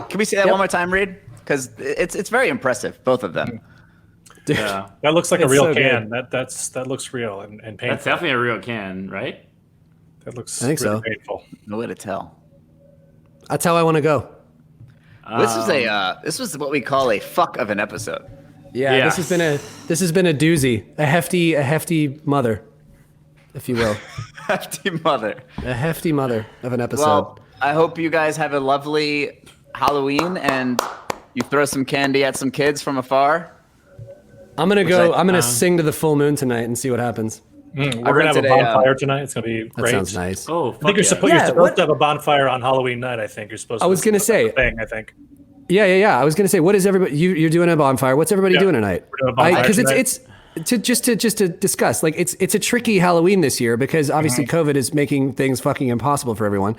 Speaker 5: Can we see that one more time, Reed? Because it's very impressive, both of them.
Speaker 4: Yeah.
Speaker 11: That looks like a
Speaker 3: It's
Speaker 11: real
Speaker 3: so
Speaker 11: can.
Speaker 3: good.
Speaker 11: That looks real and painful.
Speaker 4: That's definitely a real can, right?
Speaker 11: That looks
Speaker 3: I think
Speaker 11: really
Speaker 3: so.
Speaker 11: painful.
Speaker 5: No way to tell.
Speaker 3: That's how I want to go.
Speaker 5: This was what we call a fuck of an episode.
Speaker 3: Yeah,
Speaker 4: Yeah.
Speaker 3: this has been a doozy, a hefty mother, if you will,
Speaker 5: Hefty mother.
Speaker 3: a hefty mother of an episode.
Speaker 5: Well, I hope you guys have a lovely Halloween and you throw some candy at some kids from afar.
Speaker 3: I'm gonna sing to the full moon tonight and see what happens.
Speaker 11: We're gonna have a
Speaker 5: rented a,
Speaker 11: bonfire tonight. It's gonna be
Speaker 3: That
Speaker 11: great.
Speaker 3: sounds nice.
Speaker 4: Oh,
Speaker 11: I think you're supposed to have a bonfire on Halloween night. I think you're supposed.
Speaker 3: I was gonna say-
Speaker 11: thing. I think.
Speaker 3: Yeah. I was gonna say, what is everybody? You're doing a bonfire. What's everybody doing tonight?
Speaker 11: We're doing a bonfire
Speaker 3: Because
Speaker 11: tonight.
Speaker 3: it's to discuss. Like it's a tricky Halloween this year because obviously COVID is making things fucking impossible for everyone.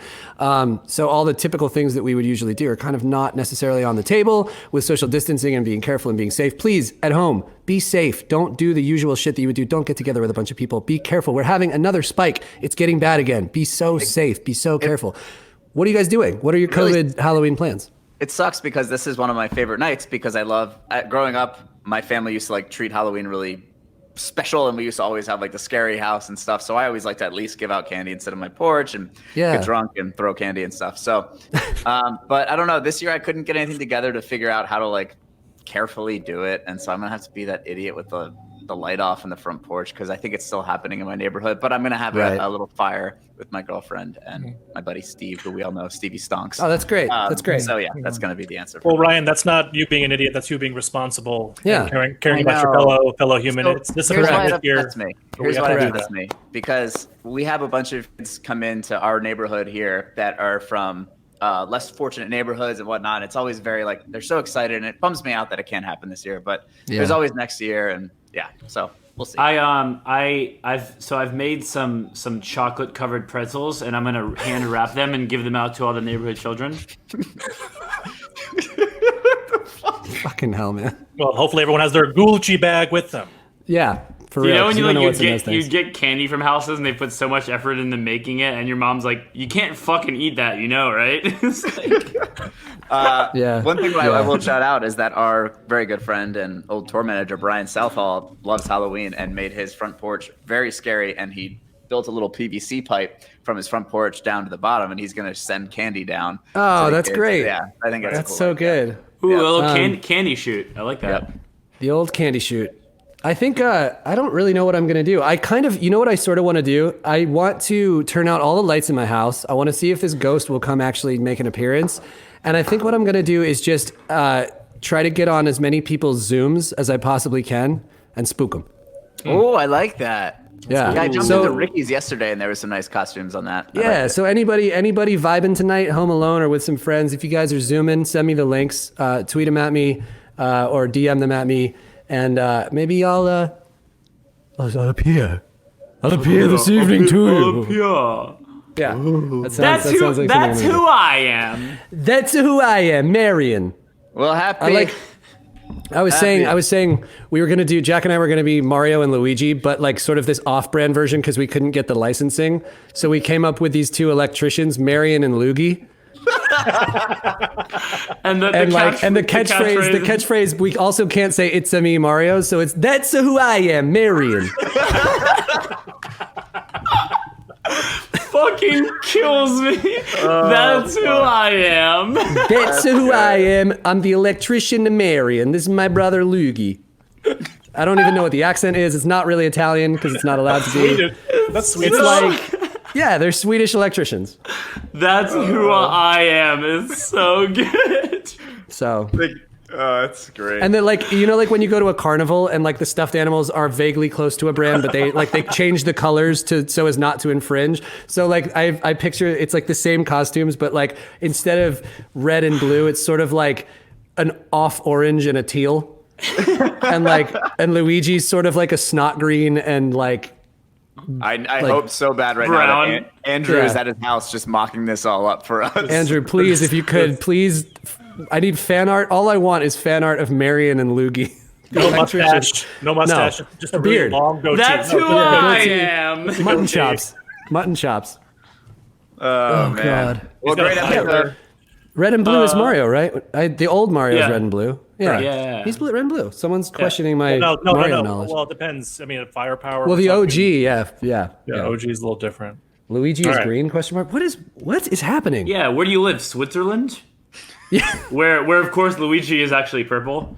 Speaker 3: So all the typical things that we would usually do are kind of not necessarily on the table with social distancing and being careful and being safe. Please, at home, be safe. Don't do the usual shit that you would do. Don't get together with a bunch of people. Be careful. We're having another spike. It's getting bad again. Be so safe. Be so careful. What are you guys doing? What are your COVID Halloween plans?
Speaker 5: It sucks because this is one of my favorite nights because I love growing up. My family used to like treat Halloween really special, and we used to always have like the scary house and stuff. So I always like to at least give out candy and sit on my porch and get drunk and throw candy and stuff. So, but I don't know. This year I couldn't get anything together to figure out how to like carefully do it, and so I'm gonna have to be that idiot with the light off in the front porch because I think it's still happening in my neighborhood. But I'm gonna have a little fire with my girlfriend and my buddy Steve, who we all know, Stevie Stonks.
Speaker 3: Oh, that's great. That's great.
Speaker 5: So yeah, that's gonna be the answer.
Speaker 11: Well, Ryan, that's not you being an idiot. That's you being responsible.
Speaker 3: Yeah,
Speaker 11: and caring about your fellow human.
Speaker 5: So
Speaker 11: this
Speaker 5: here's why
Speaker 11: is
Speaker 5: it upsets me. Here's why it upsets me, because we have a bunch of kids come into our neighborhood here that are from less fortunate neighborhoods and whatnot. It's always very like they're so excited, and it bums me out that it can't happen this year. But there's always next year, and so we'll see.
Speaker 4: I've made some chocolate covered pretzels, and I'm gonna hand wrap them and give them out to all the neighborhood children.
Speaker 3: Fucking hell, man.
Speaker 11: Well, hopefully everyone has their Gucci bag with them.
Speaker 3: Yeah, for real.
Speaker 4: You know when
Speaker 3: you
Speaker 4: get candy from houses and they put so much effort into making it, and your mom's like, "You can't fucking eat that," right? It's like,
Speaker 5: One thing I will shout out is that our very good friend and old tour manager Brian Southall loves Halloween and made his front porch very scary, and he built a little PVC pipe from his front porch down to the bottom, and he's going to send candy down.
Speaker 3: Oh, that's great.
Speaker 5: Yeah, I think that's cool.
Speaker 3: So good.
Speaker 4: Ooh, a little candy shoot. I like that.
Speaker 5: Yep.
Speaker 3: The old candy shoot. I think I don't really know what I'm going to do. I kind of, you know what I sort of want to do? I want to turn out all the lights in my house. I want to see if this ghost will come actually make an appearance. And I think what I'm going to do is just try to get on as many people's Zooms as I possibly can and spook them.
Speaker 5: Oh, I like that.
Speaker 3: Yeah.
Speaker 5: I jumped into Ricky's yesterday, and there were some nice costumes on that.
Speaker 3: Yeah, so anybody vibing tonight, home alone or with some friends, if you guys are Zooming, send me the links, tweet them at me or DM them at me. And maybe I'll appear. I'll appear this evening to you. Yeah,
Speaker 4: that's who I am.
Speaker 3: That's who I am, Marion.
Speaker 5: Well, happy.
Speaker 3: I was saying we were gonna do. Jack and I were gonna be Mario and Luigi, but like sort of this off-brand version because we couldn't get the licensing. So we came up with these two electricians, Marion and Loogie. and the catchphrase we also can't say it's a me Mario, so it's that's who I am, Marion.
Speaker 4: Fucking kills me. That's who I am.
Speaker 3: That's who I am. I'm the electrician to Marion. This is my brother Loogie. I don't even know what the accent is. It's not really Italian because it's not allowed to be.
Speaker 11: That's Swedish.
Speaker 3: It's like, yeah, they're Swedish electricians.
Speaker 4: That's who I am. It's so good.
Speaker 3: So.
Speaker 5: That's great.
Speaker 3: And then, like, you know, like when you go to a carnival and like the stuffed animals are vaguely close to a brand, but they change the colors so as not to infringe. So like I picture it's like the same costumes, but like instead of red and blue, it's sort of like an off orange and a teal, and Luigi's sort of like a snot green and like.
Speaker 5: I hope so bad right now that Andrew is at his house just mocking this all up for us.
Speaker 3: Andrew, please, if you could, please. I need fan art. All I want is fan art of Marion and Loogie.
Speaker 11: No mustache. No. Just a
Speaker 3: beard.
Speaker 11: Really long goatee.
Speaker 4: That's who I am.
Speaker 3: Mutton chops. Oh
Speaker 5: man.
Speaker 3: God.
Speaker 5: Well, great episode.
Speaker 3: Red and blue is Mario, right? The old Mario is red and blue.
Speaker 4: Yeah.
Speaker 3: He's red and blue. Someone's questioning my Mario knowledge.
Speaker 11: Well, it depends. I mean, firepower.
Speaker 3: Well, the OG, yeah.
Speaker 11: OG is a little different.
Speaker 3: Luigi is green? Question mark. What is happening?
Speaker 4: Yeah. Where do you live? Switzerland?
Speaker 3: Yeah.
Speaker 4: Where of course Luigi is actually purple.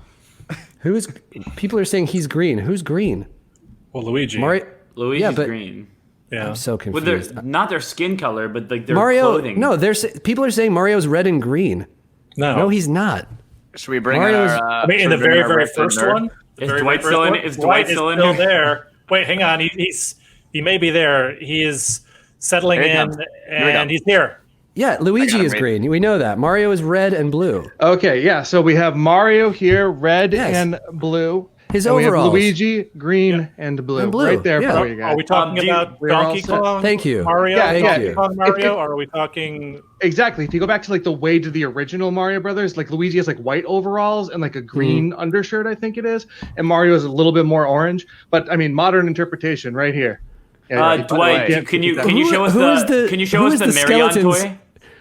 Speaker 3: People are saying he's green. Who's green?
Speaker 11: Well, Luigi.
Speaker 4: Luigi's green.
Speaker 11: Yeah.
Speaker 3: I'm so confused.
Speaker 4: With not their skin color, but like their
Speaker 3: Mario,
Speaker 4: clothing.
Speaker 3: No, people are saying Mario's red and green.
Speaker 11: No,
Speaker 3: he's not.
Speaker 5: Should we bring
Speaker 3: Mario's,
Speaker 11: I mean, in the very first one?
Speaker 4: Is Dwight still in? Is Dwight still
Speaker 11: there? Wait, hang on. He may be there. He is settling in, and he's here.
Speaker 3: Yeah, Luigi is green. We know that. Mario is red and blue.
Speaker 8: Okay, yeah. So we have Mario here, red and blue.
Speaker 3: His
Speaker 8: and
Speaker 3: overalls.
Speaker 8: We have Luigi, green and blue. Right there for you guys.
Speaker 11: Are we talking about Donkey Kong?
Speaker 3: Thank you.
Speaker 11: Mario?
Speaker 8: Donkey
Speaker 11: Kong Mario? Or are we talking...
Speaker 8: Exactly. If you go back to like the way to the original Mario Brothers, like Luigi has like white overalls and like a green undershirt, I think it is. And Mario is a little bit more orange. But I mean, modern interpretation right here.
Speaker 4: Dwight, can you show us the Marion toy?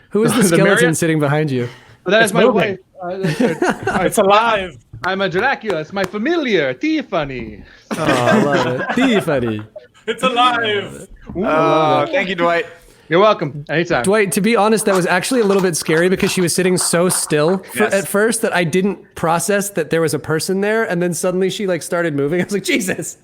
Speaker 3: Who is the skeleton sitting behind you?
Speaker 8: That is my wife.
Speaker 11: It's alive.
Speaker 8: I'm a Dracula. It's my familiar, Tiffany.
Speaker 3: Oh, I love it. Tiffany.
Speaker 6: It's alive.
Speaker 5: Oh, thank you, Dwight.
Speaker 8: You're welcome. Anytime.
Speaker 3: Dwight, to be honest, that was actually a little bit scary because she was sitting so still at first that I didn't process that there was a person there, and then suddenly she like started moving. I was like, Jesus.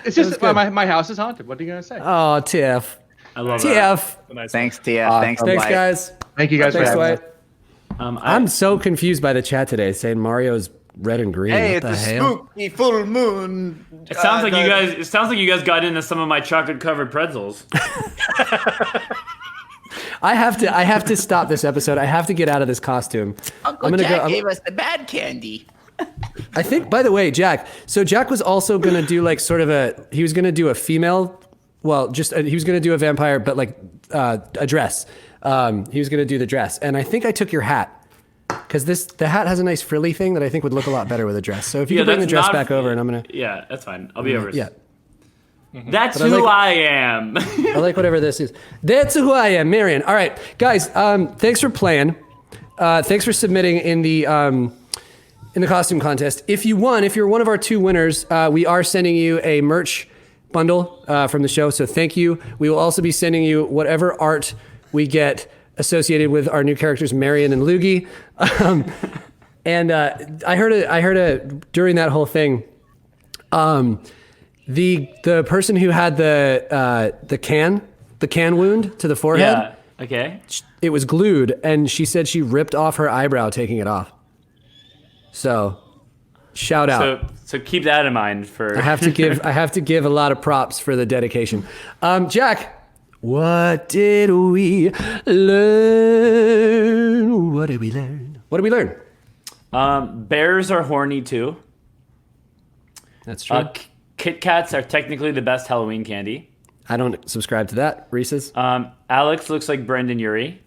Speaker 8: It's just my house is haunted. What are you gonna say?
Speaker 3: Oh, Tiff.
Speaker 4: I love
Speaker 3: TF.
Speaker 4: that.
Speaker 5: Thanks, TF. Thanks,
Speaker 3: Thanks, guys.
Speaker 8: Thank you guys
Speaker 3: Thanks,
Speaker 8: for having
Speaker 3: Dwight.
Speaker 8: me.
Speaker 3: I'm so confused by the chat today, saying Mario's red and green.
Speaker 5: Hey,
Speaker 3: what the
Speaker 5: it's a
Speaker 3: hell?
Speaker 5: spooky full moon.
Speaker 4: It sounds like you guys. It sounds like you guys got into some of my chocolate-covered pretzels.
Speaker 3: I have to stop this episode. I have to get out of this costume.
Speaker 5: Uncle Jack gave us the bad candy.
Speaker 3: I think, by the way, Jack. So Jack was also gonna do like sort of he was gonna do a female. Well, he was gonna do a vampire, but like a dress. He was gonna do the dress, and I think I took your hat. Because the hat has a nice frilly thing that I think would look a lot better with a dress. So if you could bring the dress back over, and I'm gonna.
Speaker 4: Yeah, that's fine. I'll be over.
Speaker 3: Yeah.
Speaker 4: That's who I am.
Speaker 3: I like whatever this is. That's who I am, Marion. All right, guys. Thanks for playing. Thanks for submitting in the costume contest. If you're one of our 2 winners, we are sending you a merch bundle from the show. So thank you. We will also be sending you whatever art we get associated with our new characters, Marion and Loogie. And I heard during that whole thing, the person who had the can wound to the forehead.
Speaker 4: Yeah. Okay.
Speaker 3: It was glued, and she said she ripped off her eyebrow taking it off. So, shout out.
Speaker 4: So keep that in mind for.
Speaker 3: I have to give a lot of props for the dedication. Jack. What did we learn? What did we learn? What did we learn?
Speaker 4: Bears are horny too.
Speaker 3: That's true.
Speaker 4: Kit Kats are technically the best Halloween candy.
Speaker 3: I don't subscribe to that. Reese's.
Speaker 4: Alex looks like Brendan Urie.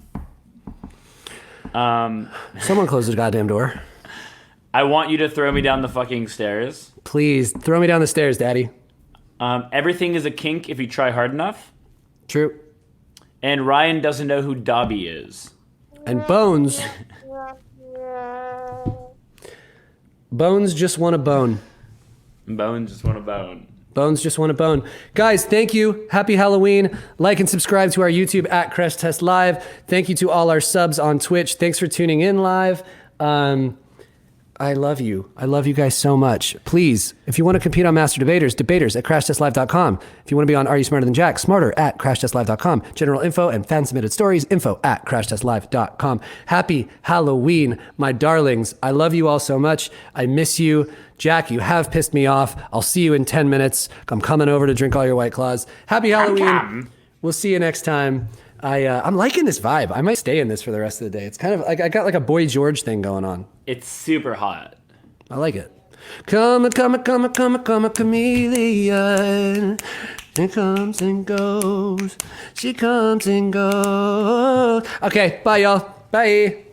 Speaker 3: Someone close the goddamn door.
Speaker 4: I want you to throw me down the fucking stairs.
Speaker 3: Please, throw me down the stairs, Daddy.
Speaker 4: Everything is a kink if you try hard enough.
Speaker 3: True.
Speaker 4: And Ryan doesn't know who Dobby is.
Speaker 3: And Bones. Bones just want a bone.
Speaker 4: Bones just want a bone.
Speaker 3: Bones just want a bone. Guys, thank you. Happy Halloween. Like and subscribe to our YouTube at Crash Test Live. Thank you to all our subs on Twitch. Thanks for tuning in live. I love you. I love you guys so much. Please, if you want to compete on Master Debaters, debaters at crashtestlive.com. If you want to be on Are You Smarter Than Jack, smarter at crashtestlive.com. General info and fan-submitted stories, info at crashtestlive.com. Happy Halloween, my darlings. I love you all so much. I miss you. Jack, you have pissed me off. I'll see you in 10 minutes. I'm coming over to drink all your White Claws. Happy Halloween. We'll see you next time. I'm liking this vibe. I might stay in this for the rest of the day. It's kind of like I got like a Boy George thing going on.
Speaker 4: It's super hot.
Speaker 3: I like it. Come a chameleon. She comes and goes. She comes and goes. Okay, bye y'all. Bye.